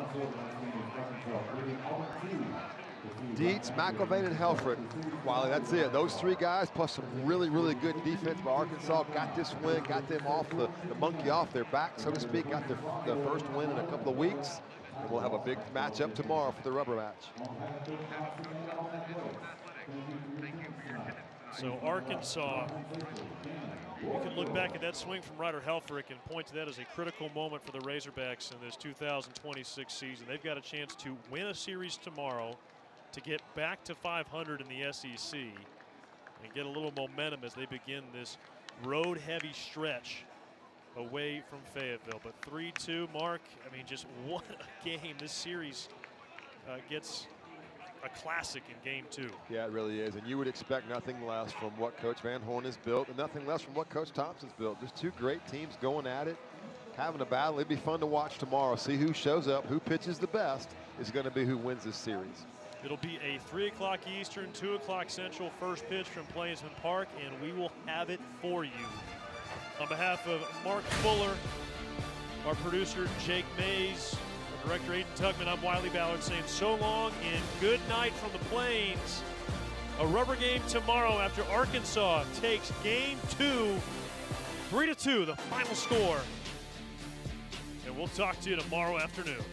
Dietz, McIlvain, and Helfrich. Wiley, that's it. Those 3 guys, plus some really, really good defense by Arkansas, got this win, got them off the monkey off their back, so to speak, got the first win in a couple of weeks. And we'll have a big matchup tomorrow for the rubber match. So Arkansas, you can look back at that swing from Ryder Helfrich and point to that as a critical moment for the Razorbacks in this 2026 season. They've got a chance to win a series tomorrow to get back to 500 in the SEC and get a little momentum as they begin this road-heavy stretch away from Fayetteville. But 3-2, Mark, I mean, just what a game. This series gets a classic in game 2. Yeah, it really is. And you would expect nothing less from what Coach Van Horn has built and nothing less from what Coach Thompson's built. Just 2 great teams going at it, having a battle. It'd be fun to watch tomorrow. See who shows up, who pitches the best is going to be who wins this series. It'll be a 3 o'clock Eastern, 2 o'clock Central first pitch from Plainsman Park, and we will have it for you. On behalf of Mark Fuller, our producer Jake Mays, our director Aiden Tugman, I'm Wiley Ballard saying so long and good night from the Plains. A rubber game tomorrow after Arkansas takes game 2, 3-2, the final score. And we'll talk to you tomorrow afternoon.